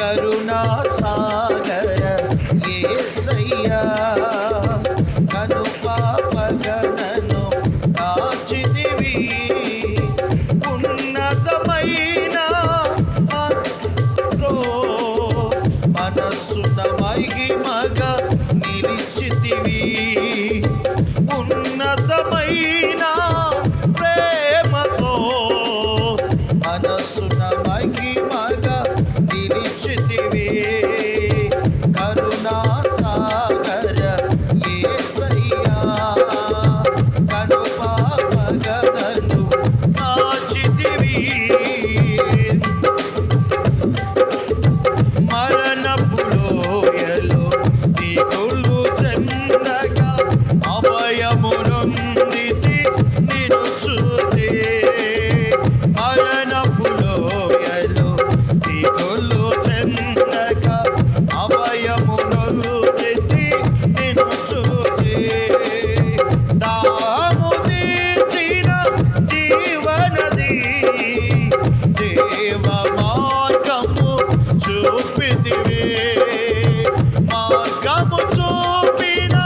కరుణా సాగర యేసయ్యా కను పాపగనను కాచితివి ఉన్నతమైన మనస్సున మహిమగా నిలిచితివి ఉన్నతమైన ప్రేమతో మనస్సున మహిమగా నిలిచితివి కరుణా సాగర యేసయ్యా కను పాపగనను కాచితివి మరణపు లోయలో దిగులు చెందగా అభయమునొందితి నిన్ను చూస్తే మరణపు లోయలో దిగులు చెందగా అభయమునొందితి నిన్ను చూస్తే దాము తీర్చిన జీవనది దేవ మార్గము చూపితివే మార్గము చూపిన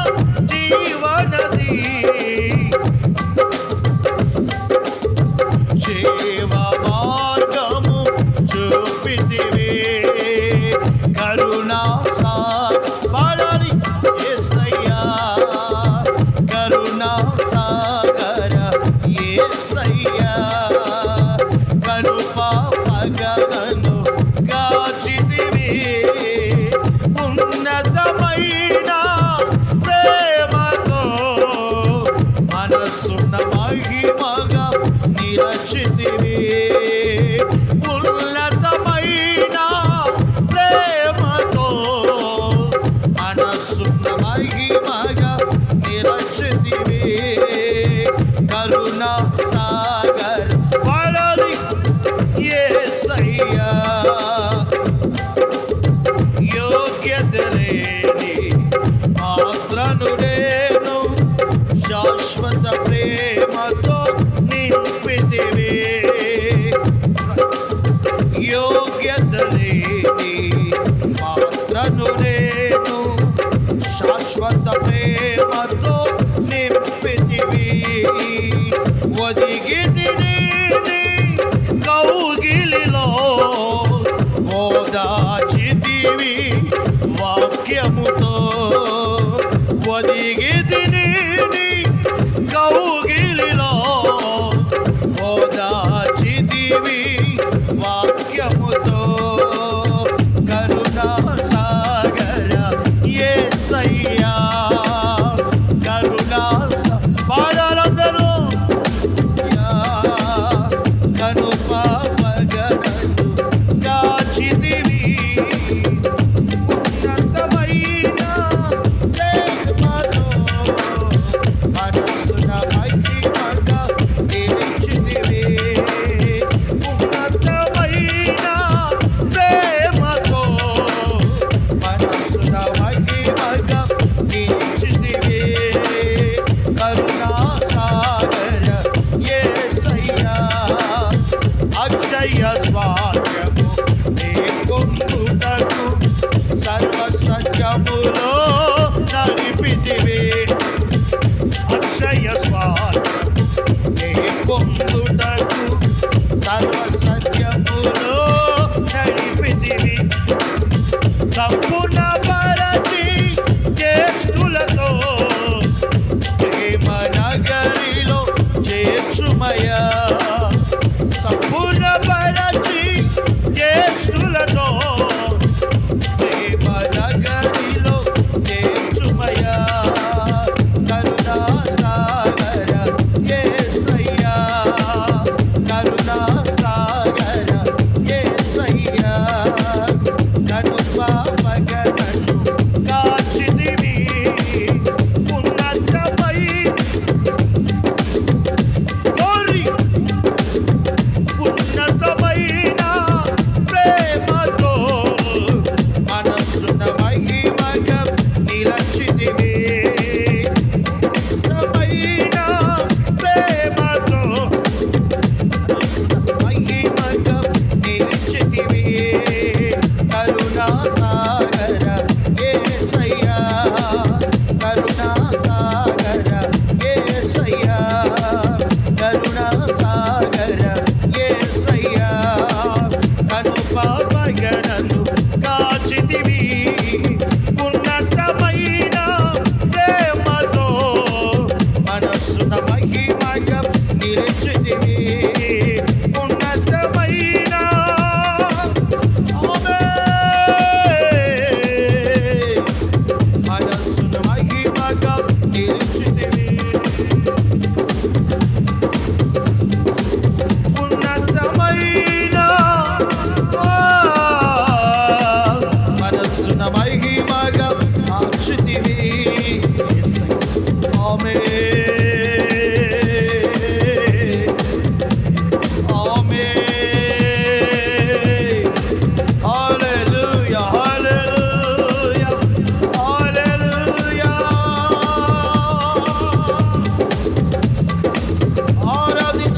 జీవనది జీవ మార్గము చూపితివే కరుణా సాగరి యేసయ్యా కరుణా సాగర యేసయ్యా కను పాపగనను కాచితివి ఉన్నతమైన ప్రేమతో మనస్సున మహిమగా నిలచితివి ఉన్నతమైన ప్రేమతో మనస్సున మహిమగా నిలచితివి కరుణా సాగర్ వలరి యేసయ్యా యోగ్యత లేని పాత్రను నేను శాశ్వత ప్రేమతో నింపితివి యోగ్యత లేని పాత్రను నేను శాశ్వత ప్రేమతో నింపితివి ఒదిగితిని నీ కౌగిలిలో ఓదాచితివి వాక్యముతో ఒదిగితిని నీ కౌగిలిలో ఓదాచితివి వాక్యముతో కరుణా సాగర యేసయ్యా కరుణా పాడాలందరూ కను పాపగనను కాచితివి ఉన్నతమైన ప్రేమతో మనస్సున మహిమగా నిలిచితివి ఉన్నతమైన ప్రేమతో మనస్సున మహిమగా నిలిచితివి కరుణా సాగర యేసయ్యా అక్షయ స్వాగము నీ పొందుటకు సర్వ సత్యములో నడిపితివి అక్షయ స్వాగము నీ పొందుటకు సర్వ సత్యములో నడిపితివి సంపూర్ణ పరచి జ్యేష్ఠులతో ప్రేమ నగరిలో చేర్చుమయా సంపూర్ణ పరచి జ్యేష్ఠులతో ప్రేమ నగరిలో చేర్చుమయా కరుణా సాగర యేసయ్యా కరుణా సాగర యేసయ్యా కను పాపగనను కాచితివి ఉన్నతమై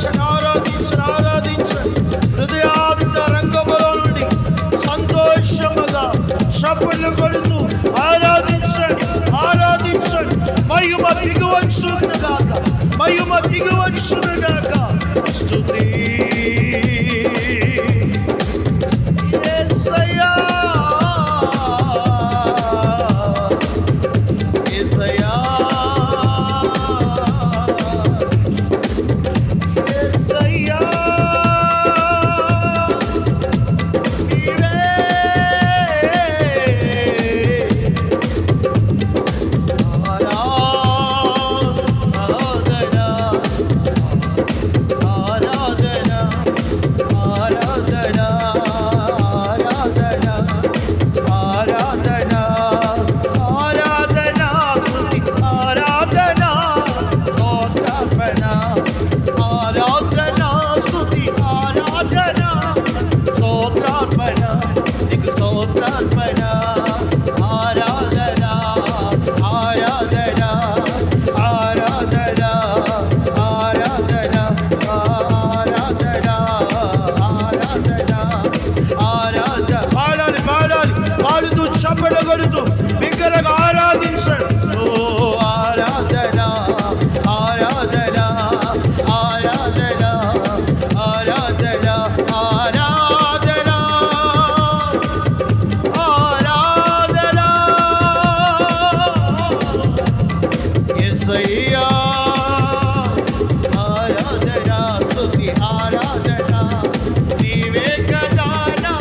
ఆరాధించండి, ఆరాధించండి, ఆరాధించండి. హృదయాంతరంగములో నుండి సంతోషముగా చప్పట్లు కొడుతూ ఆరాధించండి, ఆరాధించండి. మహిమ దిగువచ్చును గాక, మహిమ దిగువచ్చును గాక. స్తుతి యేసయ్యా, యేసయ్యా, యేసయ్యా. నీవే చప్పడగొడుతూ బిగ్గరగా ఆరాధించండి. ఓ ఆరాధన, ఆరాధన, ఆరాధన, ఆరాధన, ఆరాధన, ఆరాధన. యేసయ్యా ఆరాధన, స్తుతి ఆరాధన. నీవే కదా నా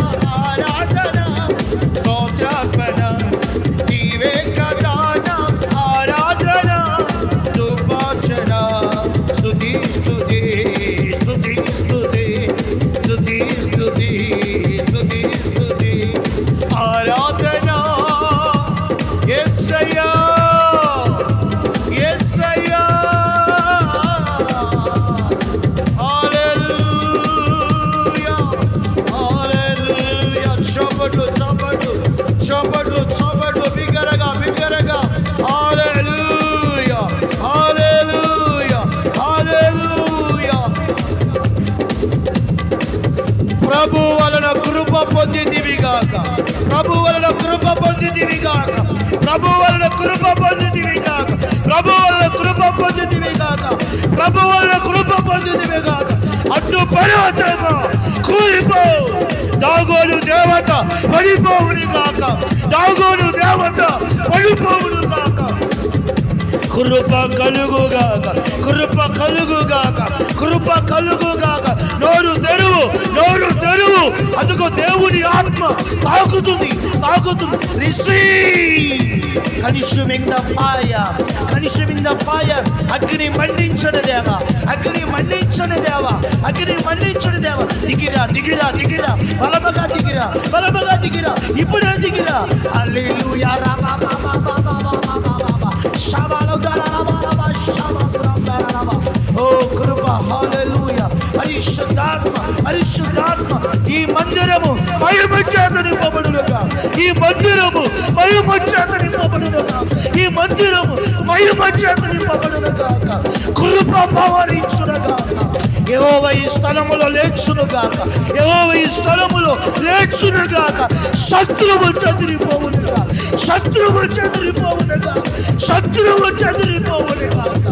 ఆరాధన, స్తోత్రార్పణ. నీవే కదా నా ఆరాధన, స్తుపార్చన. స్తుతి స్తుతి స్తుతి స్తుతి స్తుతి స్తుతి స్తుతి స్తుతి ఆరాధన. యేసయ్యా, యేసయ్యా. హల్లెలూయా, హల్లెలూయా. చప్పట్లు చప్పట్లు చప్పట్లు చప్పట్లు బిగ్గరగా బిగ్గరగా. హల్లెలూయా, హల్లెలూయా, హల్లెలూయా. ప్రభు వలన కృప పొందితివిగాక, ప్రభు వలన కృప పొందితివిగాక, ప్రభు వలన కృప పొందితివిగాక, ప్రభు వలన కృప పొందితివిగాక, ప్రభు వలన కృప పొందితివిగాక. అడ్డు పర్వతమా కూలిపో, దాగోను దేవత పడిపోవుని గాక, దాగోను దేవత పడిపోవును గాక. కృప కలుగుగాక, కృప కలుగుగాక, కృప కలుగుగాక. నోరు తెరువు, నోరు తెరువు. అందుకు దేవుని ఆత్మ తాకుతుంది, తాకుతుంది. Receive, consuming the fire, consuming the fire. అగ్ని మండించని దేవా, అగ్ని మండించని దేవా, అగ్ని మండించని దేవా. దిగిరా, దిగిరా, దిగిరా, బలముగా దిగిరా, బలముగా దిగిరా, ఇప్పుడే దిగిరా. హల్లెలూయా. ఓ కృప, హల్లెలూయా. పరిశుద్ధాత్మ, పరిశుద్ధాత్మ. ఈ మందిరము మహిమ చేత నింపబడునుగా, ఈ మందిరము మహిమ చేత నింపబడునుగా, ఈ మందిరము మహిమ చేత నింపబడునుగా. కృప పవరించునుగాక. యెహోవా ఈ స్థలములో లేచునుగాక, యెహోవా ఈ స్థలములో లేచునుగాక. శత్రువు చెదిరిపోవునుగా, శత్రువు చెదిరిపోవునుగా, శత్రువు చెదిరిపోవునుగాక.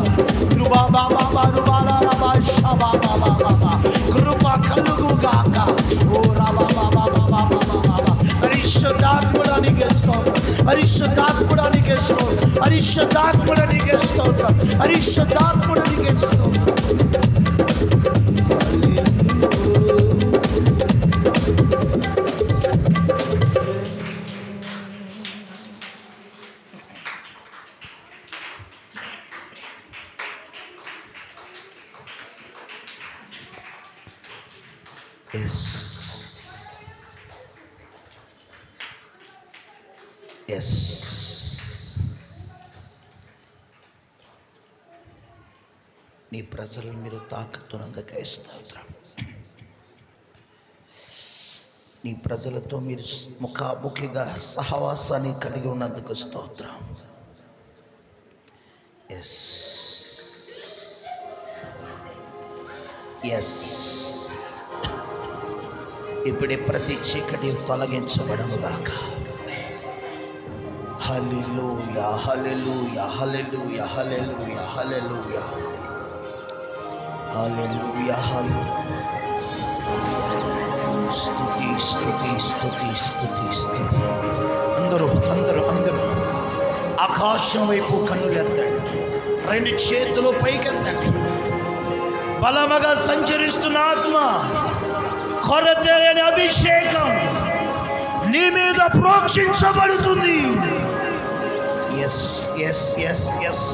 కృప కలుగుగాక. ఓ పరిశుద్ధాత్ముడానికి స్తోత్రం, పరిశుద్ధాత్ముడానికి స్తోత్రం, పరిశుద్ధాత్ముడానికి స్తోత్రం, పరిశుద్ధాత్ముడానికి స్తోత్రం. ఎస్, నీ ప్రజలను మీరు తాకుతున్నందుకే స్తోత్రం. నీ ప్రజలతో మీరు ముఖాముఖిగా సహవాసాన్ని కలిగి ఉన్నందుకు స్తోత్రం. ఎస్, ఎస్, ఇప్పుడే ప్రతి చీకటి తొలగించబడము గాక. హల్లెలూయా, hallelujah, hallelujah, hallelujah, hallelujah, hallelujah, హల్లెలూయా. స్తుతి, స్తుతి, స్తుతి, స్తుతి, స్తుతి. అందరూ అందరూ అందరూ ఆకాశం వైపు కన్నులెత్తండి, రెండు చేతులు పైకెత్తండి. బలముగా సంచరిస్తున్న ఆత్మ, కొరతలేని అభిషేకం నీ మీద ప్రోక్షించబడుతుంది. ఎస్ ఎస్ ఎస్ ఎస్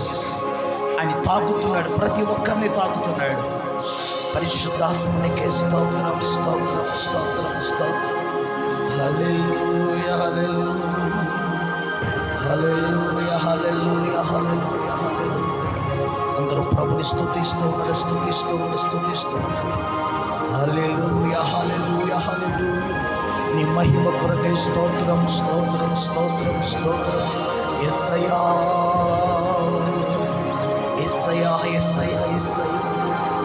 అని తాకుతున్నాడు, ప్రతి ఒక్కరిని తాకుతున్నాడు. పరిశుద్ధాత్మనికే స్తోత్రం, స్తోత్రం, స్తోత్రం, స్తోత్రం. Hallelujah, hallelujah, hallelujah, hallelujah, hallelujah, హల్లెలూయా. అందరూ ప్రభుని స్తుతిస్తూ ఉన్నారు, స్తుతిస్తూ ఉన్నారు, స్తుతిస్తూ ఉన్నారు. హల్లెలూయా, హల్లెలూయా, హల్లెలూయా. నీ మహిమ కొరకై స్తోత్రం, స్తోత్రం, స్తోత్రం, స్తోత్రం. యేసయ్యా, యేసయ్యా, యేసయ్యా, యేసయ్యా,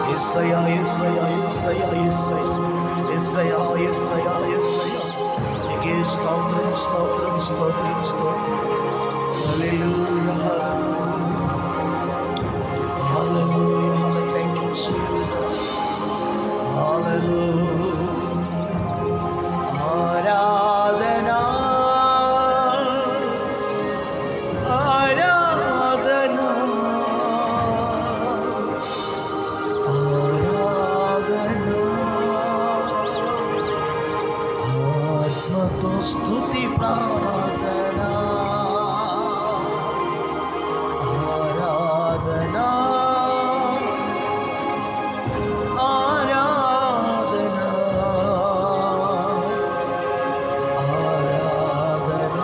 యేసయ్యా, యేసయ్యా, యేసయ్యా, యేసయ్యా, యేసయ్యా, యేసయ్యా. నీకే స్తోత్రం, స్తోత్రం, స్తోత్రం, స్తోత్రం. Hallelujah, hallelujah, hallelujah. Thank you Jesus. Hallelujah. ఆరాధన, ఆరాధన, ఆరాధన. ఆత్మతో స్తుతి ప్రార్థన, ఆరాధన, ఆరాధన, ఆరాధన.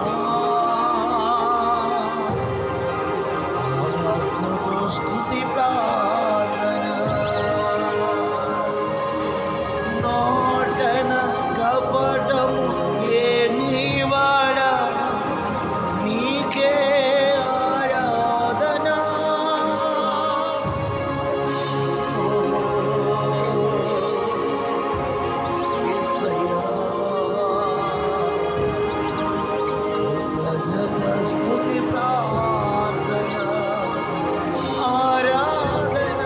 ఆత్మతో స్తుతి ప్రార్థన. నోటన కపటము ఏనివాడ, నీకే ఆరాధన. యేసయ్యా, కృతజ్ఞత స్తుతి ప్రార్థన, ఆరాధన,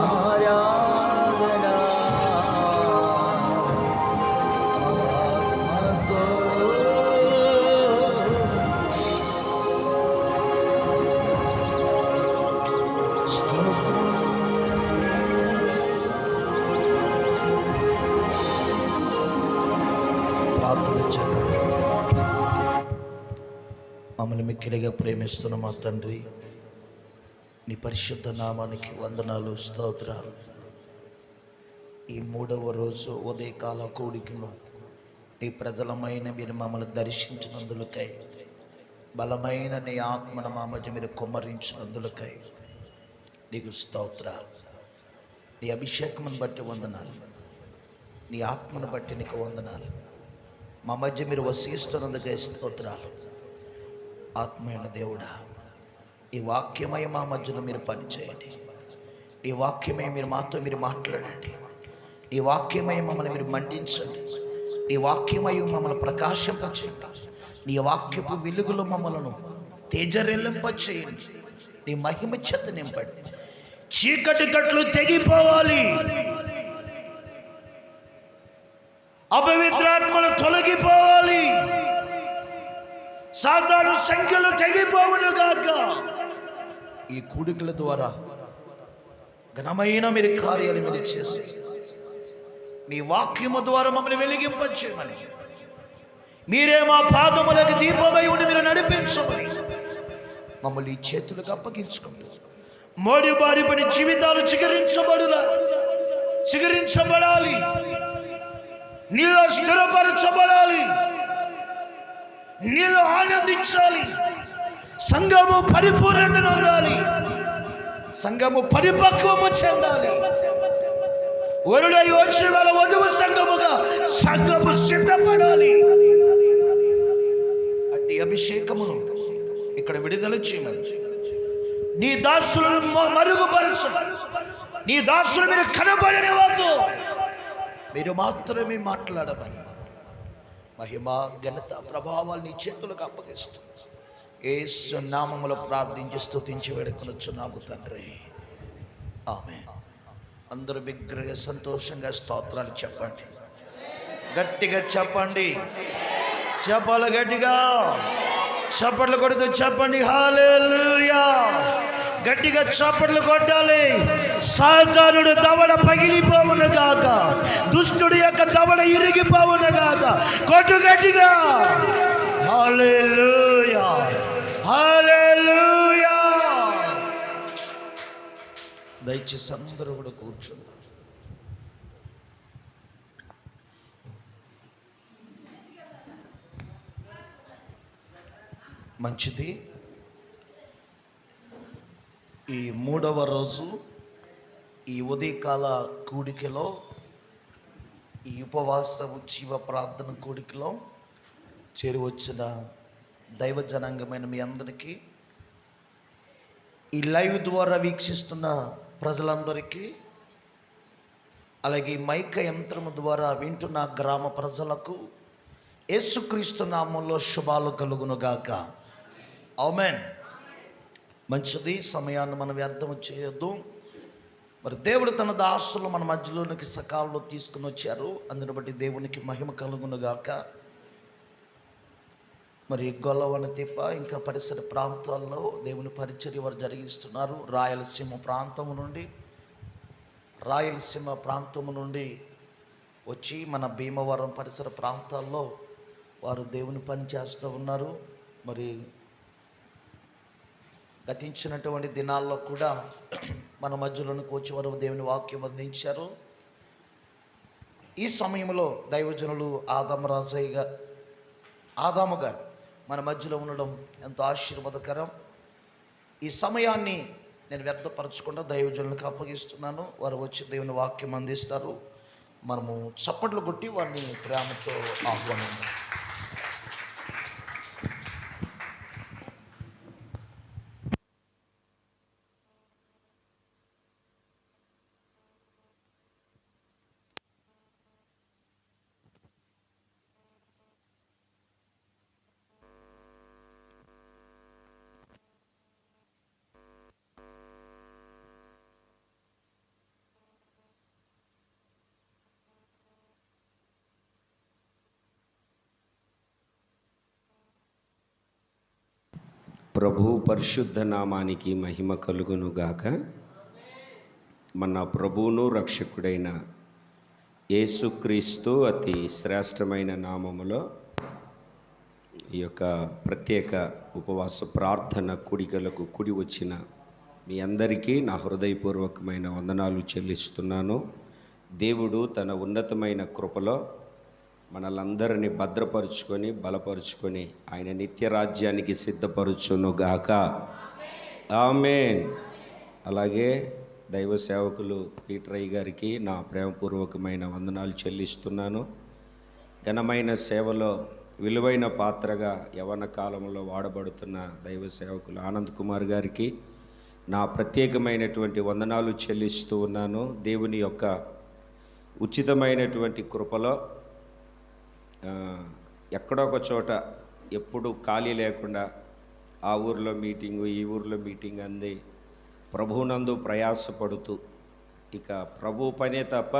ఆరాధన. ఆత్మతో స్తోత్రం. ప్రార్థన చేద్దాం. మమ్మల్ని మిక్కిలిగా ప్రేమిస్తున్న మా తండ్రి, నీ పరిశుద్ధ నామానికి వందనాలు, స్తోత్రాలు. ఈ 3వ రోజు ఉదయకాల కూడికను నీ ప్రజలమైన మీరు మమ్మల్ని దర్శించినందులకై, బలమైన నీ ఆత్మను మా మధ్య మీరు కుమ్మరించినందులకై నీకు స్తోత్రాలు. నీ అభిషేకమును బట్టి వందనాలు, నీ ఆత్మను బట్టి నీకు వందనాలు. మా మధ్య మీరు వసిస్తున్నందుకై స్తోత్రాలు. ఆత్మైన దేవుడా, ఈ వాక్యమై మా మధ్యలో మీరు పనిచేయండి. ఈ వాక్యమై మీరు మాతో మీరు మాట్లాడండి. ఈ వాక్యమై మమ్మల్ని మీరు మండించండి. ఈ వాక్యమై మమ్మల్ని ప్రకాశింపచేయండి. నీ వాక్యపు వెలుగులో మమ్మలను తేజరెల్లింపచేయండి. నీ మహిమ చేత నింపండి. చీకటి కట్లు తెగిపోవాలి, అపవిత్రాత్మలు తొలగిపోవాలి, సాతాను సంఖ్యలు తెగిపోవును గాక. ఈ కూడికల ద్వారా ఘనమైన మీరు కార్యాలు మీరు చేసి మీ వాక్యము ద్వారా మమ్మల్ని వెలిగింపచేయమని, మీరే మా పాదములకు దీపమై ఉండి మీరు నడిపించమని మమ్మల్ని ఈ చేతులకు అప్పగించుకుంటూ మోడి బారిపడి జీవితాలు చిగురించబడాలి, నీలో స్థిరపరచబడాలి, నీలో ఆనందించాలి. సంఘము పరిపూర్ణత నొందాలి, సంఘము పరిపక్వము చెందాలి. వరుడై వచ్చే వాళ్ళ వధువు సంఘముగా సంఘము సిద్ధపడాలి. అట్టి అభిషేకమును ఇక్కడ విడుదల చేయమని నీ దాసులను మరుగుపరచు. నీ దాసులు మీరు కనబడనివ్వద్దు, మీరు మాత్రమే మాట్లాడమని మహిమ ఘనత ప్రభావాలు నీ చేతులకు అప్పగిస్తూ యేసు నామములో ప్రార్థించి స్తుతించి వేడుకొనుచున్నాము తండ్రి, ఆమేన్. అందరూ బిగ్గరగా సంతోషంగా స్తోత్రాలు చెప్పండి, గట్టిగా చెప్పండి, చెప్పాలి గట్టిగా, చప్పట్లు కొడుతూ చెప్పండి హల్లెలూయా. గట్టిగా చప్పట్లు కొట్టాలి. సాతానుడు దవడ పగిలిపోవును గాక, దుష్టుడి యొక్క దవడ ఇరిగిపోవును గాక. కొట్టు గట్టిగా హల్లెలూయా, హల్లెలూయా. దయచేసి అందరూ కూడా కూర్చున్నారు. మంచిది. ఈ 3వ రోజు ఈ ఉదయకాల కూడికలో, ఈ ఉపవాస ఉజ్జీవ ప్రార్థన కూడికలో చేరి వచ్చిన దైవ జనాంగమైన మీ అందరికీ, ఈ లైవ్ ద్వారా వీక్షిస్తున్న ప్రజలందరికీ, అలాగే మైక యంత్రము ద్వారా వింటున్న గ్రామ ప్రజలకు యేసుక్రీస్తు నామంలో శుభాలు కలుగునుగాక. ఆమేన్. మంచిది. సమయాన్ని మనం వ్యర్థం చేయొద్దు. మరి దేవుడు తన దాసులు మన మధ్యలోనికి సకాలంలో తీసుకుని వచ్చారు. అందుని బట్టి దేవునికి మహిమ కలుగునుగాక. మరి గొల్లవనతిప్ప ఇంకా పరిసర ప్రాంతాల్లో దేవుని పరిచర్య వారు జరిగిస్తున్నారు. రాయలసీమ ప్రాంతము నుండి వచ్చి మన భీమవరం పరిసర ప్రాంతాల్లో వారు దేవుని పని చేస్తూ ఉన్నారు. మరి గతించినటువంటి దినాల్లో కూడా మన మధ్యలోనికి వచ్చి వారు దేవుని వాక్యం అందించారు. ఈ సమయంలో దైవజనులు ఆదాము గారు మన మధ్యలో ఉండడం ఎంతో ఆశీర్వాదకరం. ఈ సమయాన్ని నేను వ్యర్థపరచకుండా దైవజనులకు అప్పగిస్తున్నాను. వారు వచ్చి దేవుని వాక్యం అందిస్తారు. మనము చప్పట్లు కొట్టి వారిని ప్రేమతో ఆహ్వానిద్దాం. ప్రభు పరిశుద్ధ నామానికి మహిమ కలుగును గాక. మన ప్రభువును రక్షకుడైన యేసుక్రీస్తు అతి శ్రేష్టమైన నామములో ఈ యొక్క ప్రత్యేక ఉపవాస ప్రార్థన కూడికలకు కూడి వచ్చిన మీ అందరికీ నా హృదయపూర్వకమైన వందనాలు చెల్లిస్తున్నాను. దేవుడు తన ఉన్నతమైన కృపలో మనలందరినీ భద్రపరుచుకొని బలపరుచుకొని ఆయన నిత్య రాజ్యానికి సిద్ధపరచునుగాక. ఆమేన్. అలాగే దైవ సేవకులు పీటరయ్య గారికి నా ప్రేమపూర్వకమైన వందనాలు చెల్లిస్తున్నాను. ఘనమైన సేవలో విలువైన పాత్రగా యవ్వన కాలంలో వాడబడుతున్న దైవ సేవకులు ఆనంద్ కుమార్ గారికి నా ప్రత్యేకమైనటువంటి వందనాలు చెల్లిస్తూ ఉన్నాను. దేవుని యొక్క ఉచితమైనటువంటి కృపలో ఎక్కడో ఒక చోట ఎప్పుడు ఖాళీ లేకుండా ఆ ఊరిలో మీటింగు ఈ ఊరిలో మీటింగ్ అంది ప్రభువునందు ప్రయాసపడుతూ, ఇక ప్రభు పనే తప్ప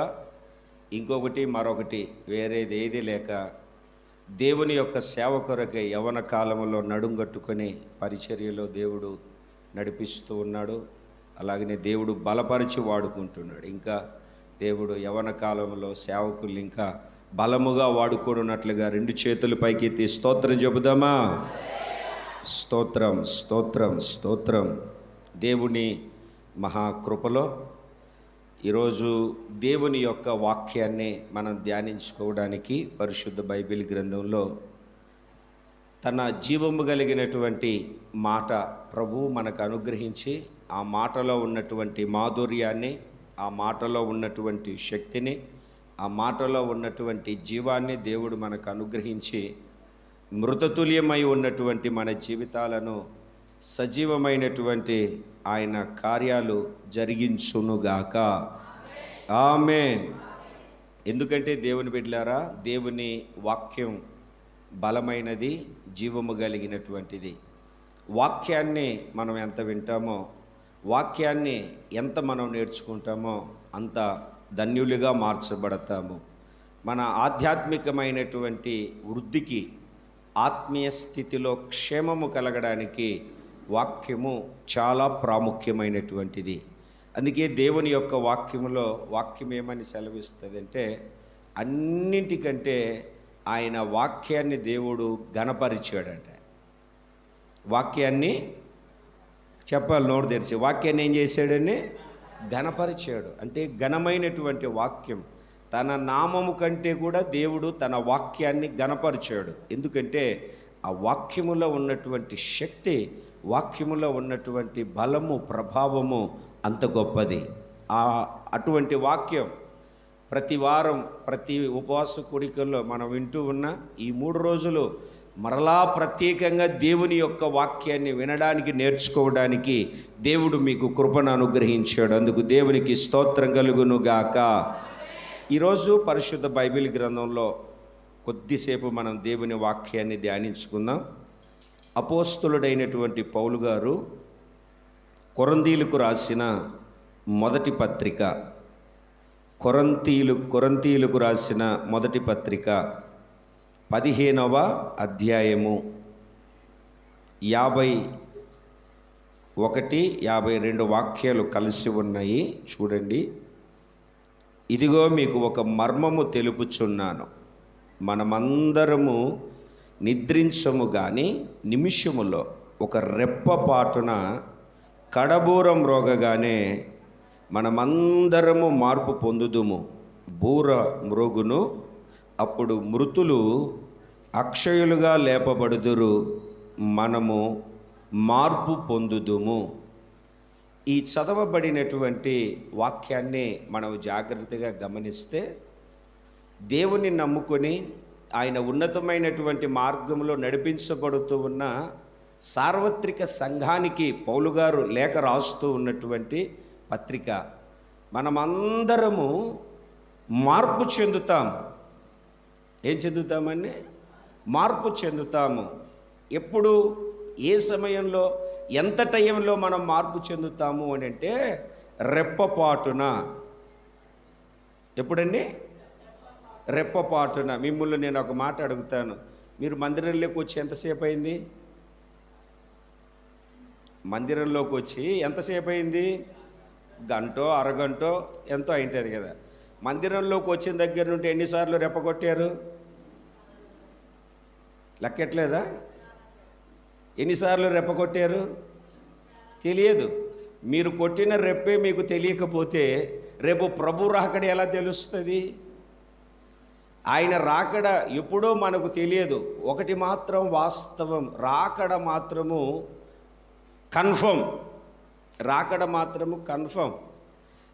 ఇంకొకటి మరొకటి వేరేది ఏది లేక దేవుని యొక్క సేవ కొరకై యవ్వన కాలంలో నడుంగట్టుకొని పరిచర్యలో దేవుడు నడిపిస్తూ ఉన్నాడు. అలాగనే దేవుడు బలపరిచి వాడుకుంటున్నాడు. ఇంకా దేవుడు యవ్వన కాలంలో సేవకులు ఇంకా బలముగా వాడుకోనున్నట్లుగా 2 చేతులు పైకెత్తి స్తోత్రం చెబుదామా? స్తోత్రం, స్తోత్రం, స్తోత్రం. దేవుని మహాకృపలో ఈరోజు దేవుని యొక్క వాక్యాన్ని మనం ధ్యానించుకోవడానికి పరిశుద్ధ బైబిల్ గ్రంథంలో తన జీవము కలిగినటువంటి మాట ప్రభువు మనకు అనుగ్రహించి, ఆ మాటలో ఉన్నటువంటి మాధుర్యాన్ని, ఆ మాటలో ఉన్నటువంటి శక్తిని, ఆ మాటలో ఉన్నటువంటి జీవాన్ని దేవుడు మనకు అనుగ్రహించి మృతతుల్యమై ఉన్నటువంటి మన జీవితాలను సజీవమైనటువంటి ఆయన కార్యాలు జరిగించునుగాక. ఆమేన్. ఎందుకంటే దేవుని బిడ్డలారా, దేవుని వాక్యం బలమైనది, జీవము కలిగినటువంటిది. వాక్యాన్ని మనం ఎంత వింటామో, వాక్యాన్ని ఎంత మనం నేర్చుకుంటామో అంత ధన్యులుగా మార్చబడతాము. మన ఆధ్యాత్మికమైనటువంటి వృద్ధికి, ఆత్మీయ స్థితిలో క్షేమము కలగడానికి వాక్యము చాలా ప్రాముఖ్యమైనటువంటిది. అందుకే దేవుని యొక్క వాక్యం ఏమని సెలవిస్తుందంటే, అన్నింటికంటే ఆయన వాక్యాన్ని దేవుడు ఘనపరిచాడంట. వాక్యాన్ని చెప్పాలి, నోరు తెరిచి, వాక్యాన్ని ఏం చేశాడని? ఘనపరిచాడు. అంటే ఘనమైనటువంటి వాక్యం. తన నామము కంటే కూడా దేవుడు తన వాక్యాన్ని ఘనపరిచాడు. ఎందుకంటే ఆ వాక్యములో ఉన్నటువంటి శక్తి, వాక్యములో ఉన్నటువంటి బలము, ప్రభావము అంత గొప్పది. అటువంటి వాక్యం ప్రతి వారం, ప్రతి ఉపవాస కూడికల్లో మనం వింటూ ఉన్న ఈ 3 రోజులు మరలా ప్రత్యేకంగా దేవుని యొక్క వాక్యాన్ని వినడానికి, నేర్చుకోవడానికి దేవుడు మీకు కృపను అనుగ్రహించాడు. అందుకు దేవునికి స్తోత్రం కలుగును గాక. ఈరోజు పరిశుద్ధ బైబిల్ గ్రంథంలో కొద్దిసేపు మనం దేవుని వాక్యాన్ని ధ్యానించుకుందాం. అపోస్తులుడైనటువంటి పౌలు గారు కొరింథీయులకు రాసిన మొదటి పత్రిక, కొరింథీయులకు రాసిన మొదటి పత్రిక 15వ అధ్యాయము 51, 52 వాక్యాలు కలిసి ఉన్నాయి. చూడండి. ఇదిగో మీకు ఒక మర్మము తెలుపుచున్నాను, మనమందరము నిద్రించము గాని నిమిషములో ఒక రెప్పపాటున కడబూరం మ్రోగగానే మనమందరము మార్పు పొందుదుము. బూర మ్రోగును, అప్పుడు మృతులు అక్షయులుగా లేపబడుదురు, మనము మార్పు పొందుదుము. ఈ చదవబడినటువంటి వాక్యాన్ని మనం జాగ్రత్తగా గమనిస్తే, దేవుని నమ్ముకొని ఆయన ఉన్నతమైనటువంటి మార్గంలో నడిపించబడుతూ ఉన్న సార్వత్రిక సంఘానికి పౌలు గారు లేఖ రాస్తూ ఉన్నటువంటి పత్రిక. మనమందరము మార్పు చెందుతాము. ఏం చెందుతామని? మార్పు చెందుతాము. ఎప్పుడు, ఏ సమయంలో, ఎంత టైంలో మనం మార్పు చెందుతాము అని అంటే, రెప్పపాటున. ఎప్పుడండి? రెప్పపాటున. మిమ్మల్ని నేను ఒక మాట అడుగుతాను, మీరు మందిరంలోకి వచ్చి ఎంతసేపు అయింది? మందిరంలోకి వచ్చి ఎంతసేపు అయింది? గంటో అరగంటో ఎంతో అయింటుంది కదా. మందిరంలోకి వచ్చిన దగ్గర నుండి ఎన్నిసార్లు రెప్పగొట్టారు? లెక్కట్లేదా? ఎన్నిసార్లు రెప్పగొట్టారు? తెలియదు. మీరు కొట్టిన రెప్పే మీకు తెలియకపోతే రేపు ప్రభు రాకడ ఎలా తెలుస్తుంది? ఆయన రాకడ ఎప్పుడో మనకు తెలియదు. ఒకటి మాత్రం వాస్తవం, రాకడ మాత్రము కన్ఫర్మ్. రాకడ మాత్రము కన్ఫర్మ్.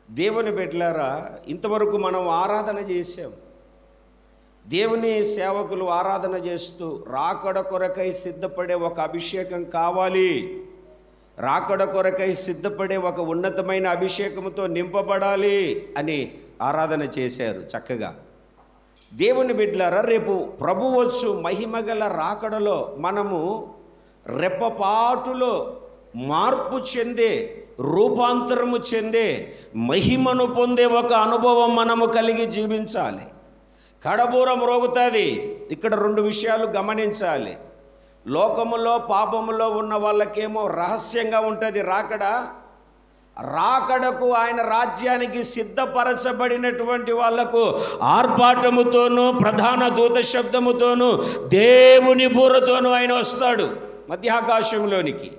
దేవుని బిడ్డలారా, ఇంతవరకు మనం ఆరాధన చేశాం. దేవుని సేవకులు ఆరాధన చేస్తూ రాకడ కొరకై సిద్ధపడే ఒక అభిషేకం కావాలి, రాకడ కొరకై సిద్ధపడే ఒక ఉన్నతమైన అభిషేకంతో నింపబడాలి అని ఆరాధన చేశారు చక్కగా. దేవుని బిడ్డలారా, రేపు ప్రభు వచ్చు మహిమగల రాకడలో మనము రెప్పపాటులో మార్పు చెందే, రూపాంతరము చెందే, మహిమను పొందే ఒక అనుభవం మనము కలిగి జీవించాలి. కడబూరం మ్రోగుతుంది. ఇక్కడ 2 విషయాలు గమనించాలి. లోకములో, పాపములో ఉన్న వాళ్ళకేమో రహస్యంగా ఉంటుంది రాకడ. రాకడకు, ఆయన రాజ్యానికి సిద్ధపరచబడినటువంటి వాళ్లకు ఆర్భాటముతోనూ, ప్రధాన దూత శబ్దముతోనూ, దేవుని బూరతోనూ ఆయన వస్తాడు మధ్యాకాశంలోనికి.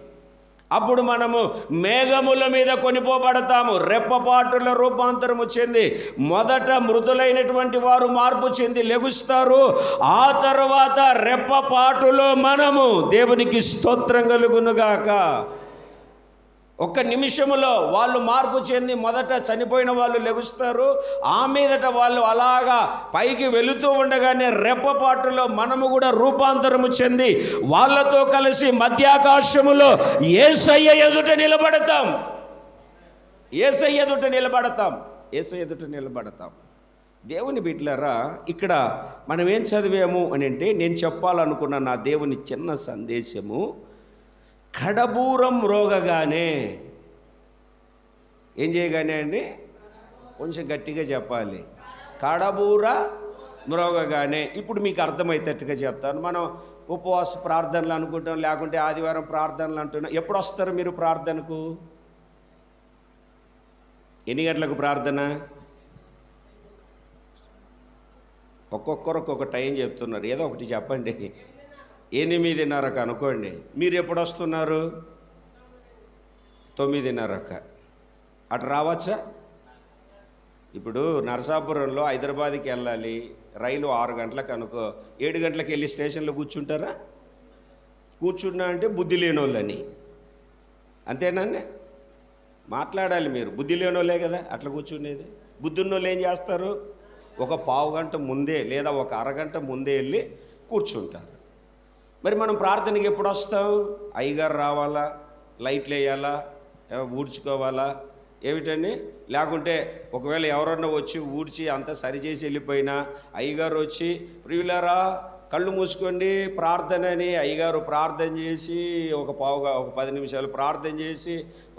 అప్పుడు మనము మేఘముల మీద కొనిపోబడతాము. రెప్పపాటుల రూపాంతరము చెంది మొదట మృతులైనటువంటి వారు మార్పు చెంది లెగుస్తారు. ఆ తర్వాత రెప్పపాటులో మనము, దేవునికి స్తోత్రం కలుగునుగాక, ఒక్క నిమిషములో వాళ్ళు మార్పు చెంది మొదట చనిపోయిన వాళ్ళు లెగుస్తారు. ఆ మీదట వాళ్ళు అలాగా పైకి వెళుతూ ఉండగానే రెప్పపాటులో మనము కూడా రూపాంతరము చెంది వాళ్ళతో కలిసి మధ్యాకాశములో యేసయ్య ఎదుట నిలబడతాం. యేసయ్య ఎదుట నిలబడతాం. యేసయ్య ఎదుట నిలబడతాం. దేవుని బిడ్డలారా, ఇక్కడ మనం ఏం చదివాము అని అంటే, నేను చెప్పాలనుకున్న నా దేవుని చిన్న సందేశము, కడబూరం మ్రోగగానే ఏం చేయగానే అండి, కొంచెం గట్టిగా చెప్పాలి. కడబూర మ్రోగగానే. ఇప్పుడు మీకు అర్థమయ్యేటట్టుగా చెప్తాను. మనం ఉపవాస ప్రార్థనలు అనుకుంటాం, లేకుంటే ఆదివారం ప్రార్థనలు అంటున్నాం. ఎప్పుడు వస్తారు మీరు ప్రార్థనకు? ఎన్ని గంటలకు ప్రార్థన? ఒక్కొక్కరు ఒక్కొక్క టైం చెప్తున్నారు. ఏదో ఒకటి చెప్పండి. 8:30కు అనుకోండి. మీరు ఎప్పుడు వస్తున్నారు? 9:30కు. అటు రావచ్చా? ఇప్పుడు నరసాపురంలో హైదరాబాద్కి వెళ్ళాలి, రైలు 6 గంటలకు అనుకో. 7 గంటలకు వెళ్ళి స్టేషన్లో కూర్చుంటారా? కూర్చున్నా అంటే బుద్ధి లేనోళ్ళని, అంతేనండి. మాట్లాడాలి మీరు. బుద్ధి లేనోళ్ళే కదా అట్లా కూర్చునేది. బుద్ధి ఉన్నోళ్ళు ఏం చేస్తారు? ఒక పావు గంట ముందే లేదా ఒక అరగంట ముందే వెళ్ళి కూర్చుంటారు. మరి మనం ప్రార్థనకి ఎప్పుడు వస్తాం? అయ్యగారు రావాలా, లైట్లు వేయాలా, ఊడ్చుకోవాలా, ఏమిటండి? లేకుంటే ఒకవేళ ఎవరన్నా వచ్చి ఊడ్చి అంతా సరిచేసి వెళ్ళిపోయినా అయ్యగారు వచ్చి ప్రియులారా కళ్ళు మూసుకోండి ప్రార్థన అని అయ్యగారు ప్రార్థన చేసి ఒక 10 నిమిషాలు ప్రార్థన చేసి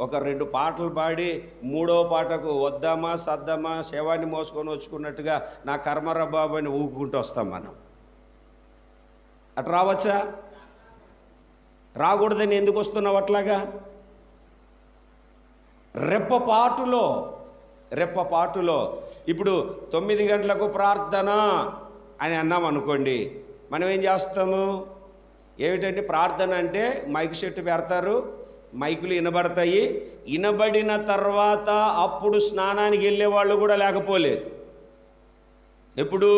ఒక 2 పాటలు పాడి 3వ పాటకు వద్దామా సద్దామా శవాన్ని మోసుకొని వచ్చుకున్నట్టుగా నా కర్మరా బాబు అని ఊపుకుంటూ వస్తాం మనం. అటు రావచ్చా? రాకూడదని ఎందుకు వస్తున్నావు అట్లాగా? రెప్పపాటులో ఇప్పుడు 9 గంటలకు ప్రార్థన అని అన్నాం అనుకోండి, మనం ఏం చేస్తాము? ఏమిటంటే ప్రార్థన అంటే మైక్ సెట్ పెడతారు, మైకులు వినబడతాయి. వినబడిన తర్వాత అప్పుడు స్నానానికి వెళ్ళే వాళ్ళు కూడా లేకపోలేదు. ఎప్పుడు?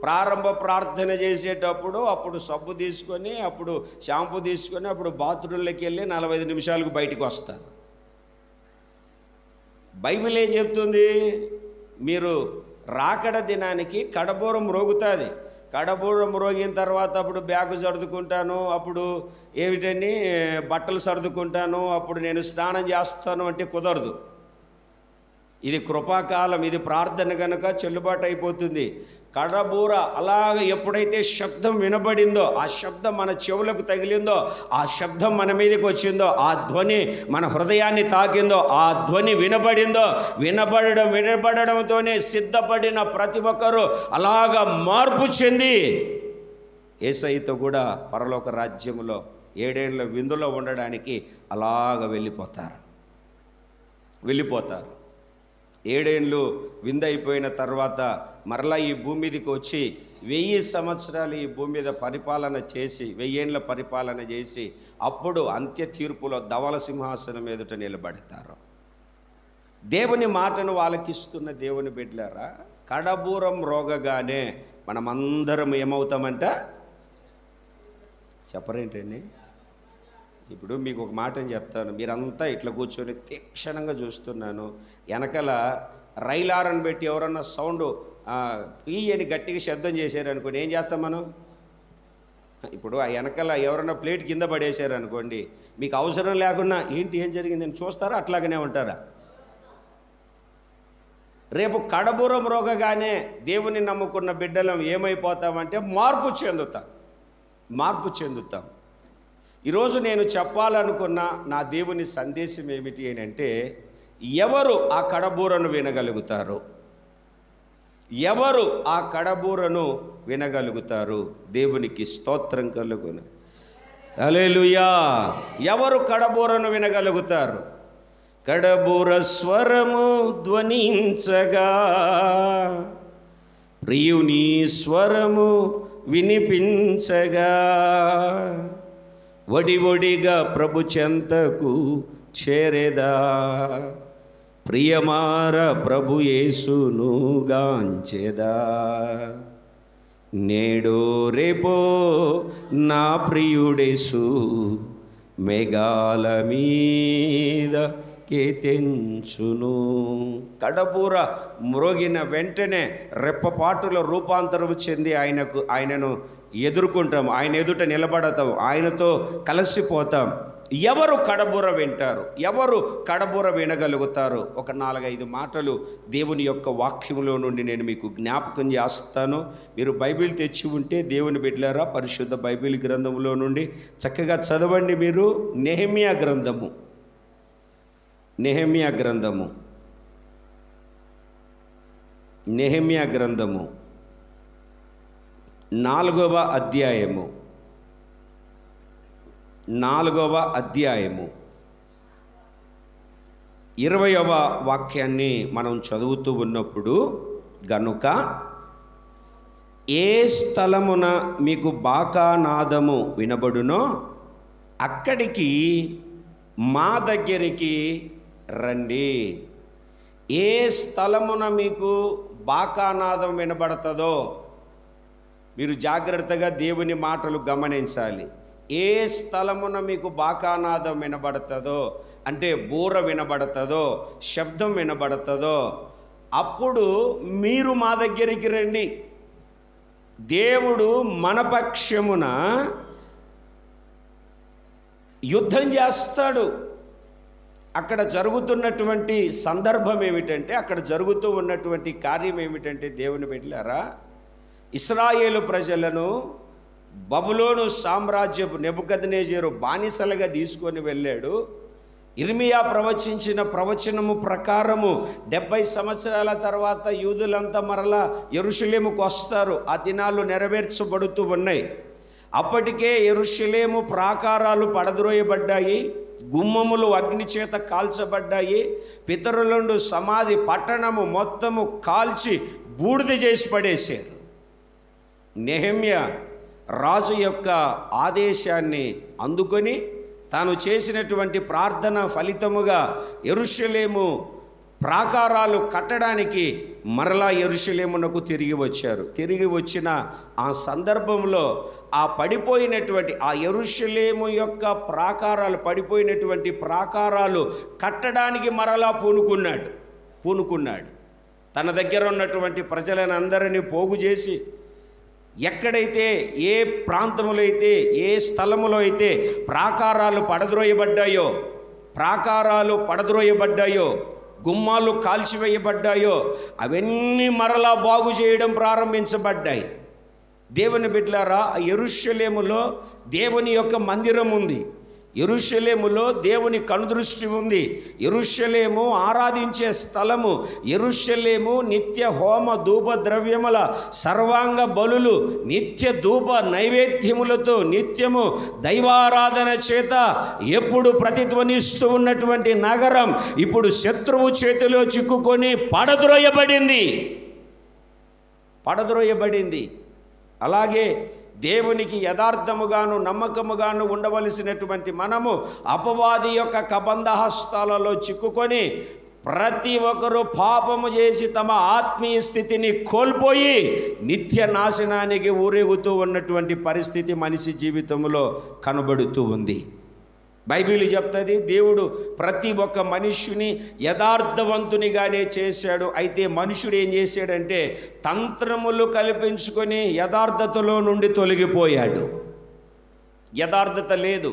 ప్రారంభ ప్రార్థన చేసేటప్పుడు అప్పుడు సబ్బు తీసుకొని, అప్పుడు షాంపూ తీసుకొని, అప్పుడు బాత్రూంలోకి వెళ్ళి 45 నిమిషాలకు బయటికి వస్తారు. బైబిల్ ఏం చెప్తుంది? మీరు రాకడ దినానికి కడబూరం మ్రోగుతుంది. కడబూరం మ్రోగిన తర్వాత అప్పుడు బ్యాగు సర్దుకుంటాను, అప్పుడు ఏమిటని బట్టలు సర్దుకుంటాను, అప్పుడు నేను స్నానం చేస్తాను అంటే కుదరదు. ఇది కృపాకాలం, ఇది ప్రార్థన కనుక చెల్లుబాటు అయిపోతుంది. కడబూర అలాగ ఎప్పుడైతే శబ్దం వినబడిందో, ఆ శబ్దం మన చెవులకు తగిలిందో, ఆ శబ్దం మన మీదకి వచ్చిందో, ఆ ధ్వని మన హృదయాన్ని తాకిందో, ఆ ధ్వని వినబడడంతోనే సిద్ధపడిన ప్రతి ఒక్కరూ అలాగా మార్పు చెంది యేసయ్యతో కూడా పరలోక రాజ్యంలో 7 ఏళ్ల విందులో ఉండడానికి అలాగ వెళ్ళిపోతారు. 7 ఏళ్ళు విందైపోయిన తర్వాత మరలా ఈ భూమి మీదకి వచ్చి 1000 సంవత్సరాలు ఈ భూమి మీద పరిపాలన చేసి 1000 ఏళ్ళ పరిపాలన చేసి అప్పుడు అంత్య తీర్పులో ధవల సింహాసనం ఎదుట నిలబడతారు. దేవుని మాటను వాళ్ళకిస్తున్న దేవుని బిడ్డలారా, కడబూరం మ్రోగగానే మనమందరం ఏమవుతామంట? చెప్పరేంటండి? ఇప్పుడు మీకు ఒక మాటని చెప్తాను. మీరంతా ఇట్లా కూర్చొని తీక్షణంగా చూస్తున్నాను. వెనకాల రైలారని పెట్టి ఎవరన్నా సౌండ్ అని గట్టిగా శబ్దం చేశారనుకోండి, ఏం చేస్తాం మనం? ఇప్పుడు ఆ వెనకాల ఎవరన్నా ప్లేట్ కింద పడేశారనుకోండి, మీకు అవసరం లేకుండా ఏం జరిగిందని చూస్తారా? అట్లాగనే ఉంటారా? రేపు కడబూరం మ్రోగగానే దేవుని నమ్ముకున్న బిడ్డలం ఏమైపోతామంటే మార్పు చెందుతాం. ఈరోజు నేను చెప్పాలనుకున్న నా దేవుని సందేశం ఏమిటి అని అంటే, ఎవరు ఆ కడబూరను వినగలుగుతారు? ఎవరు ఆ కడబూరను వినగలుగుతారు? దేవునికి స్తోత్రం కలుగును. హల్లెలూయా. ఎవరు కడబూరను వినగలుగుతారు? కడబూర స్వరము ధ్వనించగా ప్రియుని స్వరము వినిపించగా వడివడిగా ప్రభు చెంతకు చేరేదా, ప్రియమార ప్రభు యేసును గాంచెదా. నేడో రేపో నా ప్రియుడేసు మేఘాల మీద కేతెంచును. కడబూర మ్రోగిన వెంటనే రెప్పపాటులో రూపాంతరం చెంది ఆయనను ఎదుర్కొంటాం, ఆయన ఎదుట నిలబడతాం, ఆయనతో కలిసిపోతాం. ఎవరు కడబూర వింటారు? ఎవరు కడబూర వినగలుగుతారు? ఒక 4-5 మాటలు దేవుని యొక్క వాక్యంలో నుండి నేను మీకు జ్ఞాపకం చేస్తాను. మీరు బైబిల్ తెచ్చి ఉంటే దేవుని బిడ్డలారా, పరిశుద్ధ బైబిల్ గ్రంథంలో నుండి చక్కగా చదవండి. మీరు నెహెమ్యా గ్రంథము 4వ అధ్యాయము 20వ వాక్యాన్ని మనం చదువుతూ ఉన్నప్పుడు, గనుక ఏ స్థలమున మీకు బాకానాదము వినబడునో అక్కడికి మా దగ్గరికి రండి. ఏ స్థలమున మీకు బాకానాదం వినబడుతుందో మీరు జాగ్రత్తగా దేవుని మాటలు గమనించాలి. ఏ స్థలమున మీకు బాకానాదం వినబడుతుందో అంటే బూర వినబడుతుందో, శబ్దం వినబడుతుందో, అప్పుడు మీరు మా దగ్గరికి రండి. దేవుడు మన పక్షమున యుద్ధం చేస్తాడు. అక్కడ జరుగుతున్నటువంటి సందర్భం ఏమిటంటే, అక్కడ జరుగుతూ ఉన్నటువంటి కార్యం ఏమిటంటే, దేవుని బిడ్డలారా, ఇశ్రాయేలు ప్రజలను బబులోను సామ్రాజ్యపు నెబుకద్నెజరు బానిసలుగా తీసుకొని వెళ్ళాడు. ఇర్మియా ప్రవచించిన ప్రవచనము ప్రకారము 70 సంవత్సరాల తర్వాత యూదులంతా మరలా యెరూషలేముకు వస్తారు. ఆ దినాలు నెరవేర్చబడుతూ ఉన్నాయి. అప్పటికే యెరూషలేము ప్రాకారాలు పడద్రోయబడ్డాయి, గుమ్మములు అగ్ని చేత కాల్చబడ్డాయి, పితరులండు సమాధి పట్టణము మొత్తము కాల్చి బూడిద చేసి పడేశారు. నెహెమ్యా రాజు యొక్క ఆదేశాన్ని అందుకొని తాను చేసినటువంటి ప్రార్థన ఫలితముగా యెరూషలేము ప్రాకారాలు కట్టడానికి మరలా యెరూషలేమునకు తిరిగి వచ్చారు. తిరిగి వచ్చిన ఆ సందర్భంలో ఆ పడిపోయినటువంటి ఆ యెరూషలేము యొక్క ప్రాకారాలు, పడిపోయినటువంటి ప్రాకారాలు కట్టడానికి మరలా పూనుకున్నాడు. తన దగ్గర ఉన్నటువంటి ప్రజలను అందరినీ పోగు చేసి, ఎక్కడైతే ఏ ప్రాంతములో అయితే ఏ స్థలములో అయితే ప్రాకారాలు పడద్రోయబడ్డాయో, గుమ్మాలు కాల్చివేయబడ్డాయో అవన్నీ మరలా బాగు చేయడం ప్రారంభించబడ్డాయి. దేవుని బిడ్డలారా, యెరూషలేములో దేవుని యొక్క మందిరం ఉంది. యెరూషలేములో దేవుని కనుదృష్టి ఉంది. యెరూషలేము ఆరాధించే స్థలము. యెరూషలేము నిత్య హోమ ధూప ద్రవ్యముల సర్వాంగ బలులు, నిత్య ధూప నైవేద్యములతో నిత్యము దైవారాధన చేత ఎప్పుడు ప్రతిధ్వనిస్తూ ఉన్నటువంటి నగరం ఇప్పుడు శత్రువు చేతిలో చిక్కుకొని పడద్రోయబడింది. అలాగే దేవునికి యథార్థముగాను నమ్మకముగాను ఉండవలసినటువంటి మనము అపవాది యొక్క కబంధహస్తాలలో చిక్కుకొని ప్రతి ఒక్కరూ పాపము చేసి తమ ఆత్మీయ స్థితిని కోల్పోయి నిత్య నాశనానికి ఊరేగుతూ ఉన్నటువంటి పరిస్థితి మనిషి జీవితంలో కనబడుతూ ఉంది. బైబిల్ చెప్తుంది, దేవుడు ప్రతి ఒక్క మనుష్యుని యథార్థవంతునిగానే చేశాడు. అయితే మనుషుడు ఏం చేశాడంటే తంత్రములు కల్పించుకొని యథార్థతలో నుండి తొలగిపోయాడు. యథార్థత లేదు.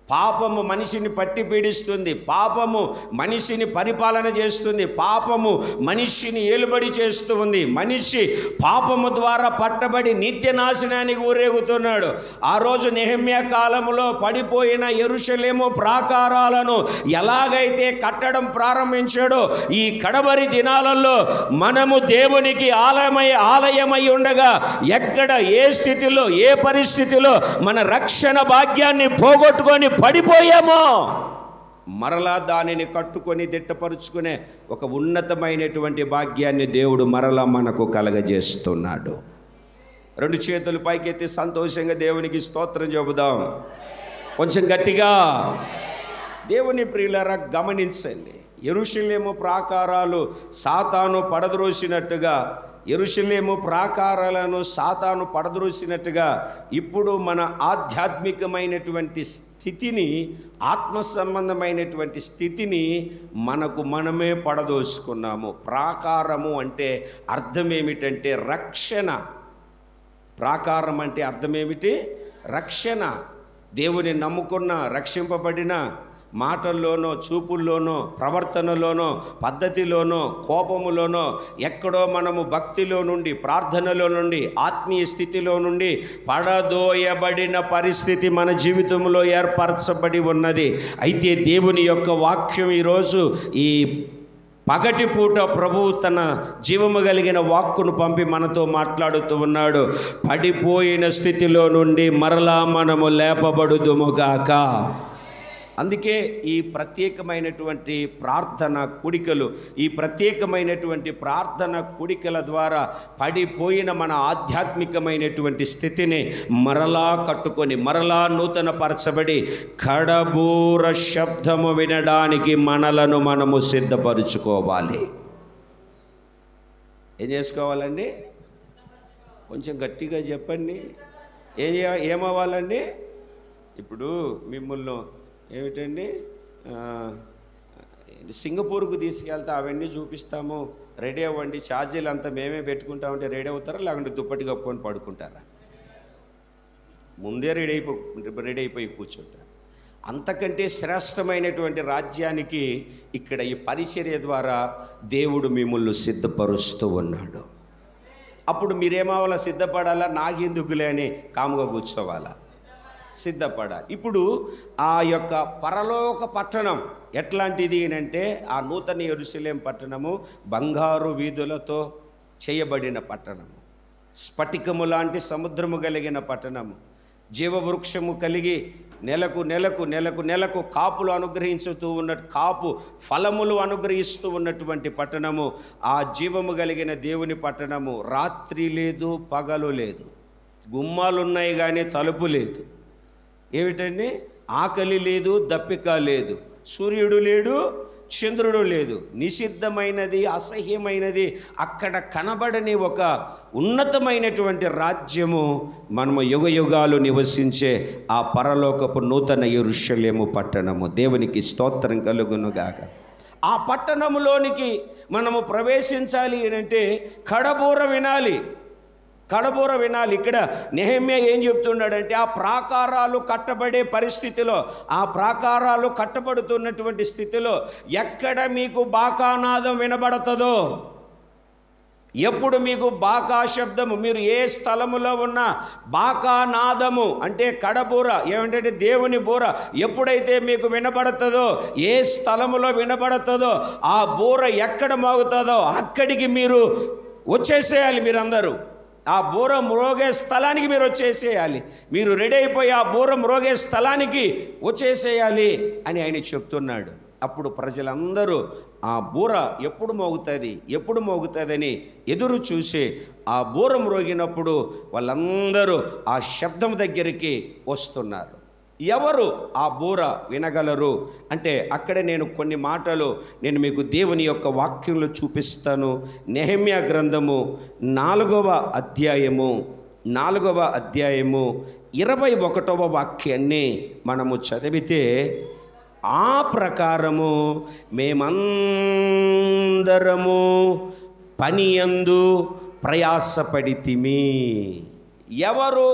పాపము మనిషిని పట్టి పీడిస్తుంది. పాపము మనిషిని పరిపాలన చేస్తుంది. పాపము మనిషిని ఏలుబడి చేస్తూ ఉంది. మనిషి పాపము ద్వారా పట్టబడి నిత్య నాశనానికి ఊరేగుతున్నాడు. ఆ రోజు నెహెమ్యా కాలంలో పడిపోయిన యెరూషలేము ప్రాకారాలను ఎలాగైతే కట్టడం ప్రారంభించాడో, ఈ కడవరి దినాలలో మనము దేవునికి ఆలయమై ఉండగా ఎక్కడ ఏ స్థితిలో ఏ పరిస్థితిలో మన రక్షణ భాగ్యాన్ని పోగొట్టుకొని పడిపోయామో మరలా దానిని కట్టుకొని దిట్టపరుచుకునే ఒక ఉన్నతమైనటువంటి భాగ్యాన్ని దేవుడు మరలా మనకు కలగజేస్తున్నాడు. 2 చేతులు పైకెత్తి సంతోషంగా దేవునికి స్తోత్రం చెబుదాం. కొంచెం గట్టిగా. దేవుని ప్రియులారా, గమనించండి. యెరూషలేము ప్రాకారాలు సాతాను పడద్రోసినట్టుగా యెరూషలేము ప్రాకారాలను సాతాను పడద్రోసినట్టుగా ఇప్పుడు మన ఆధ్యాత్మికమైనటువంటి స్థితిని, ఆత్మ సంబంధమైనటువంటి స్థితిని మనకు మనమే పడదోసుకున్నాము. ప్రాకారము అంటే అర్థం ఏమిటంటే రక్షణ. ప్రాకారం అంటే అర్థమేమిటి? రక్షణ. దేవుని నమ్ముకున్న, రక్షింపబడిన, మాటల్లోనో, చూపుల్లోనో, ప్రవర్తనలోనో, పద్ధతిలోనో, కోపములోనో, ఎక్కడో మనము భక్తిలో నుండి, ప్రార్థనలో నుండి, ఆత్మీయ స్థితిలో నుండి పడదోయబడిన పరిస్థితి మన జీవితంలో ఏర్పరచబడి ఉన్నది. అయితే దేవుని యొక్క వాక్యం ఈరోజు ఈ పగటిపూట ప్రభువు తన జీవము కలిగిన వాక్కును పంపి మనతో మాట్లాడుతూ ఉన్నాడు. పడిపోయిన స్థితిలో నుండి మరలా మనము లేపబడుదుముగాక. అందుకే ఈ ప్రత్యేకమైనటువంటి ప్రార్థన కూడికలు, ఈ ప్రత్యేకమైనటువంటి ప్రార్థన కూడికల ద్వారా పడిపోయిన మన ఆధ్యాత్మికమైనటువంటి స్థితిని మరలా కట్టుకొని, మరలా నూతన పరచబడి కడబూర శబ్దము వినడానికి మనలను మనము సిద్ధపరుచుకోవాలి. ఏం చేసుకోవాలండి? కొంచెం గట్టిగా చెప్పండి. ఏమవ్వాలండి? ఇప్పుడు మిమ్మల్ని ఏమిటండి సింగపూర్కు తీసుకెళ్తే అవన్నీ చూపిస్తాము, రెడీ అవ్వండి, ఛార్జీలు అంతా మేమే పెట్టుకుంటామంటే రెడీ అవుతారా? లేకుంటే దుప్పటి కప్పుకొని పడుకుంటారా? ముందే రెడీ అయిపోయి కూర్చుంటారు. అంతకంటే శ్రేష్టమైనటువంటి రాజ్యానికి ఇక్కడ ఈ పరిచర్య ద్వారా దేవుడు మిమ్మల్ని సిద్ధపరుస్తూ ఉన్నాడు. అప్పుడు మీరేమవ్వాలా? సిద్ధపడాలా? నాకెందుకులే అని కాముగా కూర్చోవాలా? సిద్ధపడాలి. ఇప్పుడు ఆ యొక్క పరలోక పట్టణం ఎట్లాంటిది అంటే, ఆ నూతన యెరూషలేము పట్టణము బంగారు వీధులతో చేయబడిన పట్టణము, స్ఫటికము లాంటి సముద్రము కలిగిన పట్టణము, జీవవృక్షము కలిగి నెలకు నెలకు నెలకు నెలకు కాపులు అనుగ్రహించుతూ కాపు ఫలములు అనుగ్రహిస్తూ ఉన్నటువంటి పట్టణము, ఆ జీవము కలిగిన దేవుని పట్టణము. రాత్రి లేదు, పగలు లేదు, గుమ్మాలు ఉన్నాయి కానీ తలుపు లేదు. ఏమిటండి? ఆకలి లేదు, దప్పిక లేదు, సూర్యుడు లేడు, చంద్రుడు లేదు, నిషిద్ధమైనది, అసహ్యమైనది, అక్కడ కనబడని ఒక ఉన్నతమైనటువంటి రాజ్యము మనము యుగయుగాలు నివసించే ఆ పరలోకపు నూతన యెరూషలేము పట్టణము. దేవునికి స్తోత్రం కలుగునుగాక. ఆ పట్టణములోనికి మనము ప్రవేశించాలి అంటే కడబూర వినాలి. కడబూర వినాలి. ఇక్కడ నెహెమ్యా ఏం చెప్తున్నాడంటే, ఆ ప్రాకారాలు కట్టబడే పరిస్థితిలో, ఆ ప్రాకారాలు కట్టబడుతున్నటువంటి స్థితిలో ఎక్కడ మీకు బాకానాదం వినబడుతుందో, ఎప్పుడు మీకు బాకా శబ్దము, మీరు ఏ స్థలములో ఉన్న బాకానాదము అంటే కడబూర ఏమిటంటే దేవుని బూర ఎప్పుడైతే మీకు వినబడుతుందో, ఏ స్థలములో వినబడుతుందో, ఆ బూర ఎక్కడ మోగుతుందో అక్కడికి మీరు వచ్చేసేయాలి. మీరందరూ ఆ బూర మ్రోగే స్థలానికి మీరు వచ్చేసేయాలి. మీరు రెడీ అయిపోయి ఆ బూర మ్రోగే స్థలానికి వచ్చేసేయాలి అని ఆయన చెప్తున్నాడు. అప్పుడు ప్రజలందరూ ఆ బూర ఎప్పుడు మోగుతుందని ఎదురు చూసి ఆ బూర మ్రోగినప్పుడు వాళ్ళందరూ ఆ శబ్దం దగ్గరికి వస్తున్నారు. ఎవరు ఆ బూర వినగలరు అంటే, అక్కడే నేను కొన్ని మాటలు నేను మీకు దేవుని యొక్క వాక్యంలో చూపిస్తాను. నెహెమ్యా గ్రంథము 4వ అధ్యాయము 21వ వాక్యాన్ని మనము చదివితే, ఆ ప్రకారము మేమందరము పనియందు ప్రయాసపడితిమి. ఎవరు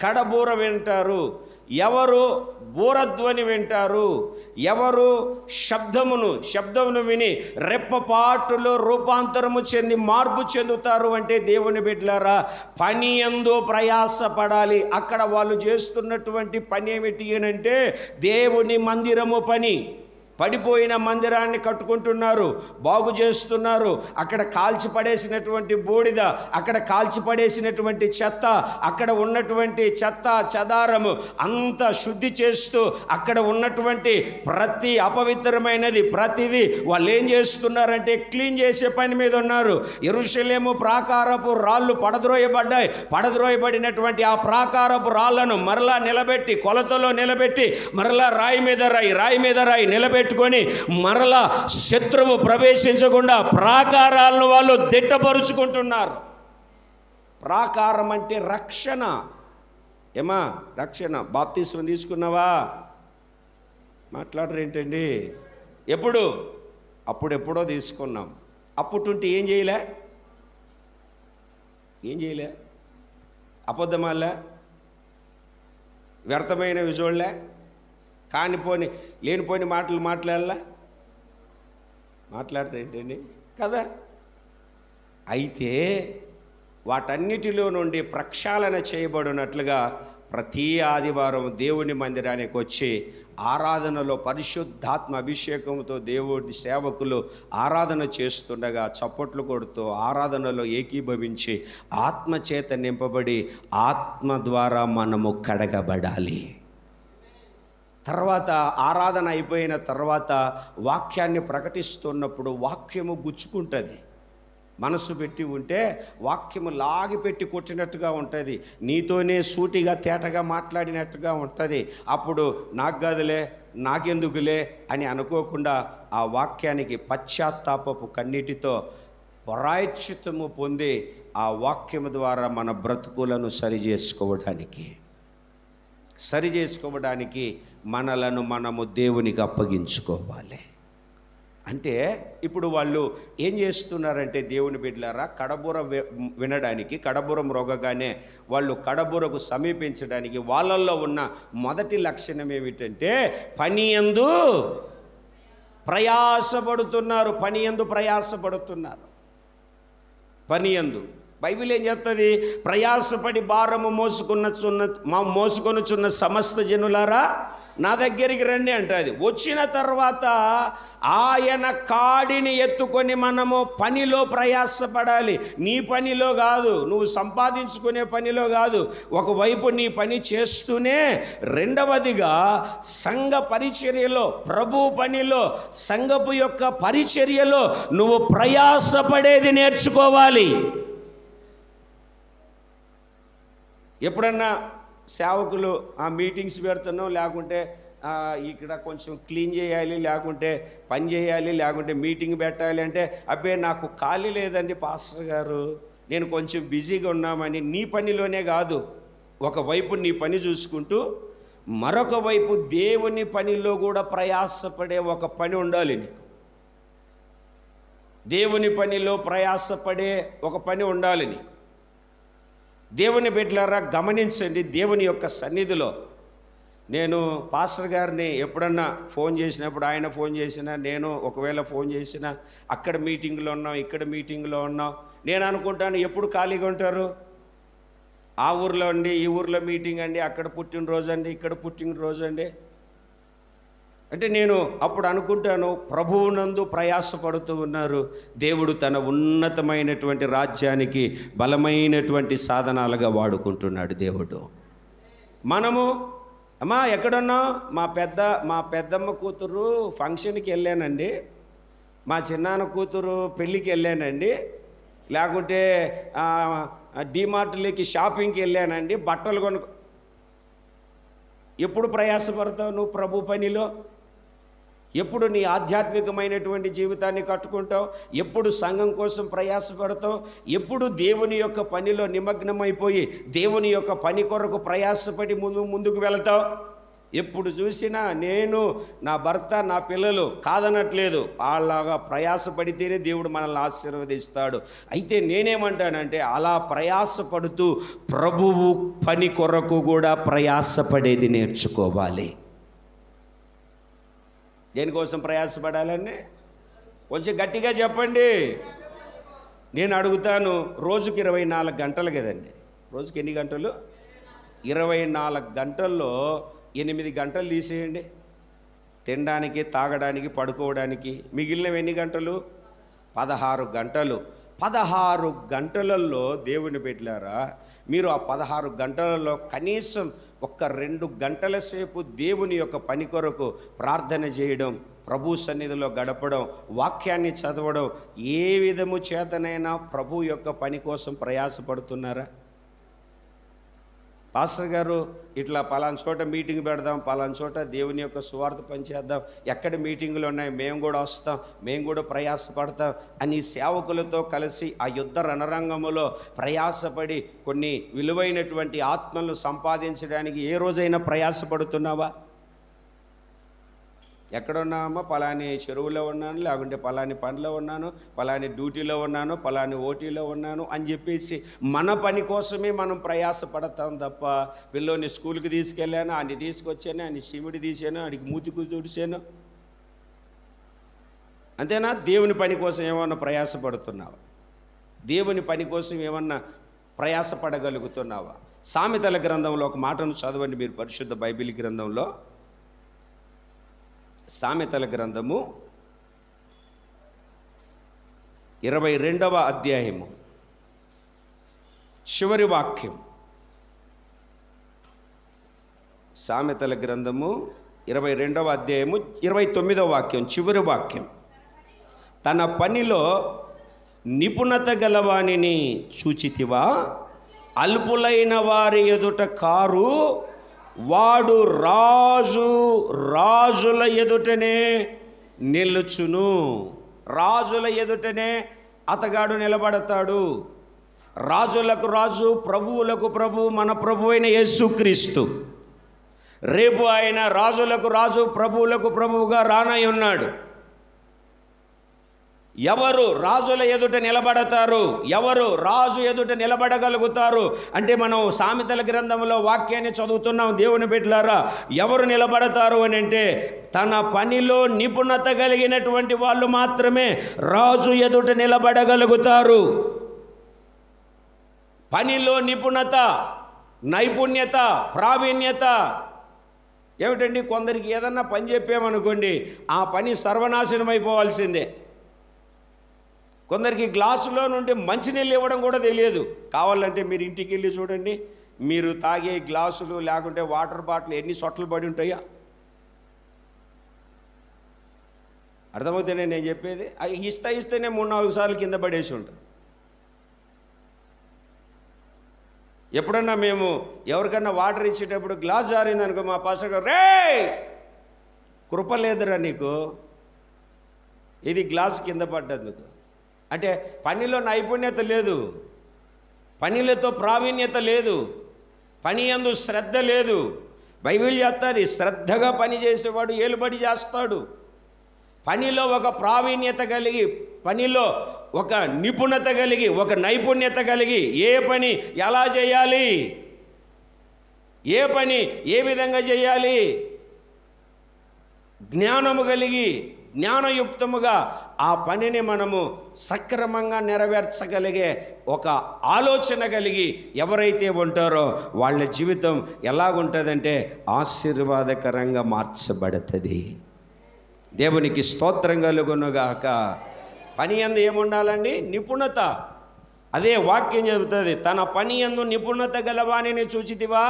కడబూర వింటారు? ఎవరు బూరధ్వని వింటారు? ఎవరు శబ్దమును విని రెప్పపాటులో రూపాంతరము చెంది మార్పు చెందుతారు అంటే, దేవుని బిడ్డలారా, పని యందు ప్రయాసపడాలి. అక్కడ వాళ్ళు చేస్తున్నటువంటి పని ఏమిటి అంటే, దేవుని మందిరము పని. పడిపోయిన మందిరాన్ని కట్టుకుంటున్నారు, బాగు చేస్తున్నారు. అక్కడ కాల్చిపడేసినటువంటి బూడిద, అక్కడ కాల్చిపడేసినటువంటి చెత్త, అక్కడ ఉన్నటువంటి చెత్త చెదారము అంతా శుద్ధి చేస్తూ, అక్కడ ఉన్నటువంటి ప్రతి అపవిత్రమైనది ప్రతిదీ వాళ్ళు ఏం చేస్తున్నారంటే క్లీన్ చేసే పని మీద ఉన్నారు. యెరూషలేము ప్రాకారపు రాళ్ళు పడద్రోయబడ్డాయి. పడద్రోయబడినటువంటి ఆ ప్రాకారపు రాళ్లను మరలా నిలబెట్టి, కొలతలో నిలబెట్టి, మరలా రాయి మీద రాయి నిలబెట్టి పెట్టుకొని మరలా శత్రువు ప్రవేశించకుండా ప్రాకారాలను వాళ్ళు దిట్టపరుచుకుంటున్నారు. ప్రాకారం అంటే రక్షణ. ఏమా రక్షణ. బాప్తిస్మం తీసుకున్నావా? మాట్లాడరేంటండి? ఎప్పుడు? అప్పుడెప్పుడో తీసుకున్నాం. అప్పుడుంటే ఏం చేయలే? అబద్ధమాలే, వ్యర్థమైన విజోళ్ళే, లేనిపోని మాటలు మాట్లాడరేంటండి కదా? అయితే వాటన్నిటిలో నుండి ప్రక్షాళన చేయబడినట్లుగా ప్రతి ఆదివారం దేవుని మందిరానికి వచ్చి ఆరాధనలో పరిశుద్ధాత్మ అభిషేకంతో దేవుడి సేవకులు ఆరాధన చేస్తుండగా చప్పట్లు కొడుతూ ఆరాధనలో ఏకీభవించి ఆత్మచేత నింపబడి ఆత్మ ద్వారా మనము కడగబడాలి. తర్వాత ఆరాధన అయిపోయిన తర్వాత వాక్యాన్ని ప్రకటిస్తున్నప్పుడు వాక్యము గుచ్చుకుంటుంది. మనసు పెట్టి ఉంటే వాక్యము లాగిపెట్టి కొట్టినట్టుగా ఉంటుంది. నీతోనే సూటిగా తేటగా మాట్లాడినట్టుగా ఉంటుంది. అప్పుడు నాకు కాదులే, నాకెందుకులే అని అనుకోకుండా ఆ వాక్యానికి పశ్చాత్తాపపు కన్నీటితో ప్రాయశ్చిత్తము పొంది ఆ వాక్యము ద్వారా మన బ్రతుకులను సరిచేసుకోవడానికి మనలను మనము దేవునికి అప్పగించుకోవాలి. అంటే ఇప్పుడు వాళ్ళు ఏం చేస్తున్నారంటే దేవుని బిడ్డలారా, కడబుర వినడానికి, కడబుర మ్రోగగానే వాళ్ళు కడబురకు సమీపించడానికి వాళ్ళల్లో ఉన్న మొదటి లక్షణం ఏమిటంటే పనియందు ప్రయాసపడుతున్నారు. పనియందు బైబిల్ ఏం చెప్తుంది? ప్రయాసపడి భారము మోసుకొనుచున్న సమస్త జనులారా నా దగ్గరికి రండి అంటది. వచ్చిన తర్వాత ఆయన కాడిని ఎత్తుకొని మనము పనిలో ప్రయాసపడాలి. నీ పనిలో కాదు, నువ్వు సంపాదించుకునే పనిలో కాదు. ఒకవైపు నీ పని చేస్తూనే రెండవదిగా సంఘ పరిచర్యలో, ప్రభు పనిలో, సంఘపు యొక్క పరిచర్యలో నువ్వు ప్రయాసపడేది నేర్చుకోవాలి. ఎప్పుడన్నా సేవకులు ఆ మీటింగ్స్ పెడుతున్నాం, లేకుంటే ఇక్కడ కొంచెం క్లీన్ చేయాలి, లేకుంటే పని చేయాలి, లేకుంటే మీటింగ్ పెట్టాలి అంటే, అబ్బే నాకు ఖాళీ లేదండి పాస్టర్ గారు, నేను కొంచెం బిజీగా ఉన్నామని నీ పనిలోనే కాదు, ఒకవైపు నీ పని చూసుకుంటూ మరొక వైపు దేవుని పనిలో కూడా ప్రయాసపడే ఒక పని ఉండాలి నీకు. దేవుని పనిలో ప్రయాసపడే ఒక పని ఉండాలి నీకు. దేవుని బిడ్డలారా గమనించండి, దేవుని యొక్క సన్నిధిలో నేను పాస్టర్ గారిని ఎప్పుడన్నా ఫోన్ చేసినప్పుడు, ఆయన ఫోన్ చేసినా, నేను ఒకవేళ ఫోన్ చేసినా, అక్కడ మీటింగ్లో ఉన్నాం, ఇక్కడ మీటింగ్లో ఉన్నాం, నేను అనుకుంటాను ఎప్పుడు ఖాళీగా ఉంటారు? ఆ ఊర్లో అండి, ఈ ఊర్లో మీటింగ్ అండి, అక్కడ పుట్టినరోజు అండి, ఇక్కడ పుట్టినరోజు అండి అంటే నేను అప్పుడు అనుకుంటాను, ప్రభువునందు ప్రయాసపడుతూ ఉన్నారు. దేవుడు తన ఉన్నతమైనటువంటి రాజ్యానికి బలమైనటువంటి సాధనాలుగా వాడుకుంటున్నాడు దేవుడు. మనము అమ్మా ఎక్కడున్నాం? మా పెద్దమ్మ కూతురు ఫంక్షన్కి వెళ్ళానండి, మా చిన్నాన్న కూతురు పెళ్ళికి వెళ్ళానండి, లేకుంటే డిమార్ట్లోకి షాపింగ్కి వెళ్ళానండి, బట్టలు ఎప్పుడు ప్రయాసపడతావు నువ్వు ప్రభు పనిలో? ఎప్పుడు నీ ఆధ్యాత్మికమైనటువంటి జీవితాన్ని కట్టుకుంటావు? ఎప్పుడు సంఘం కోసం ప్రయాసపడతావు? ఎప్పుడు దేవుని యొక్క పనిలో నిమగ్నమైపోయి దేవుని యొక్క పని కొరకు ప్రయాసపడి ముందుకు వెళతావు? ఎప్పుడు చూసినా నేను, నా భర్త, నా పిల్లలు కాదనట్లేదు, అలాగా ప్రయాసపడితేనే దేవుడు మనల్ని ఆశీర్వదిస్తాడు. అయితే నేనేమంటానంటే అలా ప్రయాసపడుతూ ప్రభువు పని కొరకు కూడా ప్రయాసపడేది నేర్చుకోవాలి. దేనికోసం ప్రయాసపడాలండి? కొంచెం గట్టిగా చెప్పండి. నేను అడుగుతాను, రోజుకి 24 గంటలు కదండి. రోజుకి ఎన్ని గంటలు? 24 గంటల్లో 8 గంటలు తీసేయండి తినడానికి, తాగడానికి, పడుకోవడానికి. మిగిలినవి ఎన్ని గంటలు? 16 గంటలు. 16 గంటలలో దేవుని బిడ్డలారా, మీరు ఆ 16 గంటలలో కనీసం 1-2 గంటల సేపు దేవుని యొక్క పని కొరకు ప్రార్థన చేయడం, ప్రభు సన్నిధిలో గడపడం, వాక్యాన్ని చదవడం, ఏ విధము చేతనైనా ప్రభు యొక్క పని కోసం ప్రయాసపడుతున్నారా? పాస్టర్ గారు ఇట్లా పలానా చోట మీటింగ్ పెడదాం, పలానా చోట దేవుని యొక్క సువార్త పనిచేద్దాం, ఎక్కడ మీటింగులు ఉన్నాయి మేము కూడా వస్తాం, మేము కూడా ప్రయాసపడతాం అని సేవకులతో కలిసి ఆ యుద్ధ రణరంగములో ప్రయాసపడి కొన్ని విలువైనటువంటి ఆత్మలను సంపాదించడానికి ఏ రోజైనా ప్రయాసపడుతున్నావా? ఎక్కడున్నామో పలాని చెరువులో ఉన్నాను, లేకుంటే పలాని పనిలో ఉన్నాను, పలాని డ్యూటీలో ఉన్నాను, పలాని ఓటీలో ఉన్నాను అని చెప్పేసి మన పని కోసమే మనం ప్రయాసపడతాం తప్ప, పిల్లోని స్కూల్కి తీసుకెళ్ళాను, అన్ని తీసుకొచ్చాను, అన్ని సిమిడి తీసాను, అడిగి మూతికి తుడిచాను, అంతేనా? దేవుని పని కోసం ఏమన్నా ప్రయాసపడుతున్నావా? దేవుని పని కోసం ఏమన్నా ప్రయాసపడగలుగుతున్నావా? సామెతల గ్రంథంలో ఒక మాటను చదవండి మీరు, పరిశుద్ధ బైబిల్ గ్రంథంలో సామెతల గ్రంథము 22వ అధ్యాయము చివరి వాక్యం. సామెతల గ్రంథము 22వ అధ్యాయము 29వ వాక్యం, చివరి వాక్యం. తన పనిలో నిపుణత గలవానిని చూచితివా? అల్పులైన వారి ఎదుట కారు వాడు రాజుల ఎదుటనే నిలుచును. రాజుల ఎదుటనే అతగాడు నిలబడతాడు. రాజులకు రాజు, ప్రభువులకు ప్రభు, మన ప్రభు అయిన యేసుక్రీస్తు రేపు ఆయన రాజులకు రాజు, ప్రభువులకు ప్రభువుగా రానై ఉన్నాడు. ఎవరు రాజుల ఎదుట నిలబడతారు? ఎవరు రాజు ఎదుట నిలబడగలుగుతారు అంటే, మనం సామెతల గ్రంథంలో వాక్యాన్ని చదువుతున్నాం దేవుని బిడ్డలారా. ఎవరు నిలబడతారు అని అంటే, తన పనిలో నిపుణత కలిగినటువంటి వాళ్ళు మాత్రమే రాజు ఎదుట నిలబడగలుగుతారు. పనిలో నిపుణత, నైపుణ్యత, ప్రావీణ్యత. ఏమిటండి, కొందరికి ఏదన్నా పని చెప్పామనుకోండి, ఆ పని సర్వనాశనం అయిపోవాల్సిందే. కొందరికి గ్లాసులో నుండి మంచినీళ్ళు ఇవ్వడం కూడా తెలియదు. కావాలంటే మీరు ఇంటికి వెళ్ళి చూడండి, మీరు తాగే గ్లాసులు లేకుంటే వాటర్ బాటిల్ ఎన్ని సొట్టలు పడి ఉంటాయా? అర్థమవుతానే నేను చెప్పేది? ఇస్తేనే 3-4 సార్లు కింద పడేసి ఉంటాం. ఎప్పుడన్నా మేము ఎవరికన్నా వాటర్ ఇచ్చేటప్పుడు గ్లాస్ జారింది అనుకో, మా పాస్టర్ గారు, రే కృప లేదురా నీకు, ఇది గ్లాస్ కింద పడ్డందుకు. అంటే పనిలో నైపుణ్యత లేదు, పనిలతో ప్రావీణ్యత లేదు, పని యందు శ్రద్ధ లేదు. బైబిల్ చెప్తుంది, శ్రద్ధగా పని చేసేవాడు ఏలుబడి చేస్తాడు. పనిలో ఒక ప్రావీణ్యత కలిగి, పనిలో ఒక నిపుణత కలిగి, ఒక నైపుణ్యత కలిగి, ఏ పని ఎలా చేయాలి, ఏ పని ఏ విధంగా చేయాలి, జ్ఞానము కలిగి, జ్ఞానయుక్తముగా ఆ పనిని మనము సక్రమంగా నెరవేర్చగలిగే ఒక ఆలోచన కలిగి ఎవరైతే ఉంటారో వాళ్ళ జీవితం ఎలాగుంటుందంటే ఆశీర్వాదకరంగా మార్చబడుతుంది. దేవునికి స్తోత్రం కలుగునుగాక. పని యందు ఏముండాలండి? నిపుణత. అదే వాక్యం చెబుతుంది, తన పని యందు నిపుణత గలవానిని చూచితివా?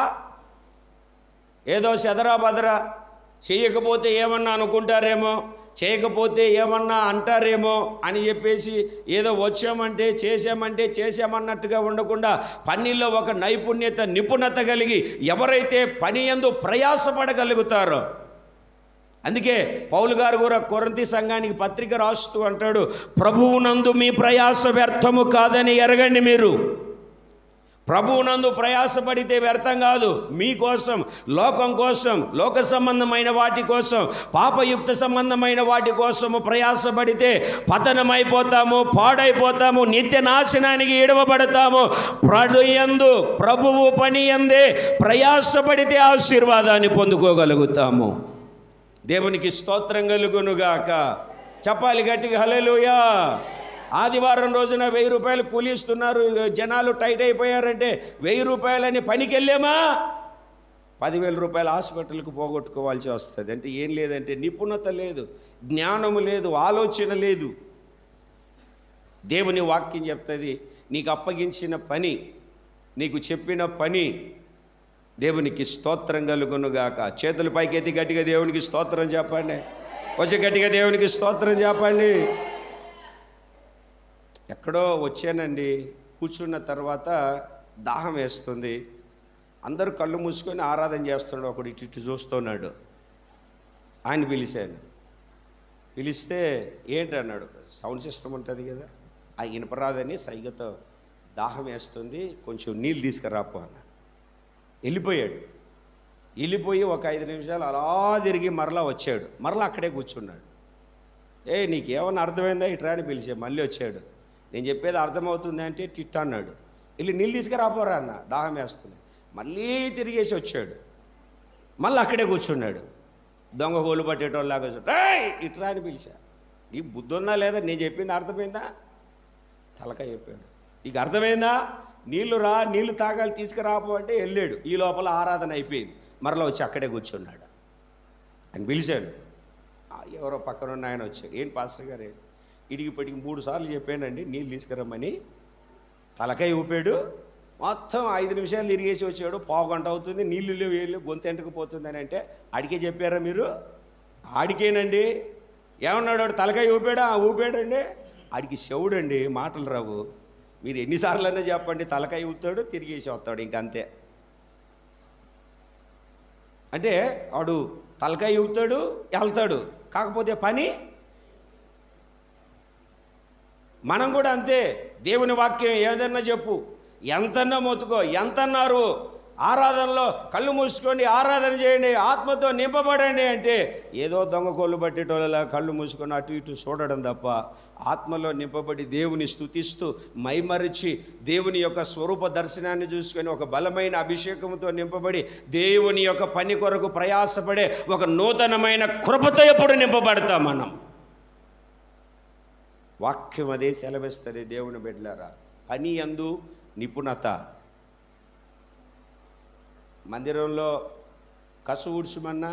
ఏదో చెదరా బదరా చేయకపోతే ఏమన్నా అనుకుంటారేమో, చేయకపోతే ఏమన్నా అంటారేమో అని చెప్పేసి ఏదో వచ్చామంటే చేసామన్నట్టుగా ఉండకుండా, పనిలో ఒక నైపుణ్యత, నిపుణత కలిగి ఎవరైతే పని యందు ప్రయాసపడగలుగుతారో, అందుకే పౌలు గారు కూడా కొరింథీ సంఘానికి పత్రిక రాస్తూ అంటాడు, ప్రభువునందు మీ ప్రయాస వ్యర్థము కాదని ఎరగండి. మీరు ప్రభువునందు ప్రయాసపడితే వ్యర్థం కాదు. మీకోసం, లోకం కోసం, లోక సంబంధమైన వాటి కోసం, పాపయుక్త సంబంధమైన వాటి కోసము ప్రయాసపడితే పతనమైపోతాము, పాడైపోతాము, నిత్య నాశనానికి ఈడవబడతాము. ప్రభువు పని యందే ప్రయాసపడితే ఆశీర్వాదాన్ని పొందుకోగలుగుతాము. దేవునికి స్తోత్రం కలుగునుగాక. చెప్పాలి గట్టిగా హల్లెలూయా. ఆదివారం రోజున 1000 రూపాయలు కూలి ఇస్తున్నారు, జనాలు టైట్ అయిపోయారంటే 1000 రూపాయలని పనికి వెళ్ళామా 10,000 రూపాయలు హాస్పిటల్కి పోగొట్టుకోవాల్సి వస్తుంది. అంటే ఏం లేదంటే నిపుణత లేదు, జ్ఞానము లేదు, ఆలోచన లేదు. దేవుని వాక్యం చెప్తుంది, నీకు అప్పగించిన పని, నీకు చెప్పిన పని దేవునికి స్తోత్రం కలుగునుగాక. చేతుల పైకి ఎత్తి గట్టిగా దేవునికి స్తోత్రం చెప్పండి. వచ్చి గట్టిగా దేవునికి స్తోత్రం చెప్పండి. ఎక్కడో వచ్చానండి, కూర్చున్న తర్వాత దాహం వేస్తుంది. అందరూ కళ్ళు మూసుకొని ఆరాధన చేస్తున్నాడు. ఒకడు ఇటు ఇటు చూస్తున్నాడు. ఆయన పిలిచాను. పిలిస్తే ఏంటన్నాడు. సౌండ్ సిస్టమ్ ఉంటుంది కదా, ఆ ఇనపరాదని సైగతో దాహం వేస్తుంది, కొంచెం నీళ్ళు తీసుకురాపో అన్న. వెళ్ళిపోయాడు. వెళ్ళిపోయి ఒక 5 నిమిషాలు అలా తిరిగి మరలా వచ్చాడు. మరలా అక్కడే కూర్చున్నాడు. నీకేమన్నా అర్థమైందా ఇట్రా అని పిలిచే. మళ్ళీ వచ్చాడు. నేను చెప్పేది అర్థమవుతుంది అంటే టిట్ అన్నాడు. వెళ్ళి నీళ్ళు తీసుకురాపోరా అన్న, దాహం వేస్తుంది. మళ్ళీ తిరిగేసి వచ్చాడు. మళ్ళీ అక్కడే కూర్చున్నాడు. దొంగ హోలు పట్టేటోళ్ళలాగా ఇట్రా అని పిలిచా. నీకు బుద్ధి ఉందా లేదా, నేను చెప్పింది అర్థమైందా? తలకాయ చెప్పాడు. నీకు అర్థమైందా? నీళ్లు రా, నీళ్లు తాగాలి, తీసుకురాపో అంటే వెళ్ళాడు. ఈ లోపల ఆరాధన అయిపోయింది. మరలా వచ్చి అక్కడే కూర్చున్నాడు. అని పిలిచాను. ఎవరో పక్కన ఉన్న ఆయన వచ్చాడు. ఏంటి పాస్టర్ గారు, ఇడిగిపడికి 3 సార్లు చెప్పానండి నీళ్ళు తీసుకురమ్మని. తలకాయ ఊపాడు. మొత్తం 5 నిమిషాలు తిరిగేసి వచ్చాడు. పావుగంట అవుతుంది, నీళ్ళు లేవు, ఏళ్ళు గొంతు ఎంటకపోతుందని అంటే ఆడికే చెప్పారా మీరు? ఆడికేనండి. ఏమన్నాడు వాడు? తలకాయ ఊపాడా? ఊపాడండి. ఆడికి చెవుడండి, మాటలు రావు. మీరు ఎన్నిసార్లు అన్నా చెప్పండి, తలకాయ ఊపుతాడు, తిరిగేసి వస్తాడు, ఇంకంతే. అంటే వాడు తలకాయ ఊపుతాడు, వెళ్తాడు, కాకపోతే పని. మనం కూడా అంతే. దేవుని వాక్యం ఏదన్నా చెప్పు, ఎంతన్నా మొత్తుకో, ఎంతన్నారు ఆరాధనలో కళ్ళు మూసుకొని ఆరాధన చేయండి, ఆత్మతో నింపబడండి అంటే ఏదో దొంగ కోళ్ళు పట్టేటోళ్ళలా కళ్ళు మూసుకొని అటు ఇటు చూడడం తప్ప, ఆత్మలో నింపబడి దేవుని స్తుతిస్తూ మైమరిచి దేవుని యొక్క స్వరూప దర్శనాన్ని చూసుకొని ఒక బలమైన అభిషేకంతో నింపబడి దేవుని యొక్క పని కొరకు ప్రయాసపడే ఒక నూతనమైన కృపతో ఎప్పుడు నింపబడతాం మనం. వాక్యం అదే సెలవిస్తుంది. దేవుని బిడ్డలారా, పని యందు నిపుణత. మందిరంలో కసు ఊడ్చమన్నా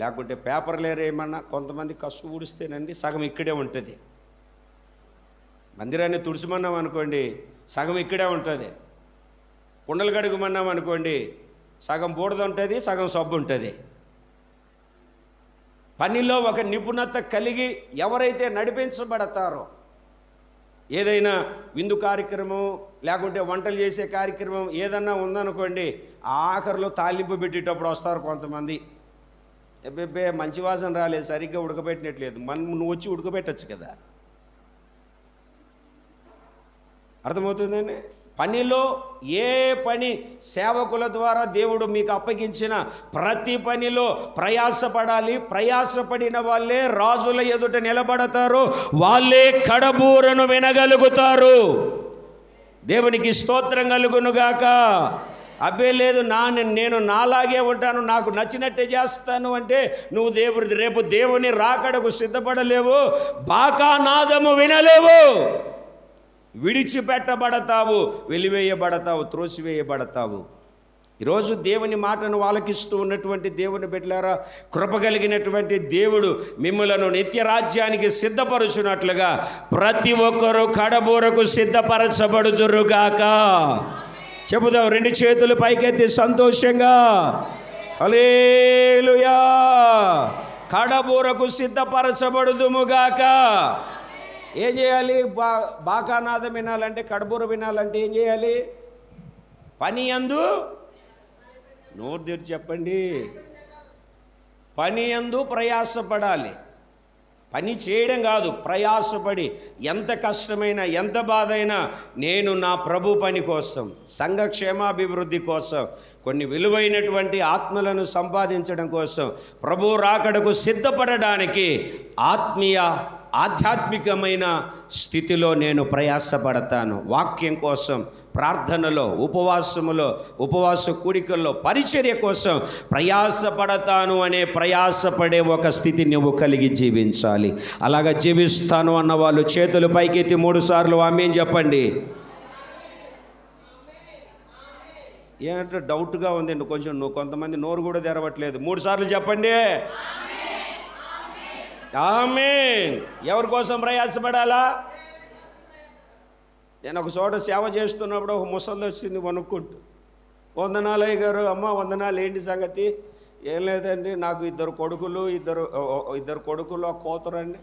లేకుంటే పేపర్లు ఏరేయమన్నా, కొంతమంది కసు ఊడిస్తేనండి సగం ఇక్కడే ఉంటుంది. మందిరాన్ని తుడిచమన్నాం అనుకోండి, సగం ఇక్కడే ఉంటుంది. కుండలు కడుగుమన్నాం అనుకోండి, సగం బూడిద ఉంటుంది, సగం సబ్బు ఉంటుంది. పనిలో ఒక నిపుణత కలిగి ఎవరైతే నడిపించబడతారో, ఏదైనా విందు కార్యక్రమం లేకుంటే వంటలు చేసే కార్యక్రమం ఏదన్నా ఉందనుకోండి, ఆఖరిలో తాలింపు పెట్టేటప్పుడు వస్తారు కొంతమంది. ఎబ్బెబ్బే మంచి వాసన రాలేదు, సరిగ్గా ఉడకబెట్టినట్లేదు. నువ్వు వచ్చి ఉడకబెట్టచ్చు కదా. అర్థమవుతుందండి? పనిలో ఏ పని సేవకుల ద్వారా దేవుడు మీకు అప్పగించిన ప్రతి పనిలో ప్రయాసపడాలి. ప్రయాసపడిన వాళ్ళే రాజుల ఎదుట నిలబడతారు, వాళ్ళే కడబూరను వినగలుగుతారు. దేవునికి స్తోత్రం కలుగునుగాక. అబ్బే లేదు, నేను నాలాగే ఉంటాను, నాకు నచ్చినట్టే చేస్తాను అంటే నువ్వు రేపు దేవుని రాకడకు సిద్ధపడలేవు, బాకానాదము వినలేవు. విడిచిపెట్టబడతావు, వెలివేయబడతావు, త్రోసివేయబడతావు. ఈరోజు దేవుని మాటను ఆలకిస్తూ ఉన్నటువంటి దేవుని బిడ్డలారా, కృప కలిగినటువంటి దేవుడు మిమ్ములను నిత్యరాజ్యానికి సిద్ధపరుచున్నట్లుగా ప్రతి ఒక్కరూ కడబూరకు సిద్ధపరచబడుదురుగాక. చెబుదాం, 2 చేతులు పైకెత్తి సంతోషంగా హల్లెలూయా. కడబూరకు సిద్ధపరచబడుదుముగాక. ఏం చేయాలి? బాకానాదం వినాలంటే, కడబూర వినాలంటే ఏం చేయాలి? పని యందు, నోరు తెరిచి చెప్పండి, పని యందు ప్రయాసపడాలి. పని చేయడం కాదు, ప్రయాసపడి ఎంత కష్టమైనా ఎంత బాధ అయినా నేను నా ప్రభు పని కోసం, సంఘ క్షేమాభివృద్ధి కోసం, కొన్ని విలువైనటువంటి ఆత్మలను సంపాదించడం కోసం, ప్రభు రాకడకు సిద్ధపడడానికి ఆధ్యాత్మికమైన స్థితిలో నేను ప్రయాసపడతాను. వాక్యం కోసం, ప్రార్థనలో, ఉపవాస కూడికల్లో, పరిచర్య కోసం ప్రయాసపడతాను అనే ప్రయాసపడే ఒక స్థితి నువ్వు కలిగి జీవించాలి. అలాగా జీవిస్తాను అన్న వాళ్ళు చేతులు పైకెత్తి 3 సార్లు ఆమేన్ చెప్పండి. ఏంటంటే డౌట్గా ఉందండి కొంచెం, కొంతమంది నోరు కూడా తెరవట్లేదు. 3 సార్లు చెప్పండి ఆమేన్. ఎవరి కోసం ప్రయాసపడాలా? నేను ఒక చోట సేవ చేస్తున్నప్పుడు ఒక ముసలి వచ్చింది వణుక్కుంటూ, వందనాలయ్య గారు. అమ్మ వందనాలు, ఏంటి సంగతి? ఏం లేదండి, నాకు ఇద్దరు కొడుకులు ఒక కూతురండి.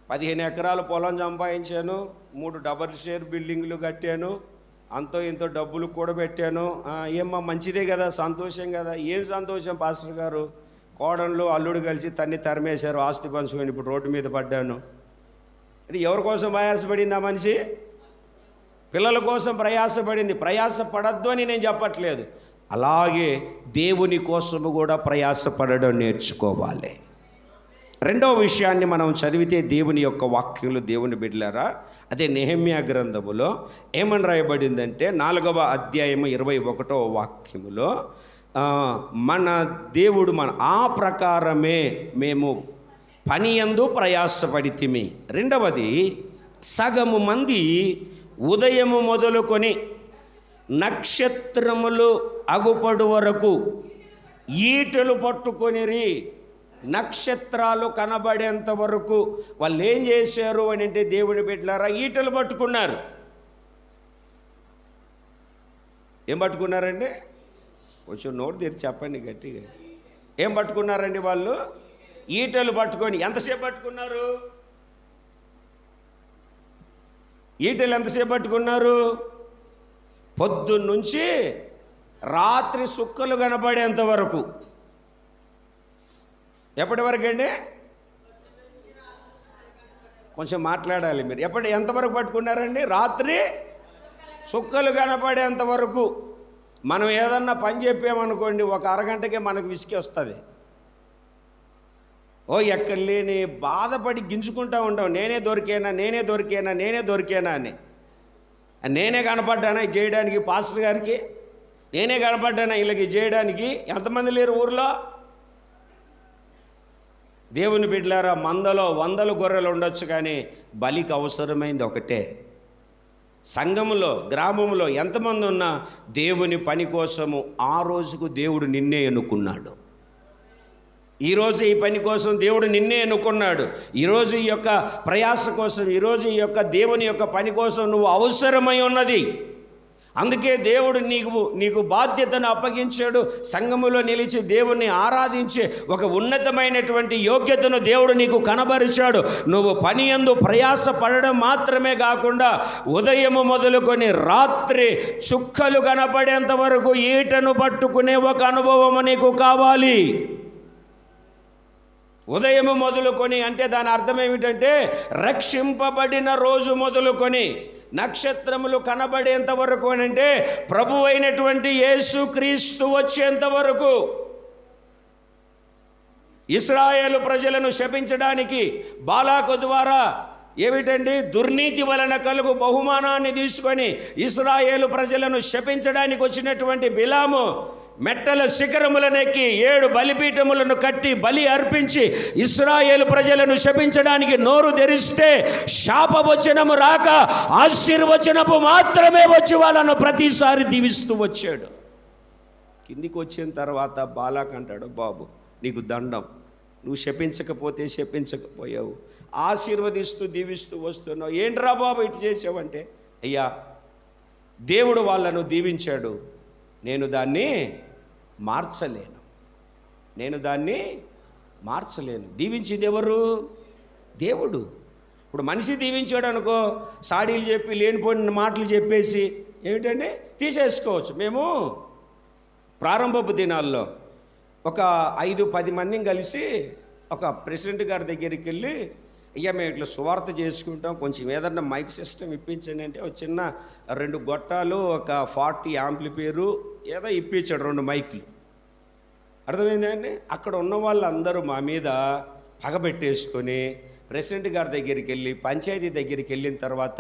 15 ఎకరాల పొలం సంపాదించాను, 3 డబుల్ షేర్ బిల్డింగ్లు కట్టాను, అంతో ఇంతో డబ్బులు కూడబెట్టాను. ఏమ్మా మంచిదే కదా, సంతోషం కదా. ఏం సంతోషం పాస్టర్ గారు, కోడళ్ళు అల్లుడు కలిసి తరిమేశారు, ఆస్తి పంచుకొని ఇప్పుడు రోడ్డు మీద పడ్డాను. అంటే ఎవరి కోసం ప్రయాసపడింది ఆ మనిషి? పిల్లల కోసం ప్రయాసపడింది. ప్రయాసపడద్దు అని నేను చెప్పట్లేదు. అలాగే దేవుని కోసము కూడా ప్రయాసపడడం నేర్చుకోవాలి. రెండవ విషయాన్ని మనం చదివితే దేవుని యొక్క వాక్యములు, దేవుని బిడ్డలారా, అదే నెహెమ్యా గ్రంథములో ఏమని రాయబడిందంటే 4వ అధ్యాయము 21వ వాక్యములో మన దేవుడు ఆ ప్రకారమే మేము పని యందు ప్రయాసపడితిమి. రెండవది, సగము మంది ఉదయము మొదలుకొని నక్షత్రములు అగుపడు వరకు ఈటలు పట్టుకొనిరి. నక్షత్రాలు కనబడేంత వరకు వాళ్ళు ఏం చేశారు అని అంటే, దేవుని బిడ్డలారా, ఈటలు పట్టుకున్నారు. ఏం పట్టుకున్నారండి? కొంచెం నోరు తెరిచి చెప్పండి గట్టిగా. ఏం పట్టుకున్నారండి వాళ్ళు? ఈటలు పట్టుకొని. ఎంతసేపు పట్టుకున్నారు? ఈటలు ఎంతసేపు పట్టుకున్నారు? పొద్దున్నుంచి రాత్రి సుక్కలు కనబడేంత వరకు. ఎప్పటి వరకు అండి? కొంచెం మాట్లాడాలి మీరు. ఎంతవరకు పట్టుకున్నారండి? రాత్రి సుక్కలు కనపడేంత వరకు. మనం ఏదన్నా పని చెప్పామనుకోండి, ఒక అరగంటకే మనకు విసికి వస్తుంది. ఎక్కడ లేని బాధపడి గింజుకుంటూ ఉంటాం, నేనే దొరికేనా అని. నేనే కనపడ్డానా ఇది చేయడానికి? పాస్టర్ గారికి నేనే కనపడ్డానా వీళ్ళకి చేయడానికి? ఎంతమంది లేరు ఊర్లో? దేవుని బిడ్డలారా, మందలో 100 గొర్రెలు ఉండొచ్చు, కానీ బలికి అవసరమైంది ఒకటే. సంఘములో, గ్రామంలో ఎంతమంది ఉన్నా దేవుని పని కోసము ఆ రోజుకు దేవుడు నిన్నే ఎన్నుకున్నాడు. ఈరోజు ఈ పని కోసం దేవుడు నిన్నే ఎన్నుకున్నాడు. ఈరోజు ఈ యొక్క ప్రయాస కోసం, ఈరోజు ఈ యొక్క దేవుని యొక్క పని కోసం నువ్వు అవసరమై ఉన్నది. అందుకే దేవుడు నీకు బాధ్యతను అప్పగించాడు. సంఘములో నిలిచి దేవుణ్ణి ఆరాధించే ఒక ఉన్నతమైనటువంటి యోగ్యతను దేవుడు నీకు కనబరిచాడు. నువ్వు పని యందు ప్రయాస పడడం మాత్రమే కాకుండా, ఉదయము మొదలుకొని రాత్రి చుక్కలు కనపడేంత వరకు ఈటను పట్టుకునే ఒక అనుభవము నీకు కావాలి. ఉదయము మొదలుకొని అంటే దాని అర్థం ఏమిటంటే, రక్షింపబడిన రోజు మొదలుకొని నక్షత్రములు కనబడేంత వరకు అని అంటే, ప్రభు అయినటువంటి యేసు క్రీస్తు వచ్చేంత వరకు. ఇశ్రాయేలు ప్రజలను శపించడానికి బాలాకు ద్వారా ఏమిటండి, దుర్నీతి వలన కలుగు బహుమానాన్ని తీసుకొని ఇశ్రాయేలు ప్రజలను శపించడానికి వచ్చినటువంటి బిలాము మెట్టల శిఖరములనెక్కి 7 బలిపీఠములను కట్టి బలి అర్పించి ఇశ్రాయేలు ప్రజలను శపించడానికి నోరు తెరిస్తే, శాపవచనము రాక ఆశీర్వచనము మాత్రమే వచ్చి వాళ్ళను ప్రతిసారి దీవిస్తూ వచ్చాడు. కిందికి వచ్చిన తర్వాత బాలాక్ అంటాడు, బాబు నీకు దండం, నువ్వు శపించకపోయావు, ఆశీర్వదిస్తూ దీవిస్తూ వస్తున్నావు, ఏంట్రా బాబు ఇటు చేసావంటే, అయ్యా దేవుడు వాళ్ళను దీవించాడు, నేను దాన్ని మార్చలేను. దీవించింది ఎవరు? దేవుడు. ఇప్పుడు మనిషి దీవించాడు అనుకో, సాడీలు చెప్పి లేనిపోయిన మాటలు చెప్పేసి ఏమిటండి తీసేసుకోవచ్చు. మేము ప్రారంభపు దినాల్లో ఒక 5-10 మందిని కలిసి ఒక ప్రెసిడెంట్ గారి దగ్గరికి వెళ్ళి, అయ్యా మేము ఇట్లా సువార్త చేసుకుంటాం, కొంచెం ఏదన్నా మైక్ సిస్టమ్ ఇప్పించండి అంటే, ఒక చిన్న 2 గొట్టాలు, ఒక 40 యాంప్లిఫైరు ఏదో ఇప్పించాడు, 2 మైకులు. అర్థమైందండి? అక్కడ ఉన్న వాళ్ళందరూ మా మీద పగబెట్టేసుకొని ప్రెసిడెంట్ గారి దగ్గరికి వెళ్ళి, పంచాయతీ దగ్గరికి వెళ్ళిన తర్వాత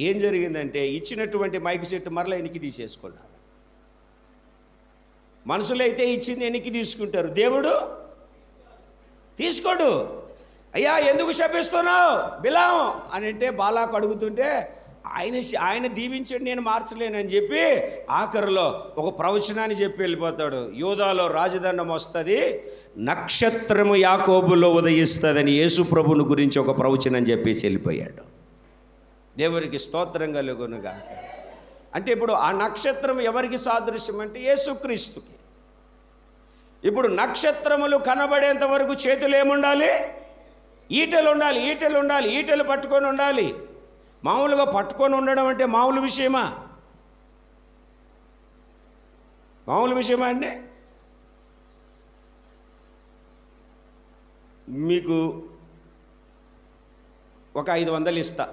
ఏం జరిగిందంటే, ఇచ్చినటువంటి మైక్ సెట్ మరలా వెనక్కి తీసేసుకున్నారు. మనుషులైతే ఇచ్చింది వెనక్కి తీసుకుంటారు, దేవుడు తీసుకోడు. అయ్యా ఎందుకు శపిస్తున్నావు బిలాం అని అంటే, బాలాకు అడుగుతుంటే ఆయన దీవించండి, నేను మార్చలేనని చెప్పి ఆఖరిలో ఒక ప్రవచనాన్ని చెప్పి వెళ్ళిపోతాడు. యూదాలో రాజదండం వస్తుంది, నక్షత్రము యాకోబులో ఉదయిస్తుందని యేసు ప్రభుని గురించి ఒక ప్రవచనం చెప్పేసి వెళ్ళిపోయాడు. దేవునికి స్తోత్రం కలుగునుగా. అంటే ఇప్పుడు ఆ నక్షత్రం ఎవరికి సాదృశ్యం అంటే యేసుక్రీస్తుకి. ఇప్పుడు నక్షత్రములు కనబడేంత వరకు చేతులు ఏముండాలి? ఈటలు ఉండాలి. ఈటలు పట్టుకొని ఉండాలి. మామూలుగా పట్టుకొని ఉండడం అంటే మామూలు విషయమా? మామూలు విషయమా అండి? మీకు ఒక 500 ఇస్తా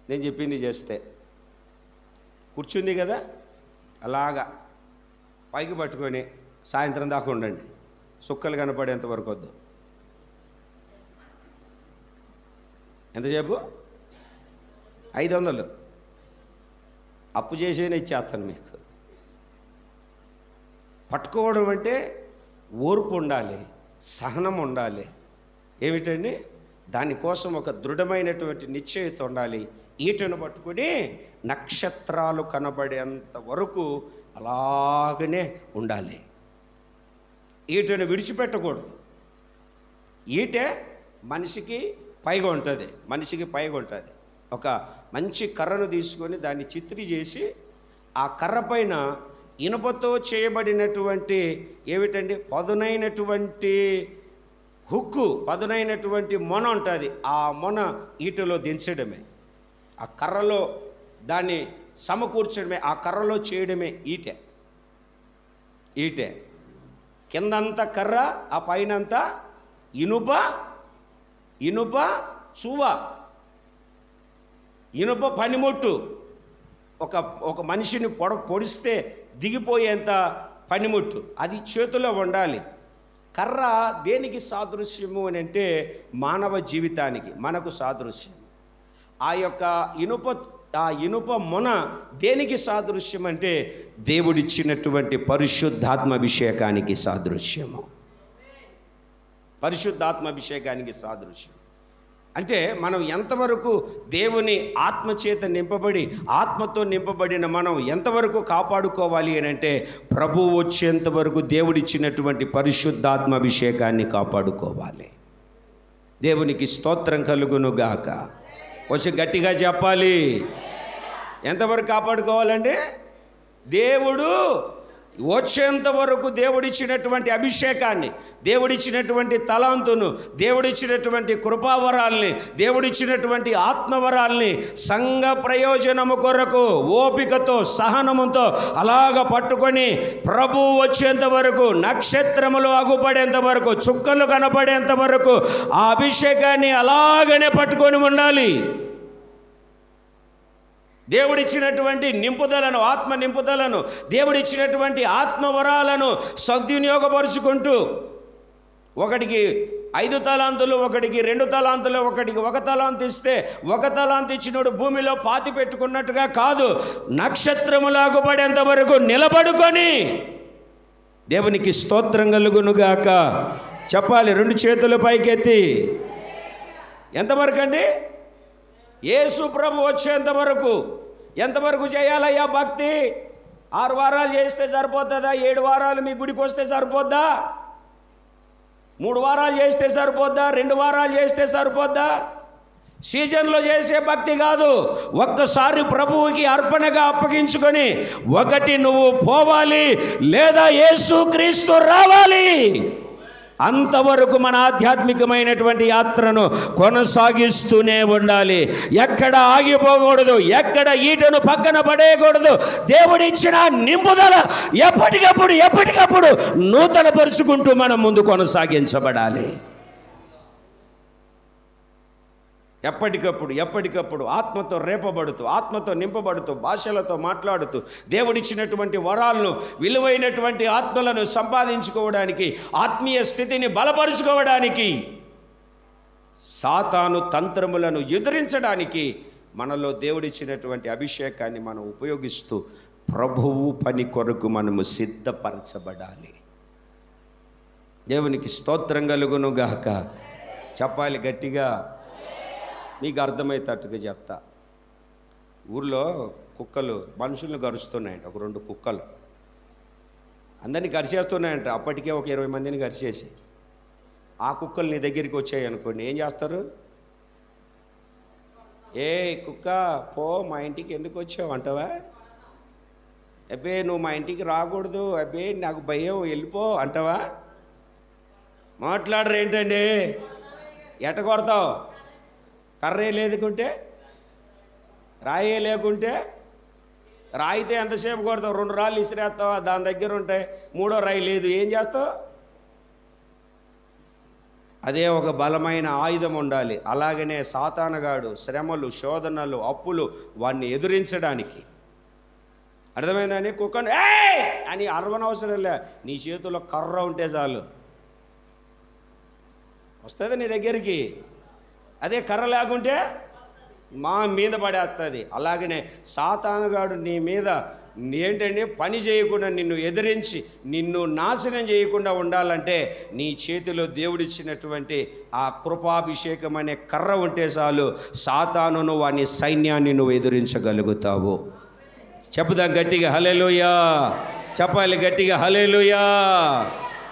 నేను చెప్పింది చేస్తే. కూర్చుంది కదా, అలాగా పైకి పట్టుకొని సాయంత్రం దాకా ఉండండి, సుక్కలు కనపడేంత వరకు వద్దు. ఎంతసేపు? 500 అప్పు చేసేనే ఇచ్చేస్తాను మీకు. పట్టుకోవడం అంటే ఓర్పు ఉండాలి, సహనం ఉండాలి. ఏమిటండి? దానికోసం ఒక దృఢమైనటువంటి నిశ్చయత ఉండాలి. ఈటను పట్టుకుని నక్షత్రాలు కనబడేంత వరకు అలాగనే ఉండాలి. ఈటను విడిచిపెట్టకూడదు. ఈటె మనిషికి పైగా ఉంటుంది, మనిషికి పైగా ఉంటుంది. ఒక మంచి కర్రను తీసుకొని దాన్ని చిత్రీ చేసి ఆ కర్ర పైన ఇనుపతో చేయబడినటువంటి ఏమిటండి పదునైనటువంటి హుక్కు, పదునైనటువంటి మొన ఉంటుంది. ఆ మొన ఈటలో దించడమే, ఆ కర్రలో దాన్ని సమకూర్చడమే, ఆ కర్రలో చేయడమే ఈటె. ఈటె కిందంతా కర్ర, ఆ పైనంతా ఇనుప చువ్వ, ఇనుప పనిముట్టు. ఒక మనిషిని పొడిస్తే దిగిపోయేంత పనిముట్టు అది చేతిలో ఉండాలి. కర్ర దేనికి సాదృశ్యము అని అంటే మానవ జీవితానికి మనకు సాదృశ్యం. ఆ యొక్క ఇనుప మొన దేనికి సాదృశ్యం అంటే దేవుడిచ్చినటువంటి పరిశుద్ధాత్మాభిషేకానికి సాదృశ్యము. పరిశుద్ధాత్మాభిషేకానికి సాదృశ్యం అంటే మనం ఎంతవరకు దేవుని ఆత్మచేత నింపబడి ఆత్మతో నింపబడిన మనం ఎంతవరకు కాపాడుకోవాలి అని అంటే ప్రభువు వచ్చేంత వరకు దేవుడిచ్చినటువంటి పరిశుద్ధాత్మాభిషేకాన్ని కాపాడుకోవాలి. దేవునికి స్తోత్రం కలుగును గాక. కొంచెం గట్టిగా చెప్పాలి. ఎంతవరకు కాపాడుకోవాలంటే దేవుడు వచ్చేంత వరకు దేవుడిచ్చినటువంటి అభిషేకాన్ని, దేవుడిచ్చినటువంటి తలాంతును, దేవుడిచ్చినటువంటి కృపావరాల్ని, దేవుడిచ్చినటువంటి ఆత్మవరాల్ని సంఘ ప్రయోజనము కొరకు ఓపికతో సహనముతో అలాగ పట్టుకొని ప్రభువు వచ్చేంత వరకు, నక్షత్రములు అగుపడేంత వరకు, చుక్కలు కనపడేంత వరకు ఆ అభిషేకాన్ని అలాగనే పట్టుకొని ఉండాలి. దేవుడిచ్చినటువంటి నింపుదలను, ఆత్మ నింపుదలను, దేవుడిచ్చినటువంటి ఆత్మవరాలను సద్వినియోగపరుచుకుంటూ ఒకటికి 5 తలాంతులు, ఒకటికి 2 తలాంతులు, ఒకటికి 1 తలాంతు ఇస్తే 1 తలాంతు ఇచ్చినోడు భూమిలో పాతి పెట్టుకున్నట్టుగా కాదు, నక్షత్రములాగు పడేంత వరకు నిలబడుకొని దేవునికి స్తోత్రం కలుగునుగాక. చెప్పాలి 2 చేతుల పైకెత్తి. ఎంతవరకు అండి? యేసు ప్రభు వచ్చేంత వరకు. ఎంతవరకు చేయాలయ్యా భక్తి? 6 వారాలు చేస్తే సరిపోతుందా? 7 వారాలు మీ గుడికి వస్తే సరిపోద్దా? 3 వారాలు చేస్తే సరిపోద్దా? 2 వారాలు చేస్తే సరిపోద్దా? సీజన్లో చేసే భక్తి కాదు. ఒక్కసారి ప్రభువుకి అర్పణగా అప్పగించుకొని ఒకటి నువ్వు పోవాలి, లేదా యేసుక్రీస్తు రావాలి. అంతవరకు మన ఆధ్యాత్మికమైనటువంటి యాత్రను కొనసాగిస్తూనే ఉండాలి. ఎక్కడ ఆగిపోకూడదు, ఎక్కడ ఈటను పక్కన పడేయకూడదు. దేవుడిచ్చిన నింపుదల ఎప్పటికప్పుడు నూతనపరుచుకుంటూ మనం ముందు కొనసాగించబడాలి. ఎప్పటికప్పుడు ఆత్మతో రేపబడుతూ, ఆత్మతో నింపబడుతూ, భాషలతో మాట్లాడుతూ, దేవుడిచ్చినటువంటి వరాలను, విలువైనటువంటి ఆత్మలను సంపాదించుకోవడానికి, ఆత్మీయ స్థితిని బలపరుచుకోవడానికి, సాతాను తంత్రములను ఎదిరించడానికి మనలో దేవుడిచ్చినటువంటి అభిషేకాన్ని మనం ఉపయోగిస్తూ ప్రభువు పని కొరకు మనము సిద్ధపరచబడాలి. దేవునికి స్తోత్రం కలుగును గాక. చెప్పాలి గట్టిగా. మీకు అర్థమయ్యేటట్టుగా చెప్తా. ఊర్లో కుక్కలు మనుషులను గరుస్తున్నాయంట. ఒక 2 కుక్కలు అందరినీ గరిచేస్తున్నాయంట. అప్పటికే ఒక 20 మందిని గరిచేసి ఆ కుక్కలు నీ దగ్గరికి వచ్చాయి అనుకోండి, ఏం చేస్తారు? ఏ కుక్క పో, మా ఇంటికి ఎందుకు వచ్చావు అంటావా? అబ్బే నువ్వు మా ఇంటికి రాకూడదు, అబ్బే నాకు భయం, వెళ్ళిపో అంటావా? మాట్లాడరు ఏంటండి? ఎట కొడతావు? కర్రే లేదుకుంటే, రాయే లేకుంటే రాయితే ఎంతసేపు కొడతావు? 2 రాళ్ళు ఇసిరేస్తావా? దాని దగ్గర ఉంటాయి, 3వ రాయి లేదు, ఏం చేస్తావు? అదే ఒక బలమైన ఆయుధం ఉండాలి. అలాగనే సాతానగాడు శ్రమలు, శోధనలు, అప్పులు వాడిని ఎదురించడానికి, అర్థమైందని కుక్కను ఏ అని అరవనవసరం లే, నీ చేతిలో కర్ర ఉంటే చాలు, వస్తుంది నీ దగ్గరికి. అదే కర్ర లేకుంటే మా మీద పడేస్తుంది. అలాగనే సాతానుగాడు నీ మీద ఏంటంటే పని చేయకుండా నిన్ను ఎదిరించి నిన్ను నాశనం చేయకుండా ఉండాలంటే నీ చేతిలో దేవుడిచ్చినటువంటి ఆ కృపాభిషేకం అనే కర్ర ఉంటే చాలు, సాతానును వాని సైన్యాన్ని నువ్వు ఎదిరించగలుగుతావు. చెప్పుదాం గట్టిగా హల్లెలూయా, చెప్పాలి గట్టిగా హల్లెలూయా.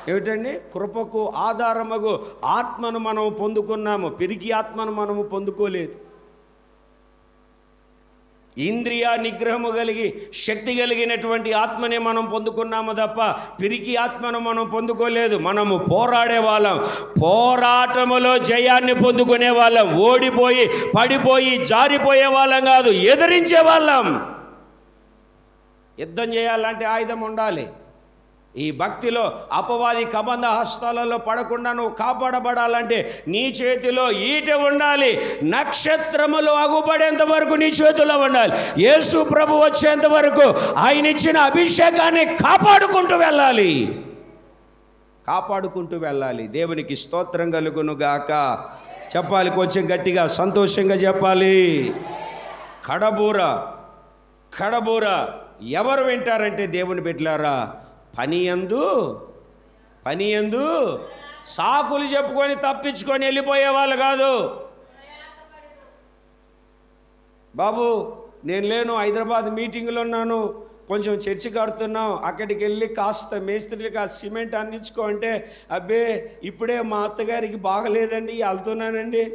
ఏమిటండి? కృపకు ఆధారమగు ఆత్మను మనము పొందుకున్నాము, పిరికి ఆత్మను మనము పొందుకోలేదు. ఇంద్రియ నిగ్రహము కలిగి శక్తి కలిగినటువంటి ఆత్మనే మనం పొందుకున్నాము తప్ప పిరికి ఆత్మను మనం పొందుకోలేదు. మనము పోరాడే వాళ్ళం, పోరాటములో జయాన్ని పొందుకునే వాళ్ళం, ఓడిపోయి పడిపోయి జారిపోయే వాళ్ళం కాదు, ఎదిరించే వాళ్ళం. యుద్ధం చేయాలంటే ఆయుధం ఉండాలి. ఈ భక్తిలో అపవాది కబంధ హస్తాలలో పడకుండా నువ్వు కాపాడబడాలంటే నీ చేతిలో ఈట ఉండాలి. నక్షత్రములు అగుపడేంత వరకు నీ చేతిలో ఉండాలి. యేసు ప్రభు వచ్చేంత వరకు ఆయన ఇచ్చిన అభిషేకాన్ని కాపాడుకుంటూ వెళ్ళాలి, కాపాడుకుంటూ వెళ్ళాలి. దేవునికి స్తోత్రం కలుగునుగాక. చెప్పాలి కొంచెం గట్టిగా, సంతోషంగా చెప్పాలి. కడబూర, కడబూర ఎవరు వింటారంటే దేవుని బిడ్డలారా, పని యందు సాకులు చెప్పుకొని తప్పించుకొని వెళ్ళిపోయే వాళ్ళు కాదు. బాబు నేను లేను, హైదరాబాద్ మీటింగ్లో ఉన్నాను, కొంచెం చర్చి కడుతున్నాం, అక్కడికి వెళ్ళి కాస్త మేస్త్రికి ఆ సిమెంట్ అందించుకో అంటే, అబ్బే ఇప్పుడే మా అత్తగారికి బాగలేదండి వెళ్తున్నానండి.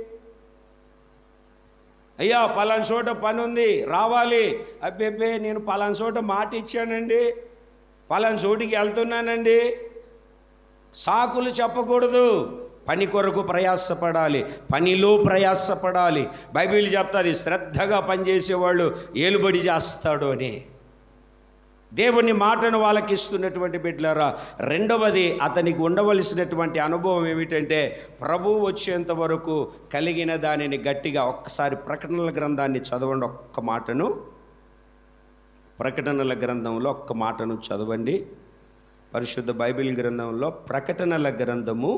అయ్యా పలానా చోట పని ఉంది రావాలి, అబ్బే నేను పలానా చోట మాట ఇచ్చానండి, పలానా చోటికి వెళ్తున్నానండి. సాకులు చెప్పకూడదు. పని కొరకు ప్రయాసపడాలి, పనిలో ప్రయాసపడాలి. బైబిల్ చెప్తుంది శ్రద్ధగా పనిచేసేవాళ్ళు ఏలుబడి చేస్తాడు అని. దేవుని మాటను వాళ్ళకి ఇస్తున్నటువంటి బిడ్డలారా, రెండవది అతనికి ఉండవలసినటువంటి అనుభవం ఏమిటంటే ప్రభువు వచ్చేంత వరకు కలిగిన దానిని గట్టిగా ఒక్కసారి ప్రకటనల గ్రంథాన్ని చదవండి. ఒక్క మాటను ప్రకటనల గ్రంథంలో ఒక్క మాటను చదవండి. పరిశుద్ధ బైబిల్ గ్రంథంలో ప్రకటనల గ్రంథము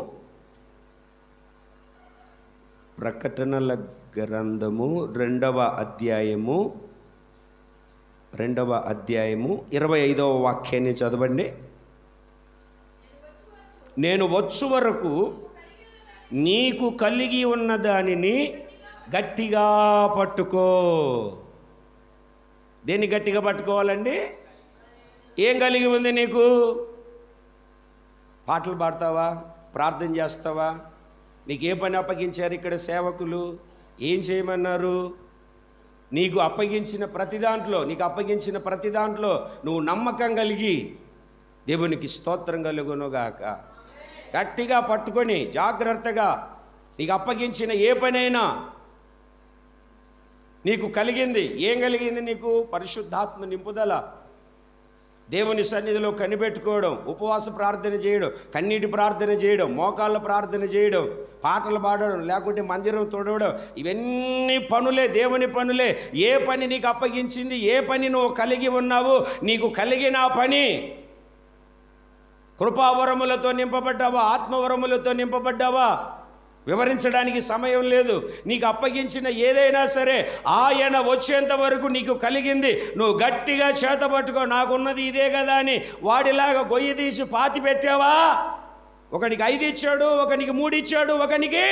2వ అధ్యాయము 25వ వాక్యాన్ని చదవండి. నేను వచ్చు వరకు నీకు కలిగి ఉన్న దానిని గట్టిగా పట్టుకో. దేన్ని గట్టిగా పట్టుకోవాలండి? ఏం కలిగి ఉంది నీకు? పాటలు పాడతావా? ప్రార్థన చేస్తావా? నీకు ఏ పని అప్పగించారు ఇక్కడ సేవకులు? ఏం చేయమన్నారు? నీకు అప్పగించిన ప్రతి దాంట్లో నువ్వు నమ్మకం కలిగి దేవునికి స్తోత్రం కలుగునుగాక. గట్టిగా పట్టుకొని జాగ్రత్తగా నీకు అప్పగించిన ఏ పనైనా నీకు కలిగింది. ఏం కలిగింది నీకు? పరిశుద్ధాత్మ నింపుదల, దేవుని సన్నిధిలో కనిపెట్టుకోవడం, ఉపవాస ప్రార్థన చేయడం, కన్నీటి ప్రార్థన చేయడం, మోకాళ్ళ ప్రార్థన చేయడం, పాటలు పాడడం, లేకుంటే మందిరం తొడవడం, ఇవన్నీ పనులే, దేవుని పనులే. ఏ పని నీకు అప్పగించింది, ఏ పని నువ్వు కలిగి ఉన్నావు, నీకు కలిగిన పని కృపావరములతో నింపబడ్డావా, ఆత్మవరములతో నింపబడ్డావా? వివరించడానికి సమయం లేదు. నీకు అప్పగించిన ఏదైనా సరే ఆయన వచ్చేంత వరకు నీకు కలిగింది నువ్వు గట్టిగా చేతపట్టుకో. నాకున్నది ఇదే కదా అని వాడిలాగా గొయ్యి తీసి పాతి పెట్టావా? ఒకనికి 5 ఇచ్చాడు, ఒకనికి 3 ఇచ్చాడు, ఒకనికి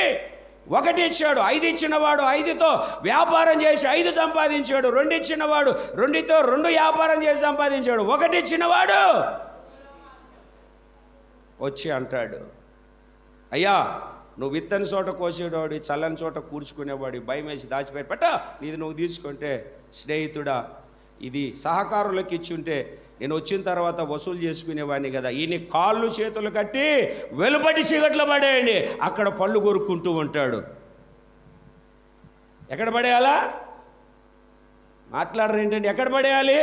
1 ఇచ్చాడు. 5 ఇచ్చినవాడు 5తో వ్యాపారం చేసి 5 సంపాదించాడు. 2 ఇచ్చినవాడు 2తో 2 వ్యాపారం చేసి సంపాదించాడు. 1 ఇచ్చినవాడు వచ్చి అంటాడు, అయ్యా నువ్వు విత్తని చోట కోసేవాడు, చల్లని చోట కూర్చుకునేవాడు, భయం వేసి దాచిపెట్ట నీది నువ్వు తీసుకుంటే, స్నేహితుడా ఇది సహకారులకు ఇచ్చుంటే నేను వచ్చిన తర్వాత వసూలు చేసుకునేవాడిని కదా. ఈయన కాళ్ళు చేతులు కట్టి వెలుబడి చీకట్లో పడేయండి, అక్కడ పళ్ళు కొరుక్కుంటూ ఉంటాడు. ఎక్కడ పడేయాలా? మాట్లాడరు ఏంటండి? ఎక్కడ పడేయాలి?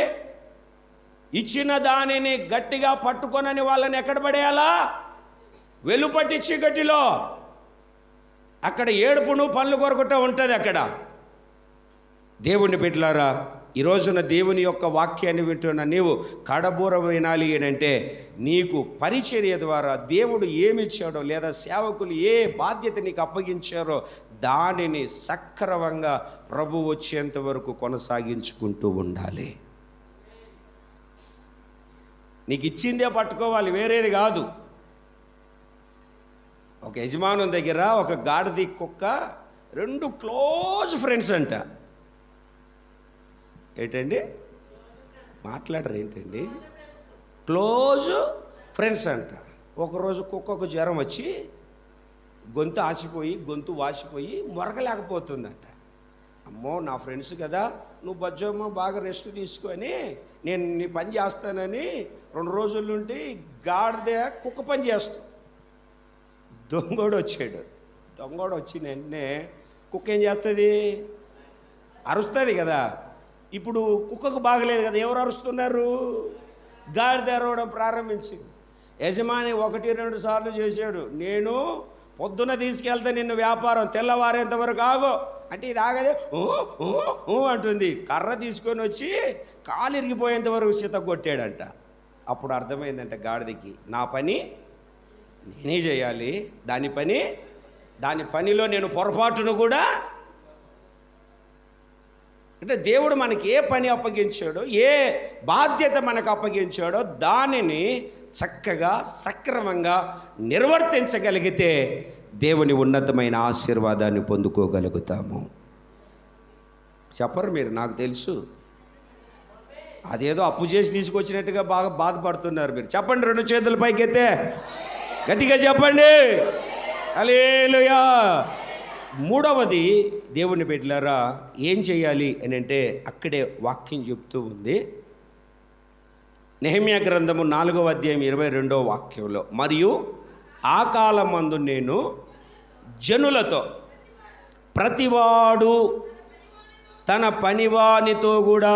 ఇచ్చిన దానిని గట్టిగా పట్టుకొనని వాళ్ళని ఎక్కడ పడేయాలా? వెలుపటి చీకటిలో. అక్కడ ఏడుపును పళ్ళు కొరకుట ఉంటుంది. అక్కడ దేవుని బిడ్డలారా, ఈ రోజున దేవుని యొక్క వాక్యాన్ని వింటున్న నీవు కడబూర వినాలి అంటే నీకు పరిచర్య ద్వారా దేవుడు ఏమిచ్చాడో లేదా సేవకులు ఏ బాధ్యత నీకు అప్పగించారో దానిని సక్రమంగా ప్రభు వచ్చేంత వరకు కొనసాగించుకుంటూ ఉండాలి. నీకు ఇచ్చిందే పట్టుకోవాలి, వేరేది కాదు. ఒక యజమానుల దగ్గర ఒక గాడిద కుక్క 2 క్లోజ్ ఫ్రెండ్స్ అంట. ఏంటండి మాట్లాడరు ఏంటండి? క్లోజ్ ఫ్రెండ్స్ అంట. ఒకరోజు కుక్కకు జ్వరం వచ్చి గొంతు వాసిపోయి మొరగలేకపోతుందంట. అమ్మో నా ఫ్రెండ్స్ కదా, నువ్వు బజ్జమ్మ బాగా రెస్ట్ తీసుకొని నేను నీ పని చేస్తానని 2 రోజుల నుండి గాడిద కుక్క పని చేస్తాను. దొంగోడు వచ్చి వెంటనే కుక్క ఏం చేస్తుంది? అరుస్తుంది కదా. ఇప్పుడు కుక్కకు బాగలేదు కదా, ఎవరు అరుస్తున్నారు? గాడిద అరవడం ప్రారంభించింది. యజమాని 1-2 సార్లు చేశాడు. నేను పొద్దున తీసుకెళ్తే నిన్ను వ్యాపారం తెల్లవారేంత వరకు ఆగో అంటే ఇది ఆగదే అంటుంది. కర్ర తీసుకొని వచ్చి కాలు ఇరిగిపోయేంత వరకు చిత కొట్టాడంట. అప్పుడు అర్థమైందంట గాడిదకి, నా పని నేనే చేయాలి, దాని పనిలో నేను పొరపాటును కూడా. అంటే దేవుడు మనకి ఏ పని అప్పగించాడో, ఏ బాధ్యత మనకు అప్పగించాడో దానిని చక్కగా సక్రమంగా నిర్వర్తించగలిగితే దేవుని ఉన్నతమైన ఆశీర్వాదాన్ని పొందుకోగలుగుతాము. చెప్పరు మీరు? నాకు తెలుసు. అదేదో అప్పు చేసి తీసుకొచ్చినట్టుగా బాగా బాధపడుతున్నారు మీరు. చెప్పండి, 2 చేతుల పైకెత్తే గట్టిగా చెప్పండి హల్లెలూయా. 3వది దేవుని బిడ్డలారా ఏం చేయాలి అని అంటే అక్కడే వాక్యం చెప్తూ ఉంది. నెహెమ్యా గ్రంథము 4వ అధ్యాయం 22వ వాక్యంలో, మరియు ఆ కాలమందు నేను జనులతో ప్రతివాడు తన పనివానితో కూడా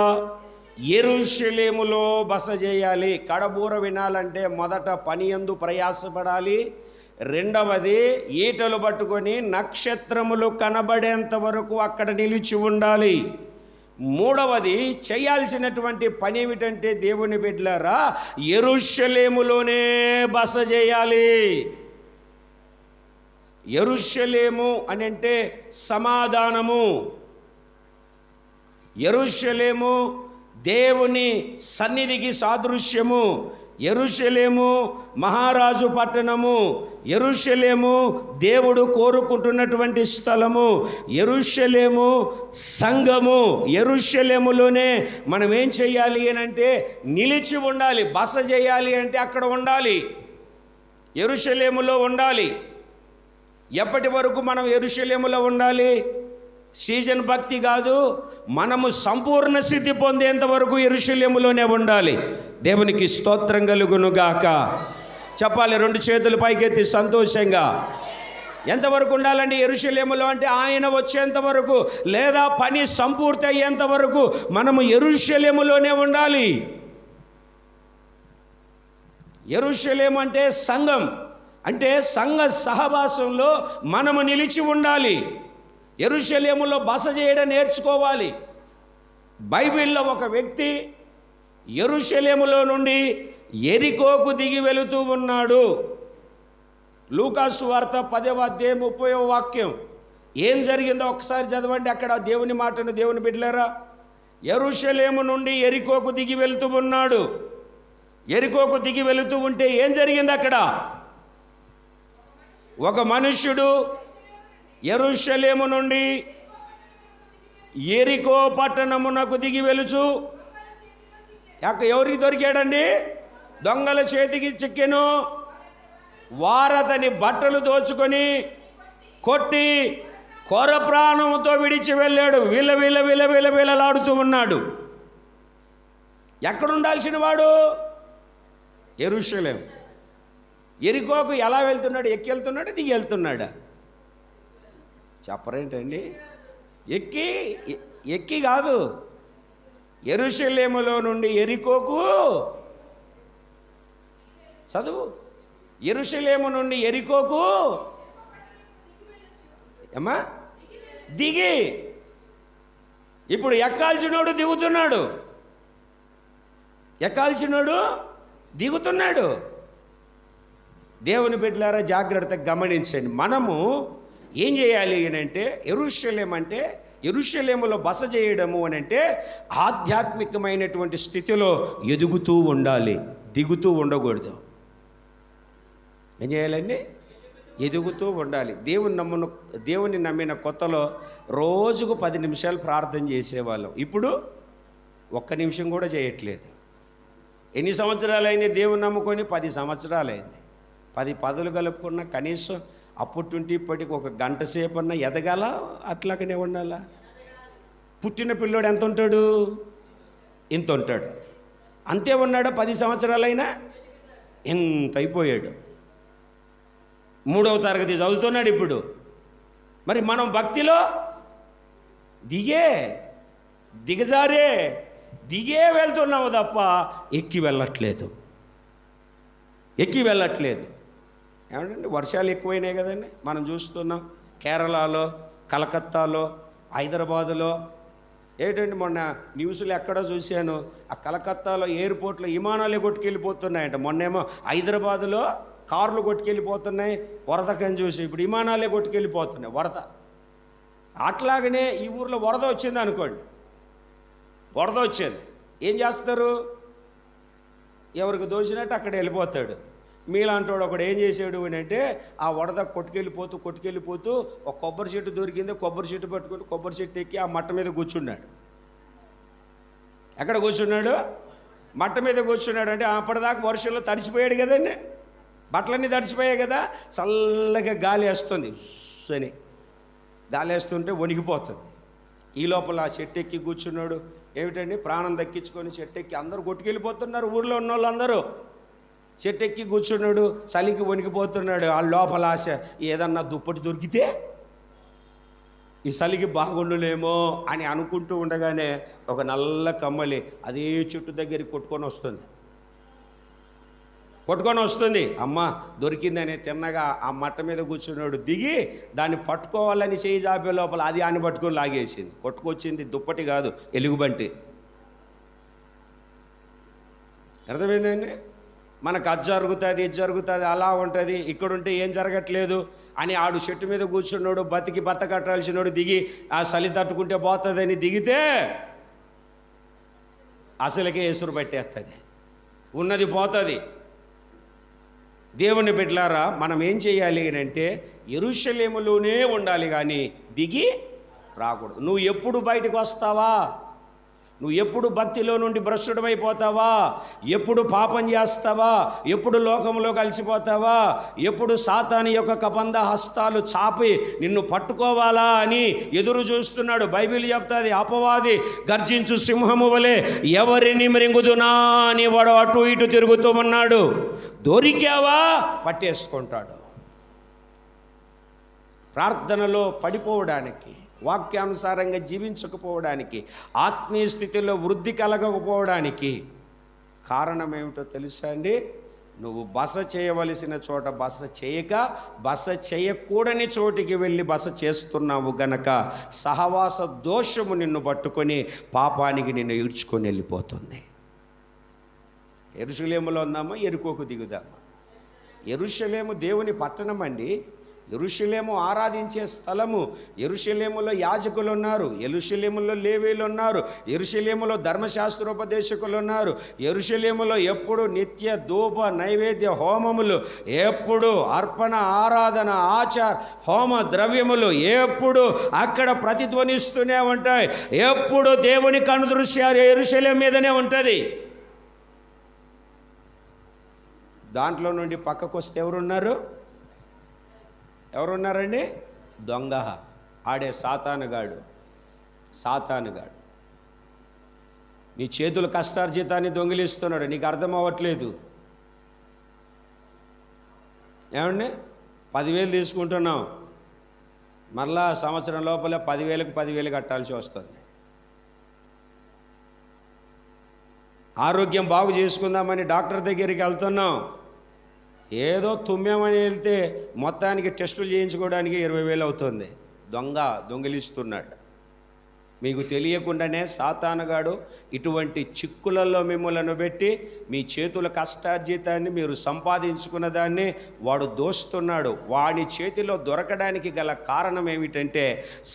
యెరూషలేములో బస చేయాలి. కడబూర వినాలంటే మొదట పని యందు ప్రయాసపడాలి. 2వది ఈటలు పట్టుకొని నక్షత్రములు కనబడేంత వరకు అక్కడ నిలిచి ఉండాలి. 3వది చేయాల్సినటువంటి పని ఏమిటంటే దేవుని బిడ్డలారా యెరూషలేములోనే బస చేయాలి. యెరూషలేము అని అంటే సమాధానము. యెరూషలేము దేవుని సన్నిధికి సాదృశ్యము. యెరూషలేము మహారాజు పట్టణము. యెరూషలేము దేవుడు కోరుకుంటున్నటువంటి స్థలము. యెరూషలేము సంఘము. యెరూషలేములోనే మనం ఏం చేయాలి అని అంటే నిలిచి ఉండాలి. బస చేయాలి అంటే అక్కడ ఉండాలి, యెరూషలేములో ఉండాలి. ఎప్పటి వరకు మనం యెరూషలేములో ఉండాలి? సీజన్ భక్తి కాదు, మనము సంపూర్ణ సిద్ధి పొందేంత వరకు యెరూషలేములోనే ఉండాలి. దేవునికి స్తోత్రం కలుగును గాక. చెప్పాలి 2 చేతులు పైకెత్తి సంతోషంగా. ఎంతవరకు ఉండాలండి యెరూషలేములో అంటే ఆయన వచ్చేంత వరకు, లేదా పని సంపూర్తి అయ్యేంత వరకు మనము యెరూషలేములోనే ఉండాలి. యెరూషలేము అంటే సంఘం, అంటే సంఘ సహవాసంలో మనము నిలిచి ఉండాలి. యెరూషలేములో బస చేయడం నేర్చుకోవాలి. బైబిల్లో ఒక వ్యక్తి యెరూషలేములో నుండి యెరికోకు దిగి వెళుతూ ఉన్నాడు. లూకాసు వార్త 10వ అధ్యాయం 30వ వాక్యం. ఏం జరిగిందో ఒకసారి చదవండి అక్కడ దేవుని మాటను. దేవుని బిడ్డలారా, యెరూషలేము నుండి యెరికోకు దిగి వెళుతూ ఉన్నాడు. యెరికోకు దిగి వెళుతూ ఉంటే ఏం జరిగింది అక్కడ? ఒక మనుష్యుడు యెరూషలేము నుండి యెరికో పట్టణమునకు దిగి వెలుచు. ఎవరికి దొరికాడండి? దొంగల చేతికి చిక్కెను. వారతని బట్టలు దోచుకొని కొట్టి కొర ప్రాణంతో విడిచి వెళ్ళాడు. విలవిలలాడుతూ ఉన్నాడు. ఎక్కడుండాల్సిన వాడు? యెరూషలేము. యెరికోకు ఎలా వెళ్తున్నాడు? ఎక్కి వెళ్తున్నాడు, దిగి వెళ్తున్నాడా? చెప్పరేంటండి? ఎక్కి కాదు, యెరూషలేములో నుండి యెరికోకు చదువు. యెరూషలేము నుండి యెరికోకు ఏమ్మా దిగి. ఇప్పుడు ఎక్కాల్సినోడు దిగుతున్నాడు, ఎక్కాల్సినోడు దిగుతున్నాడు. దేవుని బిడ్డలారా జాగ్రత్తగా గమనించండి. మనము ఏం చేయాలి అంటే యెరూషలేములో బస చేయడము అని అంటే ఆధ్యాత్మికమైనటువంటి స్థితిలో ఎదుగుతూ ఉండాలి, దిగుతూ ఉండకూడదు. ఏం చేయాలండి? ఎదుగుతూ ఉండాలి. దేవుని నమ్మిన కొత్తలో రోజుకు 10 నిమిషాలు ప్రార్థన చేసేవాళ్ళం. ఇప్పుడు 1 నిమిషం కూడా చేయట్లేదు. ఎన్ని సంవత్సరాలైంది దేవుని నమ్ముకొని? 10 సంవత్సరాలైంది. 10 పదులు కలుపుకున్న కనీసం అప్పటి ఇప్పటికి 1 గంట సేపు అన్నా ఎదగాల, అట్లాగనే ఉండాలా? పుట్టిన పిల్లోడు ఎంత ఉంటాడు? ఇంత ఉంటాడు. అంతే ఉన్నాడు. 10 సంవత్సరాలైనా ఎంత అయిపోయాడు. 3వ తరగతి చదువుతున్నాడు ఇప్పుడు. మరి మనం భక్తిలో దిగే వెళ్తున్నావు తప్ప ఎక్కి వెళ్ళట్లేదు. ఏమంటే వర్షాలు ఎక్కువైనాయి కదండి. మనం చూస్తున్నాం కేరళలో, కలకత్తాలో, హైదరాబాదులో. ఏంటంటే మొన్న న్యూస్లో ఎక్కడో చూశాను, ఆ కలకత్తాలో ఎయిర్పోర్ట్లో విమానాలే కొట్టుకెళ్ళిపోతున్నాయంట. మొన్నేమో హైదరాబాదులో కార్లు కొట్టుకెళ్ళిపోతున్నాయి వరదకని చూసి, ఇప్పుడు విమానాలే కొట్టుకెళ్ళిపోతున్నాయి వరద. అట్లాగనే ఈ ఊర్లో వరద వచ్చింది అనుకోండి, వరద వచ్చేది ఏం చేస్తారు? ఎవరికి దోచినట్టు అక్కడ వెళ్ళిపోతాడు. మీలాంటోడు ఒకడు ఏం చేసాడు అని అంటే ఆ వరద కొట్టుకెళ్ళిపోతూ ఒక కొబ్బరి చెట్టు దొరికింది, కొబ్బరి చెట్టు పట్టుకొని కొబ్బరి చెట్టు ఎక్కి ఆ మట్ట మీద కూర్చున్నాడు. ఎక్కడ కూర్చున్నాడు? మట్ట మీద కూర్చున్నాడు. అంటే అప్పటిదాకా వర్షంలో తడిసిపోయాడు కదండి, బట్టలన్నీ తడిసిపోయాయి కదా. చల్లగా గాలి వేస్తుంది అని, గాలి వేస్తుంటే వణికిపోతుంది. ఈ లోపల ఆ చెట్టు ఎక్కి కూర్చున్నాడు. ఏమిటండి ప్రాణం దక్కించుకొని చెట్టు ఎక్కి అందరూ కొట్టుకెళ్ళిపోతున్నారు. ఊర్లో ఉన్న వాళ్ళందరూ చెట్టు ఎక్కి కూర్చున్నాడు, చలికి వణికిపోతున్నాడు. ఆ లోపల ఆశ ఏదన్నా దుప్పటి దొరికితే ఈ చలికి బాగుండులేమో అని అనుకుంటూ ఉండగానే ఒక నల్ల కమ్మలి అదే చెట్టు దగ్గరికి కొట్టుకొని వస్తుంది. అమ్మ దొరికిందని తిన్నగా ఆ మట్ట మీద కూర్చున్నాడు. దిగి దాన్ని పట్టుకోవాలని చేయి జాపే లోపల అది ఆని పట్టుకొని లాగేసింది. కొట్టుకొచ్చింది దుప్పటి కాదు, ఎలుగుబంటి. అర్థమైందండి? మనకు అది జరుగుతుంది, ఇది జరుగుతుంది, అలా ఉంటుంది, ఇక్కడుంటే ఏం జరగట్లేదు అని ఆడు చెట్టు మీద కూర్చున్నాడు. బత కట్టాల్సినోడు దిగి ఆ చలి తట్టుకుంటే పోతుందని దిగితే అసలుకే ఎసురు పట్టేస్తుంది, ఉన్నది పోతుంది. దేవుని బిడ్డలారా, మనం ఏం చేయాలి అంటే యెరూషలేములోనే ఉండాలి కానీ దిగి రాకూడదు. నువ్వు ఎప్పుడు బయటకు వస్తావా? నువ్వు ఎప్పుడు భక్తిలో నుండి భ్రష్టుడమైపోతావా? ఎప్పుడు పాపం చేస్తావా? ఎప్పుడు లోకంలో కలిసిపోతావా? ఎప్పుడు సాతాను యొక్క కబంధ హస్తాలు చాపి నిన్ను పట్టుకోవాలా అని ఎదురు చూస్తున్నాడు. బైబిల్ చెప్తాది, అపవాది గర్జించు సింహము వలె ఎవరిని మృంగుదునా అని వాడు అటు ఇటు తిరుగుతూ ఉన్నాడు. దొరికావా పట్టేసుకుంటాడు. ప్రార్థనలో పడిపోవడానికి, వాక్యానుసారంగా జీవించకపోవడానికి, ఆత్మీయ స్థితిలో వృద్ధి కలగకపోవడానికి కారణం ఏమిటో తెలుసా అండి? నువ్వు బస చేయవలసిన చోట బస చేయక, బస చేయకూడని చోటికి వెళ్ళి బస చేస్తున్నావు గనక సహవాస దోషము నిన్ను పట్టుకొని పాపానికి నిన్ను ఈడ్చుకొని వెళ్ళిపోతుంది. యెరూషలేములో ఉందామా, యెరికోకు దిగుదామా? యెరూషలేము దేవుని పట్టణం అండి. యెరూషలేము ఆరాధించే స్థలము. యెరూషలేములో యాజకులు ఉన్నారు, యెరూషలేములో లేవీలు ఉన్నారు, యెరూషలేములో ధర్మశాస్త్రోపదేశకులు ఉన్నారు. యెరూషలేములో ఎప్పుడు నిత్య ధూప నైవేద్య హోమములు, ఎప్పుడు అర్పణ ఆరాధన ఆచార హోమ ద్రవ్యములు ఎప్పుడు అక్కడ ప్రతిధ్వనిస్తూనే ఉంటాయి. ఎప్పుడు దేవుని కనుదృశ్యాలు యెరూషలేము మీదనే ఉంటుంది. దాంట్లో నుండి పక్కకు వస్తే ఎవరున్నారండి? దొంగ, ఆడే సాతానుగాడు. నీ చేతుల కష్టార్జితాన్ని దొంగిలిస్తున్నాడు. నీకు అర్థం అవ్వట్లేదు. ఏమండి, 10,000 తీసుకుంటున్నాం, మరలా సంవత్సరం లోపల 10,000కి 10,000 కట్టాల్సి వస్తుంది. ఆరోగ్యం బాగు చేసుకుందామని డాక్టర్ దగ్గరికి వెళ్తున్నాం, ఏదో తుమ్మామని వెళ్తే మొత్తానికి టెస్టులు చేయించుకోవడానికి 20,000 అవుతుంది. దొంగిలిస్తున్నాడు. మీకు తెలియకుండానే సాతానుగాడు ఇటువంటి చిక్కులలో మిమ్మలను పెట్టి మీ చేతుల కష్టార్జితాన్ని మీరు సంపాదించుకున్న దాన్ని వాడు దోస్తున్నాడు. వాడి చేతిలో దొరకడానికి గల కారణం ఏమిటంటే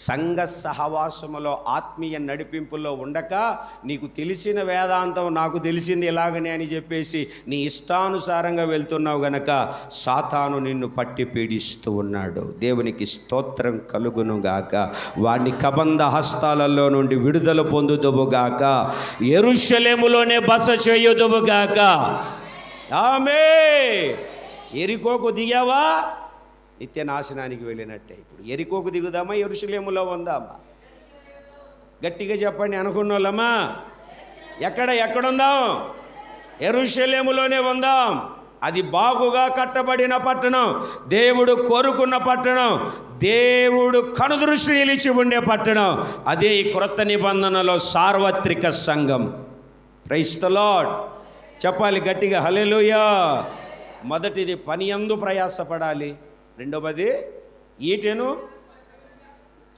సంఘ సహవాసములో ఆత్మీయ నడిపింపులో ఉండక నీకు తెలిసిన వేదాంతం నాకు తెలిసింది ఇలాగనే అని చెప్పేసి నీ ఇష్టానుసారంగా వెళ్తున్నావు గనక సాతాను నిన్ను పట్టి పీడిస్తూ ఉన్నాడు. దేవునికి స్తోత్రం కలుగునుగాక. వాడిని కబంధ హస్తాలలో నుండి విడుదల పొందుదువుగాక. యెరూషలేములోనే బస చేయుదువుగాక. ఆమేన్. యెరికోకు దిగావా, నిత్య నాశనానికి వెళ్ళినట్టే. ఇప్పుడు యెరికోకు దిగుదామా, యెరూషలేములో ఉందామా? గట్టిగా చెప్పండి అనుకున్న వాళ్ళమా. ఎక్కడుందాం? యెరూషలేములోనే ఉందాం. అది బాగుగా కట్టబడిన పట్టణం, దేవుడు కోరుకున్న పట్టణం, దేవుడు కనుదృష్టి నిలిచి ఉండే పట్టణం. అదే ఈ క్రొత్త నిబంధనలో సార్వత్రిక సంఘం. Praise the lord. చెప్పాలి గట్టిగా హల్లెలూయా. మొదటిది పనియందు ప్రయాసపడాలి. రెండవది ఈటెను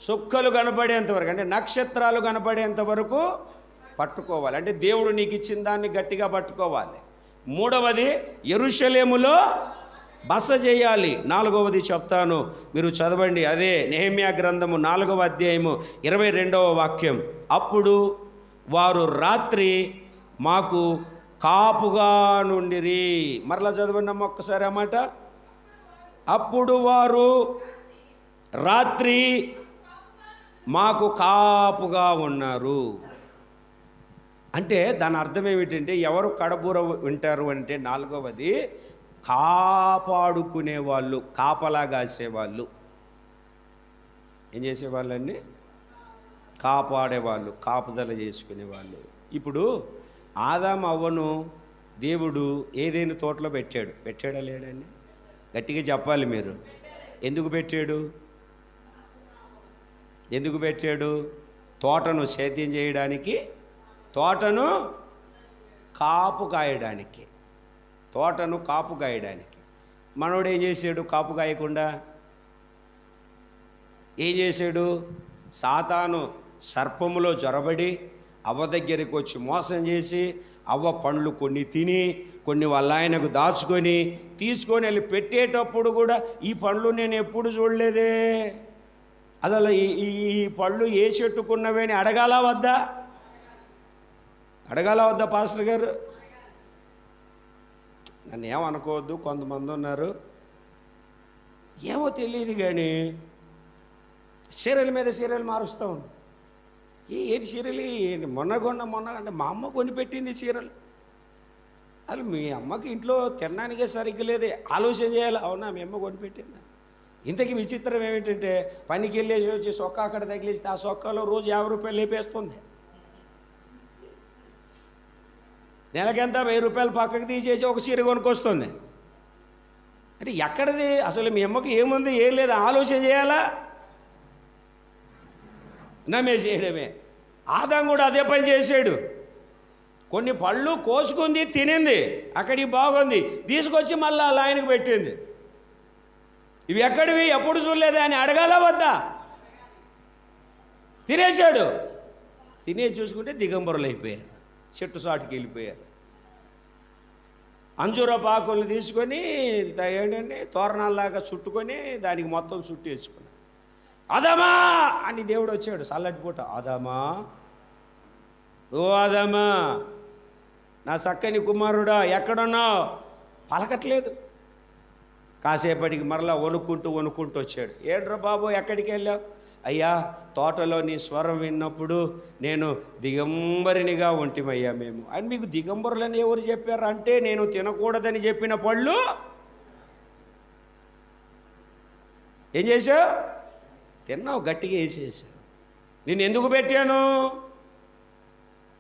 చుక్కలు కనపడేంతవరకు, అంటే నక్షత్రాలు కనపడేంత వరకు పట్టుకోవాలి. అంటే దేవుడు నీకు ఇచ్చిన దాన్ని గట్టిగా పట్టుకోవాలి. మూడవది యెరూషలేములో బస చేయాలి. నాలుగవది చెప్తాను, మీరు చదవండి. అదే నెహెమ్యా గ్రంథము 4వ అధ్యాయము 22వ వాక్యం. అప్పుడు వారు రాత్రి మాకు కాపుగా నుండిరి. మరలా చదవండి అమ్మ ఒక్కసారి ఆ మాట. అప్పుడు వారు రాత్రి మాకు కాపుగా ఉన్నారు. అంటే దాని అర్థం ఏమిటంటే ఎవరు కడబూర వింటారు అంటే, నాలుగవది కాపాడుకునే వాళ్ళు, కాపలా కాసేవాళ్ళు. ఏం చేసేవాళ్ళండి? కాపాడేవాళ్ళు, కాపుదల చేసుకునేవాళ్ళు. ఇప్పుడు ఆదాము అవ్వను దేవుడు ఏదైనా తోటలో పెట్టాడా లేడండి? గట్టిగా చెప్పాలి మీరు. ఎందుకు పెట్టాడు? తోటను సేద్యం చేయడానికి, తోటను కాపు కాయడానికి. మనోడు ఏం చేశాడు? కాపు కాయకుండా ఏం చేశాడు? సాతాను సర్పములో జొరబడి అవ్వ దగ్గరికి వచ్చి మోసం చేసి అవ్వ పండ్లు కొన్ని తిని కొన్ని వాళ్ళ ఆయనకు దాచుకొని తీసుకొని వెళ్ళి పెట్టేటప్పుడు కూడా ఈ పండ్లు నేను ఎప్పుడు చూడలేదే, అసలు ఈ పళ్ళు ఏ చెట్టుకున్నవే అని అడగాల వద్దా పాస్టర్ గారు? నన్ను ఏమనుకోవద్దు, కొంతమంది ఉన్నారు ఏమో తెలియదు కానీ సీరియల్ మీద సీరియల్ మారుస్తూ ఉంది. ఏంటి సీరియల్? మొన్న అంటే మా అమ్మ కొనిపెట్టింది సీరియల్. అసలు మీ అమ్మకి ఇంట్లో తినడానికే సరిగ్గా లేదే, ఆలోచన చేయాలి. అవునా, మీ అమ్మ కొనిపెట్టిందా? ఇంతకీ విచిత్రం ఏమిటంటే పనికి వెళ్ళేసి వచ్చి సొక్కా అక్కడ తగిలిస్తే ఆ సొక్కాలో రోజు 50 రూపాయలు లేపేస్తుంది. నెలకెంత 1000 రూపాయలు పక్కకు తీసేసి ఒక చీర కొనుక్కొస్తుంది. అంటే ఎక్కడిది అసలు? మీ అమ్మకి ఏముంది, ఏం లేదు, ఆలోచన చేయాలా? నమ్మేసేయడమే. ఆదాం కూడా అదే పని చేశాడు. కొన్ని పళ్ళు కోసుకుంది, తినింది, అక్కడికి బాగుంది, తీసుకొచ్చి మళ్ళీ అలా ఆయనకు పెట్టింది. ఇవి ఎక్కడివి, ఎప్పుడు చూడలేదా అని అడగాల వద్దా? తినేశాడు. తినేసి చూసుకుంటే దిగంబరులు అయిపోయారు, చెట్టు సాటుకి వెళ్ళిపోయారు. అంజూరపు ఆకులు తీసుకొని ఏంటంటే తోరణాల్లాగా చుట్టుకొని దానికి మొత్తం చుట్టేసుకున్నాడు. ఆదామా అని దేవుడు వచ్చాడు చల్లటి పూట. ఆదామా, ఓ ఆదామా, నా చక్కని కుమారుడా ఎక్కడున్నావు? పలకట్లేదు. కాసేపటికి మరలా వణుక్కుంటూ వచ్చాడు. ఏంట్రా బాబు ఎక్కడికి వెళ్ళావు? అయ్యా, తోటలో నీ స్వరం విన్నప్పుడు నేను దిగంబరినిగా ఉంటిమయ్యా మేము. అని మీకు దిగంబరులని ఎవరు చెప్పారు అంటే, నేను తినకూడదని చెప్పిన పళ్ళు ఏం చేశావు? తిన్నావు, గట్టిగా వేసేసావు. నేను ఎందుకు పెట్టాను?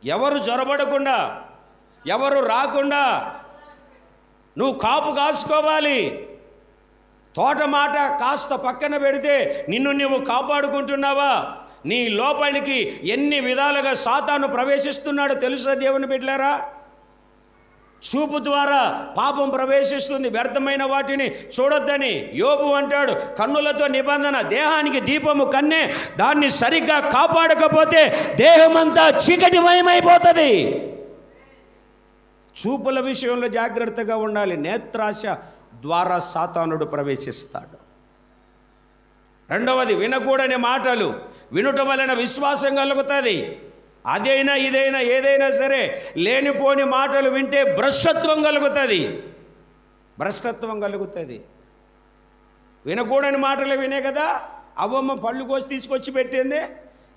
ఎవరు జొరబడకుండా, ఎవరు రాకుండా నువ్వు కాపు కాసుకోవాలి. తోట మాట కాస్త పక్కన పెడితే నిన్ను నువ్వు కాపాడుకుంటున్నావా? నీ లోపలికి ఎన్ని విధాలుగా సాతాను ప్రవేశిస్తున్నాడో తెలుసా దేవుని బిడ్డలారా? చూపు ద్వారా పాపం ప్రవేశిస్తుంది, వ్యర్థమైన వాటిని చూడొద్దని. యోబు అంటాడు, కన్నులతో నిబంధన, దేహానికి దీపము కన్నే, దాన్ని సరిగ్గా కాపాడకపోతే దేహమంతా చీకటిమయమైపోతుంది. చూపుల విషయంలో జాగ్రత్తగా ఉండాలి. నేత్రాశ ద్వారా సాతానుడు ప్రవేశిస్తాడు. రెండవది, వినకూడని మాటలు. వినుట వలన విశ్వాసం కలుగుతుంది. అదైనా ఇదైనా ఏదైనా సరే లేనిపోని మాటలు వింటే భ్రష్టత్వం కలుగుతుంది. వినకూడని మాటలు వినే కదా అవ్వమ్మ పళ్ళు కోసి తీసుకొచ్చి పెట్టింది.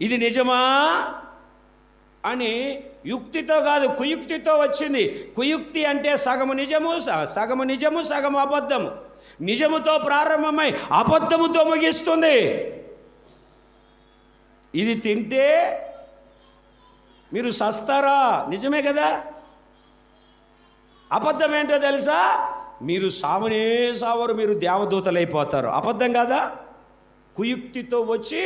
ఇది నిజమా అని యుక్తితో కాదు, కుయుక్తితో వచ్చింది. కుయుక్తి అంటే సగము నిజము సగము అబద్ధము. నిజముతో ప్రారంభమై అబద్ధముతో ముగిస్తుంది. ఇది తింటే మీరు సస్తారా, నిజమే కదా. అబద్ధం ఏంటో తెలుసా, మీరు సావరు, మీరు దేవదూతలైపోతారు. అబద్ధం కదా. కుయుక్తితో వచ్చి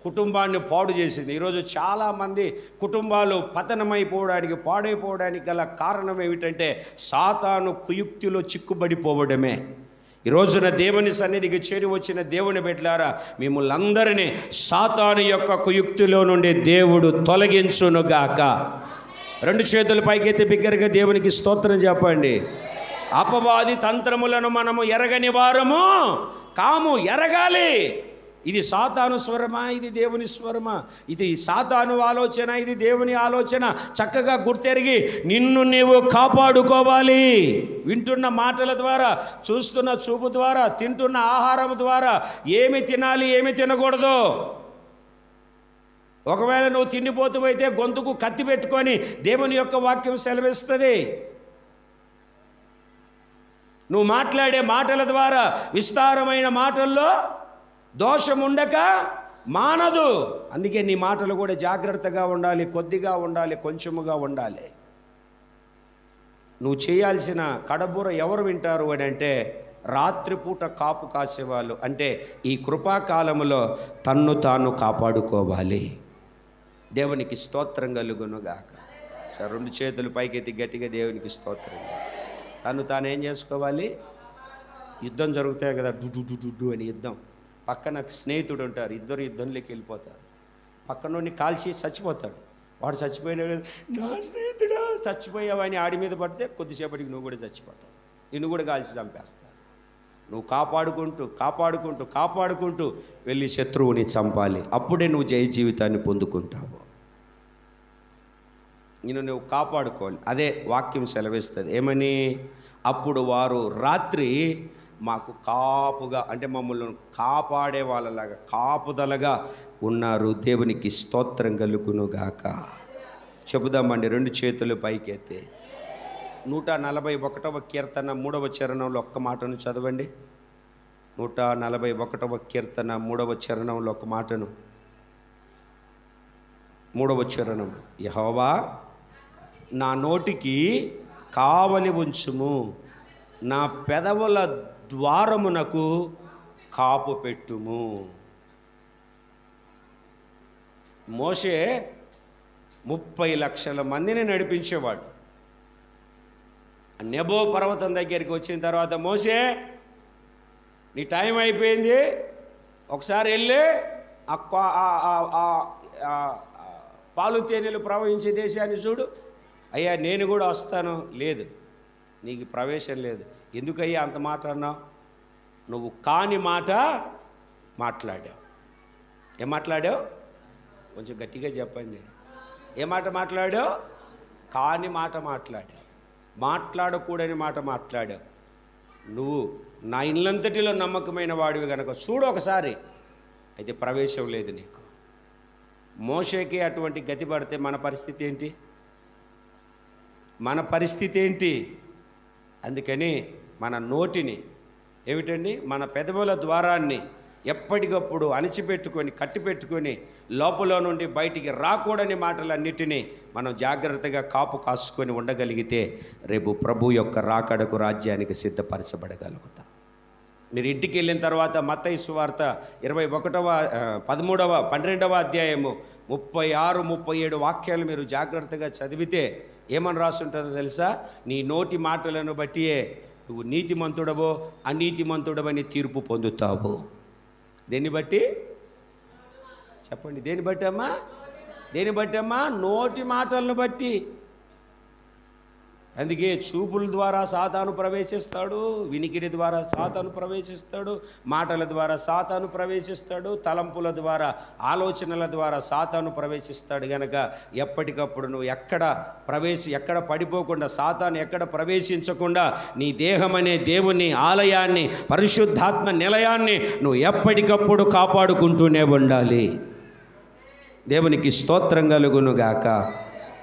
కుటుంబాన్ని పాడు చేసింది. ఈరోజు చాలామంది కుటుంబాలు పతనమైపోవడానికి, పాడైపోవడానికి గల కారణం ఏమిటంటే సాతాను కుయుక్తిలో చిక్కుబడిపోవడమే. ఈ రోజున దేవుని సన్నిధికి చేరి వచ్చిన దేవుని బిడ్డలారా, మిమ్మల్ని అందరినీ సాతాను యొక్క కుయుక్తిలో నుండి దేవుడు తొలగించునుగాక. రెండు చేతుల పైకెత్తి బిగ్గరగా దేవునికి స్తోత్రం చెప్పండి. అపవాది తంత్రములను మనము ఎరగని వారము కాము, ఎరగాలి. ఇది సాతాను స్వరమా, ఇది దేవుని స్వరమా? ఇది సాతాను ఆలోచన, ఇది దేవుని ఆలోచన. చక్కగా గుర్తెరిగి నిన్ను నీవు కాపాడుకోవాలి. వింటున్న మాటల ద్వారా, చూస్తున్న చూపు ద్వారా, తింటున్న ఆహారం ద్వారా ఏమి తినాలి, ఏమి తినకూడదు. ఒకవేళ నువ్వు తిండిపోతువైతే గొంతుకు కత్తి పెట్టుకొని దేవుని యొక్క వాక్యం సెలవిస్తుంది. నువ్వు మాట్లాడే మాటల ద్వారా, విస్తారమైన మాటల్లో దోషం ఉండక మానదు. అందుకే నీ మాటలు కూడా జాగ్రత్తగా ఉండాలి, కొద్దిగా ఉండాలి, కొంచెముగా ఉండాలి. నువ్వు చేయాల్సిన కడబుర ఎవరు వింటారు అని అంటే రాత్రిపూట కాపు కాసేవాళ్ళు. అంటే ఈ కృపాకాలములో తన్ను తాను కాపాడుకోవాలి. దేవునికి స్తోత్రం కలుగునుగాక. రెండు చేతులు పైకెత్తి గట్టిగా దేవునికి స్తోత్రం. తను తాను ఏం చేసుకోవాలి? యుద్ధం జరుగుతాయి కదా, డు అని యుద్ధం. పక్కన స్నేహితుడు ఉంటారు, ఇద్దరు యుద్ధంలోకి వెళ్ళిపోతారు. పక్కనోడిని కాల్చి చచ్చిపోతాడు. వాడు చచ్చిపోయినాడు, నా స్నేహితుడా చచ్చిపోయావని ఆడి మీద పడితే కొద్దిసేపటికి నువ్వు కూడా చచ్చిపోతావు. నిన్ను కూడా కాల్చి చంపేస్తారు. నువ్వు కాపాడుకుంటూ వెళ్ళి శత్రువుని చంపాలి. అప్పుడే నువ్వు జయ జీవితాన్ని పొందుకుంటావు. నువ్వు కాపాడుకోవాలి. అదే వాక్యం సెలవిస్తుంది. ఏమని? అప్పుడు వారు రాత్రి మాకు కాపుగా, అంటే మమ్మల్ని కాపాడే వాళ్ళలాగా, కాపుదలగా ఉన్నారు. దేవునికి స్తోత్రం కలుగునుగాక. చెబుదామండి, రెండు చేతులు పైకెత్తి. 141వ కీర్తన 3వ చరణంలో ఒక్క మాటను చదవండి. 141వ కీర్తన 3వ చరణంలో ఒక మాటను, 3వ చరణం. యెహోవా నా నోటికి కావలి ఉంచుము, నా పెదవుల ద్వారమునకు కాపు పెట్టుము. మోషే 30 లక్షల మందిని నడిపించేవాడు. నెబో పర్వతం దగ్గరికి వచ్చిన తర్వాత, మోషే నీ టైం అయిపోయింది, ఒకసారి వెళ్ళి పాలు తేనెలు ప్రవహించే దేశాన్ని చూడు. అయ్యా నేను కూడా వస్తాను. లేదు, నీకు ప్రవేశం లేదు. ఎందుకయ్యా అంత మాట అన్నావు? నువ్వు కాని మాట మాట్లాడావు. ఏం మాట్లాడావు? కొంచెం గట్టిగా చెప్పండి. ఏ మాట మాట్లాడావు? కాని మాట మాట్లాడావు. మాట్లాడకూడని మాట మాట్లాడావు. నువ్వు నా ఇల్లంతటిలో నమ్మకమైన వాడివి కనుక చూడు ఒకసారి. అయితే ప్రవేశం లేదు నీకు. మోషేకి అటువంటి గతి పడితే మన పరిస్థితి ఏంటి? మన పరిస్థితి ఏంటి? అందుకని మన నోటిని ఏమిటండి, మన పెదవుల ద్వారాన్ని ఎప్పటికప్పుడు అణిచిపెట్టుకొని, కట్టిపెట్టుకొని, లోపల నుండి బయటికి రాకూడని మాటలన్నిటినీ మనం జాగ్రత్తగా కాపు కాసుకొని ఉండగలిగితే రేపు ప్రభు యొక్క రాకడకు, రాజ్యానికి సిద్ధపరచబడగలుగుతాం. మీరు ఇంటికి వెళ్ళిన తర్వాత మత్తయి సువార్త 12వ అధ్యాయము 36, 37 వాక్యాలు మీరు జాగ్రత్తగా చదివితే ఏమని రాస్తుంటుందో తెలుసా? నీ నోటి మాటలను బట్టియే నువ్వు నీతిమంతుడవో అనీతిమంతుడవని తీర్పు పొందుతావు. దేన్ని బట్టి చెప్పండి? దేన్ని బట్టి అమ్మా? దేన్ని బట్టి అమ్మా? నోటి మాటలను బట్టి. అందుకే చూపుల ద్వారా సాతాను ప్రవేశిస్తాడు, వినికిడి ద్వారా సాతాను ప్రవేశిస్తాడు, మాటల ద్వారా సాతాను ప్రవేశిస్తాడు, తలంపుల ద్వారా, ఆలోచనల ద్వారా సాతాను ప్రవేశిస్తాడు. గనక ఎప్పటికప్పుడు నువ్వు ఎక్కడ పడిపోకుండా, సాతాను ఎక్కడ ప్రవేశించకుండా నీ దేహం అనే దేవుని ఆలయాన్ని, పరిశుద్ధాత్మ నిలయాన్ని నువ్వు ఎప్పటికప్పుడు కాపాడుకుంటూనే ఉండాలి. దేవునికి స్తోత్రం కలుగునుగాక.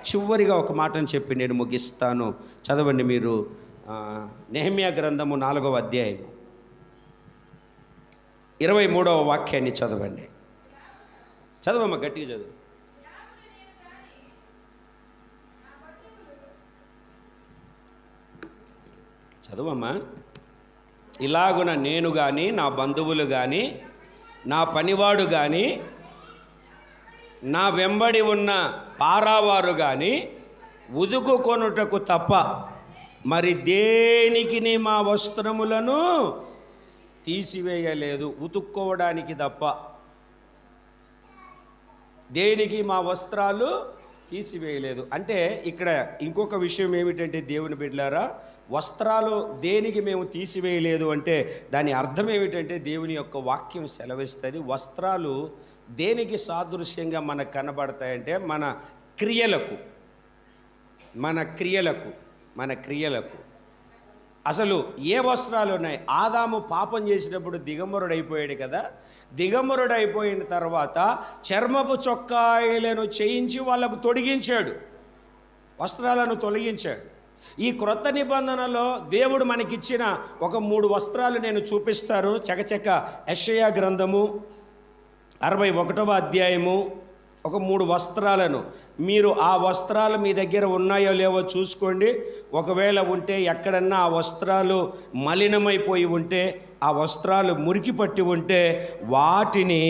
చివరిగా ఒక మాటను చెప్పి నేను ముగిస్తాను. చదవండి మీరు నెహెమ్యా గ్రంథము 4వ అధ్యాయం 23వ వాక్యాన్ని చదవండి. చదవమ్మా, గట్టిగా చదువు. చదవమ్మా. ఇలాగున నేను కానీ, నా బంధువులు కానీ, నా పనివాడు కానీ, నా వెంబడి ఉన్న పారావారు కానీ ఉదుకుకొనుటకు తప్ప మరి దేనికి మా వస్త్రములను తీసివేయలేదు. ఉతుక్కోవడానికి తప్ప దేనికి మా వస్త్రాలు తీసివేయలేదు. అంటే ఇక్కడ ఇంకొక విషయం ఏమిటంటే, దేవుని బిడ్డలారా, వస్త్రాలు దేనికి మేము తీసివేయలేదు అంటే దాని అర్థం ఏమిటంటే, దేవుని యొక్క వాక్యం సెలవిస్తుంది. వస్త్రాలు దేనికి సాదృశ్యంగా మనకు కనబడతాయంటే మన క్రియలకు. అసలు ఏ వస్త్రాలు ఉన్నాయి? ఆదాము పాపం చేసినప్పుడు దిగంబరుడైపోయాడు కదా. దిగంబరుడైపోయిన తర్వాత చర్మపు చొక్కాయలను చేయించి వాళ్ళకు తొడిగించాడు, వస్త్రాలను తొలగించాడు. ఈ క్రొత్త నిబంధనలో దేవుడు మనకిచ్చిన ఒక 3 వస్త్రాలు నేను చూపిస్తారు. చకచక యెషయా గ్రంథము 61వ అధ్యాయము ఒక 3 వస్త్రాలను, మీరు ఆ వస్త్రాలు మీ దగ్గర ఉన్నాయో లేవో చూసుకోండి. ఒకవేళ ఉంటే, ఎక్కడన్నా ఆ వస్త్రాలు మలినమైపోయి ఉంటే, ఆ వస్త్రాలు మురికి పట్టి ఉంటే వాటిని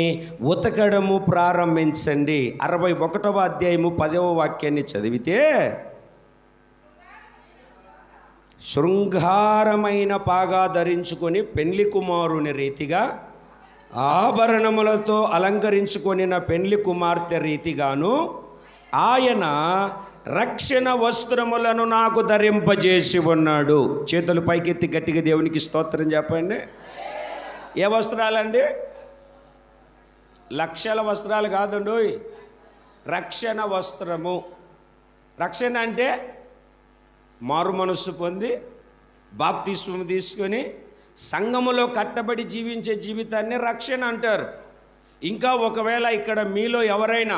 ఉతకడము ప్రారంభించండి. 61వ అధ్యాయము 10వ వాక్యాన్ని చదివితే, శృంగారమైన పాగా ధరించుకొని పెండ్లి కుమారుని రీతిగా, ఆభరణములతో అలంకరించుకొనిన పెండ్లి కుమార్తె రీతిగాను ఆయన రక్షణ వస్త్రములను నాకు ధరింపజేసి ఉన్నాడు. చేతులు పైకెత్తి గట్టిగా దేవునికి స్తోత్రం చెప్పండి. ఏ వస్త్రాలండి? లక్షల వస్త్రాలు కాదండి, రక్షణ వస్త్రము. రక్షణ అంటే మారు మనస్సు పొంది బాప్తిస్మం తీసుకొని సంఘములో కట్టబడి జీవించే జీవితాన్ని రక్షణ అంటారు. ఇంకా ఒకవేళ ఇక్కడ మీలో ఎవరైనా,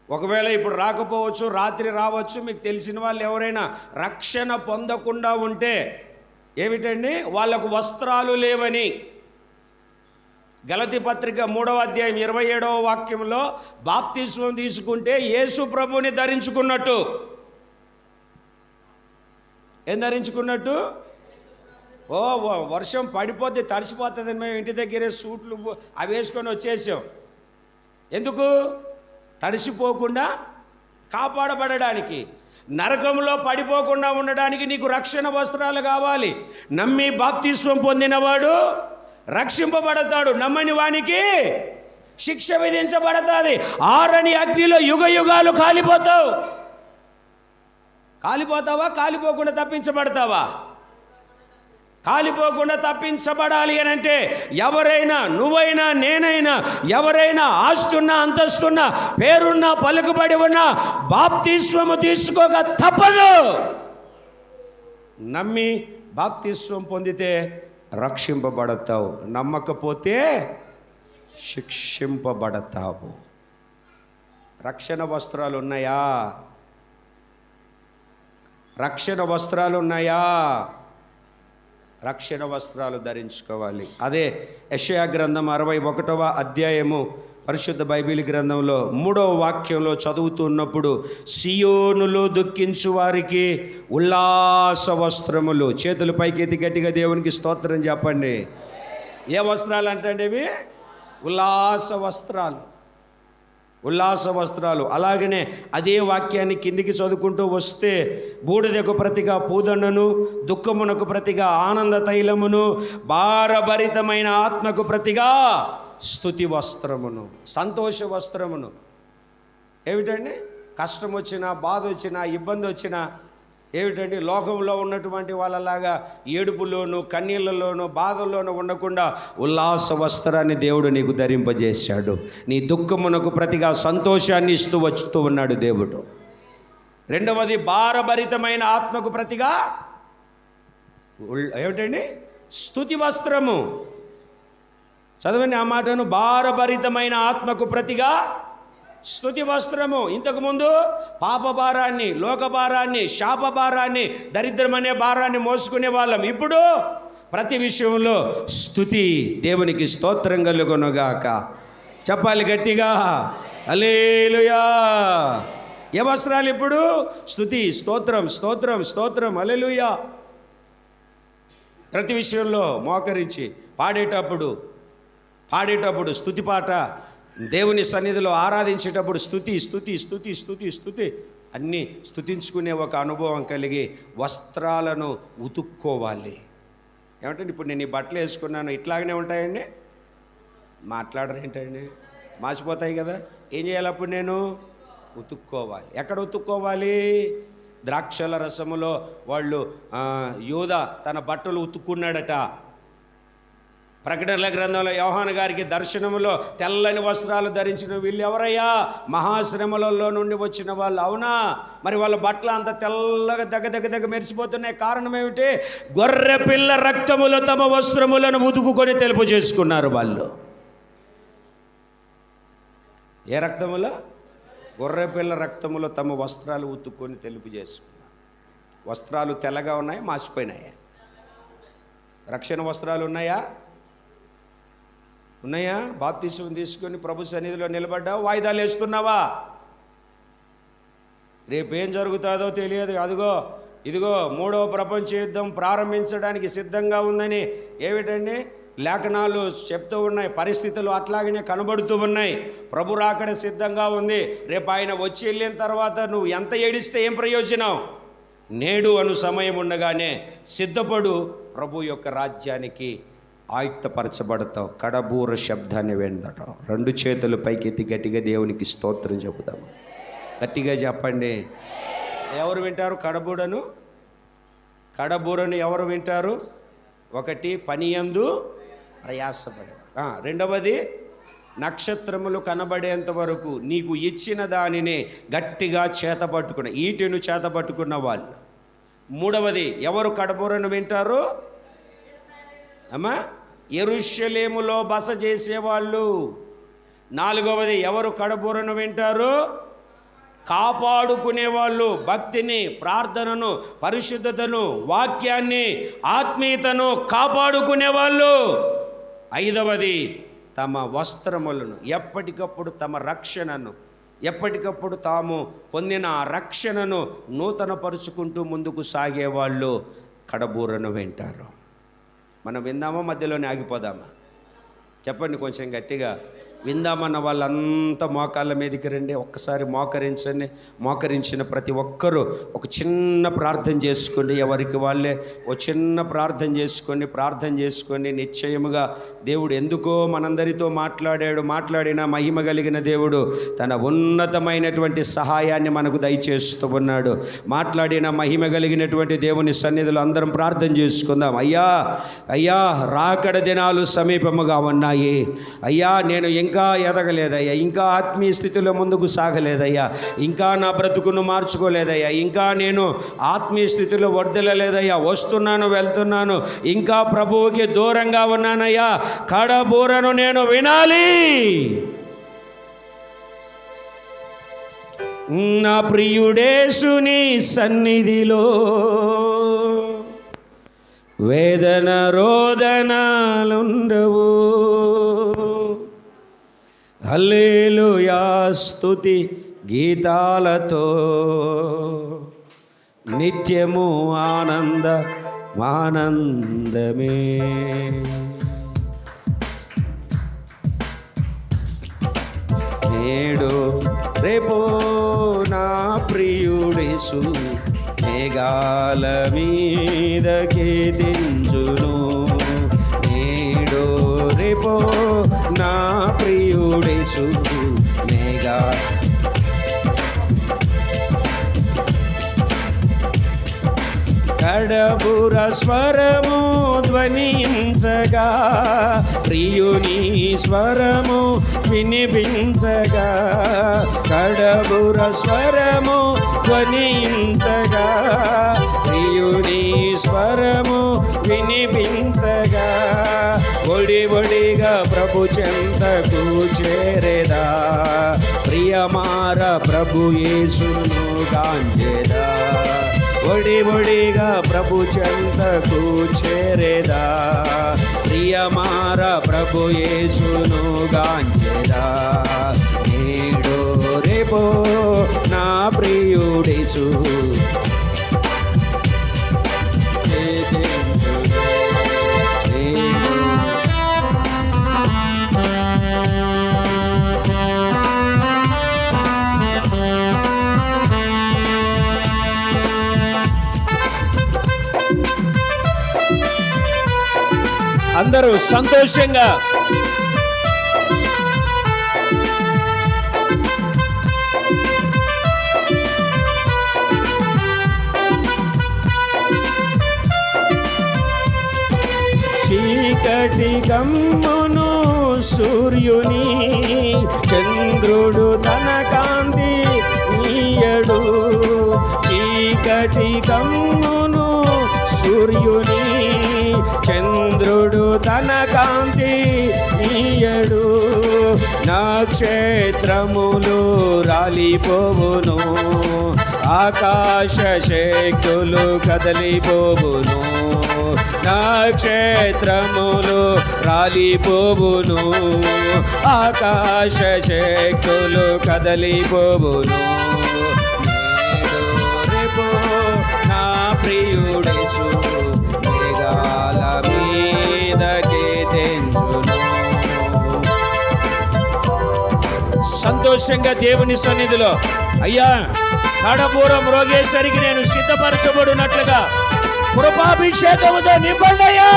ఒకవేళ ఇప్పుడు రాకపోవచ్చు, రాత్రి రావచ్చు, మీకు తెలిసిన వాళ్ళు ఎవరైనా రక్షణ పొందకుండా ఉంటే ఏమిటండి? వాళ్ళకు వస్త్రాలు లేవని గలతీ పత్రిక 3వ అధ్యాయం 27వ వాక్యంలో బాప్తిస్మం తీసుకుంటే యేసు ప్రభుని ధరించుకున్నట్టు. ఏం ధరించుకున్నట్టు? వర్షం పడిపోతే తడిసిపోతుందని మేము ఇంటి దగ్గరే సూట్లు అవి వేసుకొని వచ్చేసాం. ఎందుకు? తడిసిపోకుండా కాపాడబడడానికి, నరకంలో పడిపోకుండా ఉండడానికి నీకు రక్షణ వస్త్రాలు కావాలి. నమ్మి బాప్తిస్మం పొందినవాడు రక్షింపబడతాడు, నమ్మని వానికి శిక్ష విధించబడతాది. ఆరని అగ్నిలో యుగ యుగాలు కాలిపోతావు. కాలిపోతావా? కాలిపోకుండా తప్పించబడతావా? కాలిపోకుండా తప్పించబడాలి అని అంటే ఎవరైనా, నువ్వైనా, నేనైనా, ఎవరైనా ఆస్తున్నా, అంతస్తున్నా, పేరున్నా, పలుకుబడి ఉన్నా బాప్తిస్మము తీసుకోక తప్పదు. నమ్మి బాప్తిస్మం పొందితే రక్షింపబడతావు, నమ్మకపోతే శిక్షింపబడతావు. రక్షణ వస్త్రాలు ఉన్నాయా? రక్షణ వస్త్రాలు ఉన్నాయా? రక్షణ వస్త్రాలు ధరించుకోవాలి. అదే యెషయా గ్రంథం 61వ అధ్యాయము పరిశుద్ధ బైబిల్ గ్రంథంలో 3వ వాక్యంలో చదువుతున్నప్పుడు, సియోనులో దుఃఖించు వారికి ఉల్లాస వస్త్రములు. చేతుల పైకి ఎత్తి గట్టిగా దేవునికి స్తోత్రం చెప్పండి. ఏ వస్త్రాలు అంటే ఇవి? ఉల్లాస వస్త్రాలు. ఉల్లాస వస్త్రాలు. అలాగనే అదే వాక్యాన్ని కిందికి చదువుకుంటూ వస్తే, బూడిదకు ప్రతిగా పూదండను, దుఃఖమునకు ప్రతిగా ఆనంద తైలమును, భారభరితమైన ఆత్మకు ప్రతిగా స్తుతి వస్త్రమును, సంతోష వస్త్రమును. ఏమిటండి? కష్టం వచ్చినా, బాధ వచ్చినా, ఇబ్బంది వచ్చినా ఏమిటండి, లోకంలో ఉన్నటువంటి వాళ్ళలాగా ఏడుపులోను, కన్నీళ్లలోను, బాధల్లోనూ ఉండకుండా ఉల్లాస వస్త్రాన్ని దేవుడు నీకు ధరింపజేశాడు. నీ దుఃఖమునకు ప్రతిగా సంతోషాన్ని ఇస్తూ వచ్చుతూ ఉన్నాడు దేవుడు. రెండవది, భారభరితమైన ఆత్మకు ప్రతిగా ఏమిటండి? స్తుతి వస్త్రము. చదవండి ఆ మాటను. భారభరితమైన ఆత్మకు ప్రతిగా స్తుతి వస్త్రము. ఇంతకుముందు పాప భారాన్ని, లోక భారాన్ని, శాప భారాన్ని, దరిద్రం అనే భారాన్ని మోసుకునే వాళ్ళం. ఇప్పుడు ప్రతి విషయంలో స్తుతి. దేవునికి స్తోత్రం కలుగునుగాక. చెప్పాలి గట్టిగా, హల్లెలూయా. ఏ వస్త్రాలు ఇప్పుడు? స్తుతి, స్తోత్రం, స్తోత్రం, స్తోత్రం, హల్లెలూయా. ప్రతి విషయంలో మోకరించి పాడేటప్పుడు స్తుతి పాట, దేవుని సన్నిధిలో ఆరాధించేటప్పుడు స్తుతి, స్తుతి, స్తుతి, స్తుతి, స్తుతి, అన్నీ స్తుతించుకునే ఒక అనుభవం కలిగి వస్త్రాలను ఉతుక్కోవాలి. ఏమంటే ఇప్పుడు నేను ఈ బట్టలు వేసుకున్నాను, ఇట్లాగనే ఉంటాయండి? మాట్లాడరు ఏంటండి? మాసిపోతాయి కదా. ఏం చేయాలి అప్పుడు? నేను ఉతుక్కోవాలి. ఎక్కడ ఉతుక్కోవాలి? ద్రాక్షల రసములో వాళ్ళు యూదా తన బట్టలు ఉతుక్కున్నాడట. ప్రకటనల గ్రంథంలో యోహాను గారికి దర్శనములో తెల్లని వస్త్రాలు ధరించిన వీళ్ళు ఎవరయ్యా? మహాశ్రమలలో నుండి వచ్చిన వాళ్ళు. అవునా? మరి వాళ్ళ బట్టలు అంత తెల్లగా దగ్గ మెరిసిపోతున్నాయి. కారణం ఏమిటి? గొర్రె పిల్ల రక్తములో తమ వస్త్రములను ఉతుకుకొని తెలుపు చేసుకున్నారు వాళ్ళు. ఏ రక్తములో? గొర్రె పిల్ల రక్తములో తమ వస్త్రాలు ఉతుక్కొని తెలుపు చేసుకున్నారు. వస్త్రాలు తెల్లగా ఉన్నాయి, మాసిపోయినాయా? రక్షణ వస్త్రాలు ఉన్నాయా? ఉన్నాయా? బాప్తిసం తీసుకొని ప్రభు సన్నిధిలో నిలబడ్డావా? వాయిదాలు వేస్తున్నావా? రేపేం జరుగుతుందో తెలియదు. ఇదిగో 3వ ప్రపంచ యుద్ధం ప్రారంభించడానికి సిద్ధంగా ఉందని ఏమిటండి లేఖనాలు చెప్తూ ఉన్నాయి. పరిస్థితులు అట్లాగనే కనబడుతూ ఉన్నాయి. ప్రభు రాకడ సిద్ధంగా ఉంది. రేపు ఆయన వచ్చి వెళ్ళిన తర్వాత నువ్వు ఎంత ఏడిస్తే ఏం ప్రయోజనం? నేడు అను సమయం ఉండగానే సిద్ధపడు, ప్రభు యొక్క రాజ్యానికి ఆయుక్తపరచబడతావు. కడబూర శబ్దాన్ని వినడం. 2 చేతులు పైకెత్తి గట్టిగా దేవునికి స్తోత్రం చెబుతాము. గట్టిగా చెప్పండి. ఎవరు వింటారు కడబూరను? ఎవరు వింటారు? 1 పనియందు ప్రయాసపడే. రెండవది, నక్షత్రములు కనబడేంత వరకు నీకు ఇచ్చిన దానిని గట్టిగా చేతపట్టుకున్న, ఈటెను చేతపట్టుకున్న వాళ్ళు. 3వది, ఎవరు కడబూరను వింటారు? అమ్మా, యెరూషలేములో బస చేసేవాళ్ళు. 4వది, ఎవరు కడబూరను వింటారు? కాపాడుకునేవాళ్ళు. భక్తిని, ప్రార్థనను, పరిశుద్ధతను, వాక్యాన్ని, ఆత్మీయతను కాపాడుకునేవాళ్ళు. 5వది, తమ వస్త్రములను ఎప్పటికప్పుడు, తమ రక్షణను ఎప్పటికప్పుడు తాము పొందిన రక్షణను నూతనపరుచుకుంటూ ముందుకు సాగేవాళ్ళు కడబూరను వింటారు. మనం విందామా? మధ్యలోనే ఆగిపోదామా? చెప్పండి కొంచెం గట్టిగా. విందామన్న వాళ్ళంతా మోకాళ్ళ మీదకి రండి. ఒక్కసారి మోకరించండి. మోకరించిన ప్రతి ఒక్కరూ ఒక చిన్న ప్రార్థన చేసుకోండి. ఎవరికి వాళ్ళే ఒక చిన్న ప్రార్థన చేసుకొని నిశ్చయముగా దేవుడు ఎందుకో మనందరితో మాట్లాడిన మహిమ కలిగిన దేవుడు తన ఉన్నతమైనటువంటి సహాయాన్ని మనకు దయచేస్తూ ఉన్నాడు. మాట్లాడిన మహిమ కలిగినటువంటి దేవుని సన్నిధిలో అందరం ప్రార్థన చేసుకుందాం. అయ్యా రాకడ దినాలు సమీపముగా ఉన్నాయి. అయ్యా నేను ఇంకా ఎదగలేదయ్యా, ఇంకా ఆత్మీయ స్థితిలో ముందుకు సాగలేదయ్యా, ఇంకా నా బ్రతుకును మార్చుకోలేదయ్యా, ఇంకా నేను ఆత్మీయ స్థితిలో వర్ధిల్లలేదయ్యా, వస్తున్నాను వెళ్తున్నాను, ఇంకా ప్రభువుకి దూరంగా ఉన్నానయ్యా, కడబూరను నేను వినాలి. నా ప్రియుడేసుని సన్నిధిలో వేదన రోదనలుండవు, హల్లెలూయా స్తుతి గీతాలతో నిత్యము ఆనందమే. నేడు రేపో నా ప్రియుడేసు మేఘాల మీదకి దించును. నేడు రేపో నా ప్రియుడేసు మేఘా కడబుర స్వరము ధ్వనించగా, ప్రియుని స్వరము వినిపించగా, కడబుర స్వరము ధ్వనించగా, ప్రియుని స్వరము వినిపించగా, ఒడి ఒడిగా ప్రభు చెంతకు చేరేదా, ప్రియమార ప్రభు యేసును గాంచెదా. ఒడి ఒడిగా ప్రభు చెంతకు చేరేదా, ప్రియమార ప్రభు యేసును గాంచెదా. నేడు రేపో నా ప్రియుడేసు అందరూ సంతోషంగా చీకటి కమ్మును సూర్యుని చంద్రుడు తన కాంతి నీయడు. చీకటి కమ్మును సూర్యుని చంద్రుడు తన కాంతి నీయడు. నక్షత్రములు రాలిపోవును, ఆకాశ శక్తులు కదలిపోవును. నక్షత్రములు రాలిపోవును, ఆకాశ శక్తులు కదలిపోవును. నేడు రేపో నా ప్రియుడేసు మేఘాల మీదకి తెంచును. సంతోషంగా దేవుని సన్నిధిలో, అయ్యా కడపూరం రోగేశ్వరికి నేను సిద్ధపరచబడినట్లుగా కృపాభిషేకముతో నింపండయ్యా.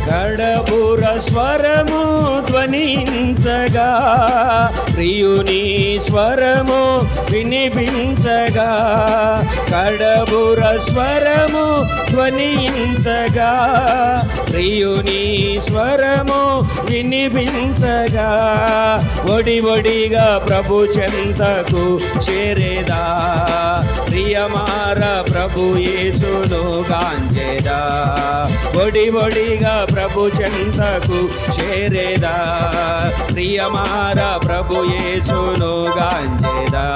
కడబుర స్వరము ధ్వనించగా, ప్రియుని స్వరము వినిపించగా, కడబుర స్వరము ధ్వనించగా, ప్రియుని స్వరము వినిపించగా, ఒడి ఒడిగా ప్రభు చెంతకు చేరేదా, ప్రియమార ప్రభు యేసును గాంచెదా. ఒడి ఒడిగా ప్రభు చెంతకు చేరేదా, ప్రియమార ప్రభు యేసును గాంచెదా.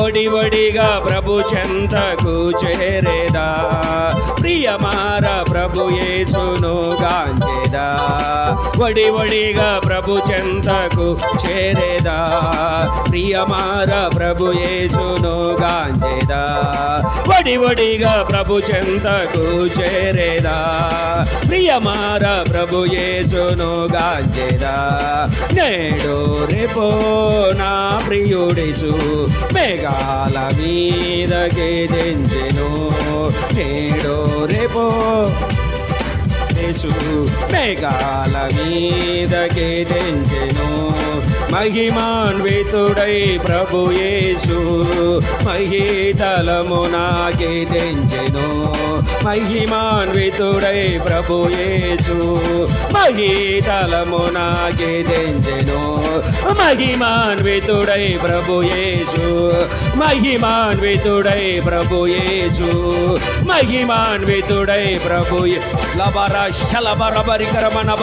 ఒడి ఒడిగా ప్రభు చెంతకు చేరేదా, ప్రియమార ప్రభు యేసును గాంచెదా. ఒడి ఒడిగా ప్రభు చెంతకు చేరేదా, ప్రియమార ప్రభు యేసును గాంచెదా. ఒడి ఒడిగా ప్రభు చెంతకు చేరేదా, ప్రియమార ప్రభు యేసును గాంచెదా. నేడు రేపో నా ప్రియుడేసు మేఘాల మీదకి దించెను. నేడు రేపో యేసు మేఘాల మీదకి దించెను. మహిమాన్వితుడై ప్రభు యేసు మహీతలమునాకి తెంచెను. మహిమాన్వితుడై ప్రభు యేసు మహీతలమునాకి తెంచెను. మహిమాన్వితుడై ప్రభు యేసు మహిమాన్వితుడై ప్రభు యేసు మహిమాన్వితుడై ప్రభు లబర శలబర బరికరమనబ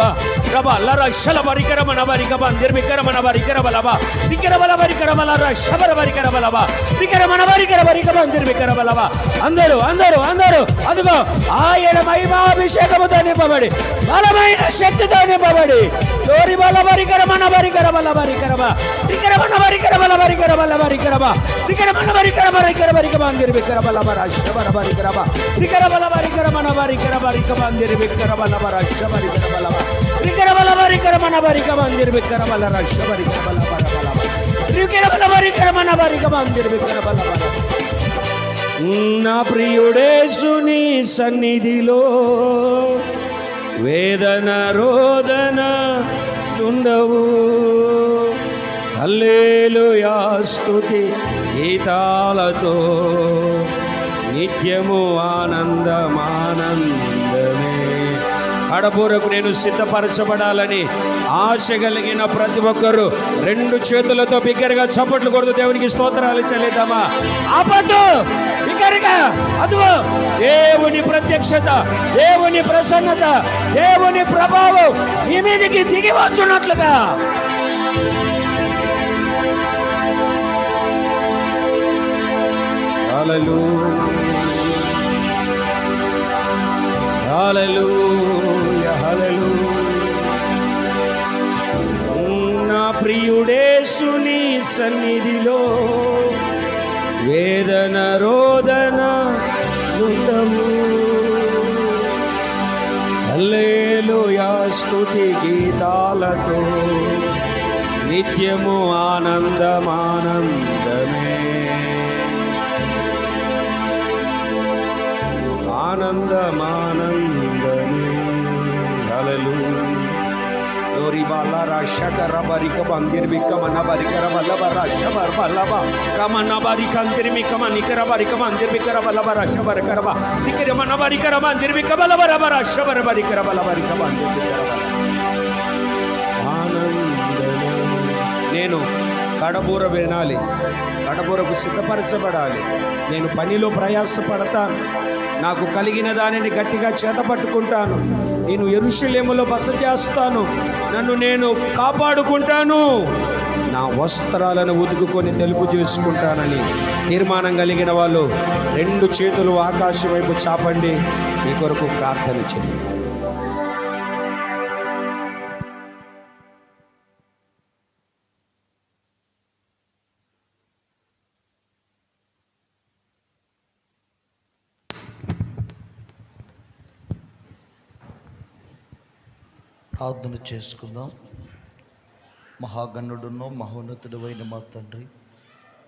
రబ లర శల బరికరమన బరికబ నిర్మికరమన బరికరబలబ వికరబల బరికరబల శబర బరికరబలబ వికరమన బరికర బరికబ నిర్మికరబలబ. అందరూ అందరూ అందరూ అదిగో ఆయన మహిమాభిషేకముతో నింపబడి బలమైన శక్తితో నింపబడి లోరి బల బరికరమన బరికరబల బరికరబ వికరమన బరికరబల బరికరబల బరికరబ వికరమన బరికర బరికర బరికబ నిర్మికరబలబ శబర బరికరబ వికరబల బరికరమన బరికర బరికబ నిర్మికరబలబ శబరికరబలబ వికరబల బరికరమన బరికబ నిర్మికరబల శబరికరబలబ వికరబల బరికరమన బరికబ నిర్మికరబలబ. నా ప్రియుడేసుని సన్నిధిలో వేదన రోదన ఉండవు. హల్లెలూయా స్తుతి గీతాలతో నిత్యము ఆనందమానందమే. కడపూరకు నేను సిద్ధపరచబడాలని ఆశ కలిగిన ప్రతి ఒక్కరూ రెండు చేతులతో బిగ్గరగా చప్పట్లు కొడుతూ దేవునికి స్తోత్రాలు చెల్లిద్దామా? ఆపద్దు, బిగ్గరగా. అదిగో దేవుని ప్రత్యక్షత, దేవుని ప్రసన్నత, దేవుని ప్రభావం మీ మీదకి దిగి వచ్చున్నట్లుగా హల్లెలూయా హల్లెలూయా. నా ప్రియుడేసుని సన్నిధిలో వేదన రోదన ఉండవు. హల్లెలూయా స్తుతి గీతాలతో నిత్యము ఆనందమానందమే. ఆనందమానందమే. హల్లెలూయా. లోరి బాలా రాశక రబరిక బందిర్మిక మన బరికర బల్లబ రాశబర్ బల్లబ కమన బరిక అందిర్మిక మనికర బరిక మందిర్మికర బల్లబ రాశబర్ బ నికర మన బరికర మందిర్మిక బల్లబ రబ రాశబర్ బరికర బల్లబరిక మందిర్మికర బల్ల. ఆనందమే. నేను కడబూర వినాలి, కడబూరకు సిద్ధపరచబడాలి. నేను పనిలో ప్రయాసపడతాను, నాకు కలిగిన దానిని గట్టిగా చేతపట్టుకుంటాను. నేను యెరూషలేములో బస చేస్తాను, నన్ను నేను కాపాడుకుంటాను, నా వస్త్రాలను ఉతుకుకొని తెలుపు చేసుకుంటానని తీర్మానం కలిగిన వాళ్ళు రెండు చేతులు ఆకాశం వైపు చాపండి. మీ కొరకు ప్రార్థన చేయండి. ప్రార్థన చేసుకుందాం. మహాగణుడును మహోన్నతుడు అయిన మా తండ్రి,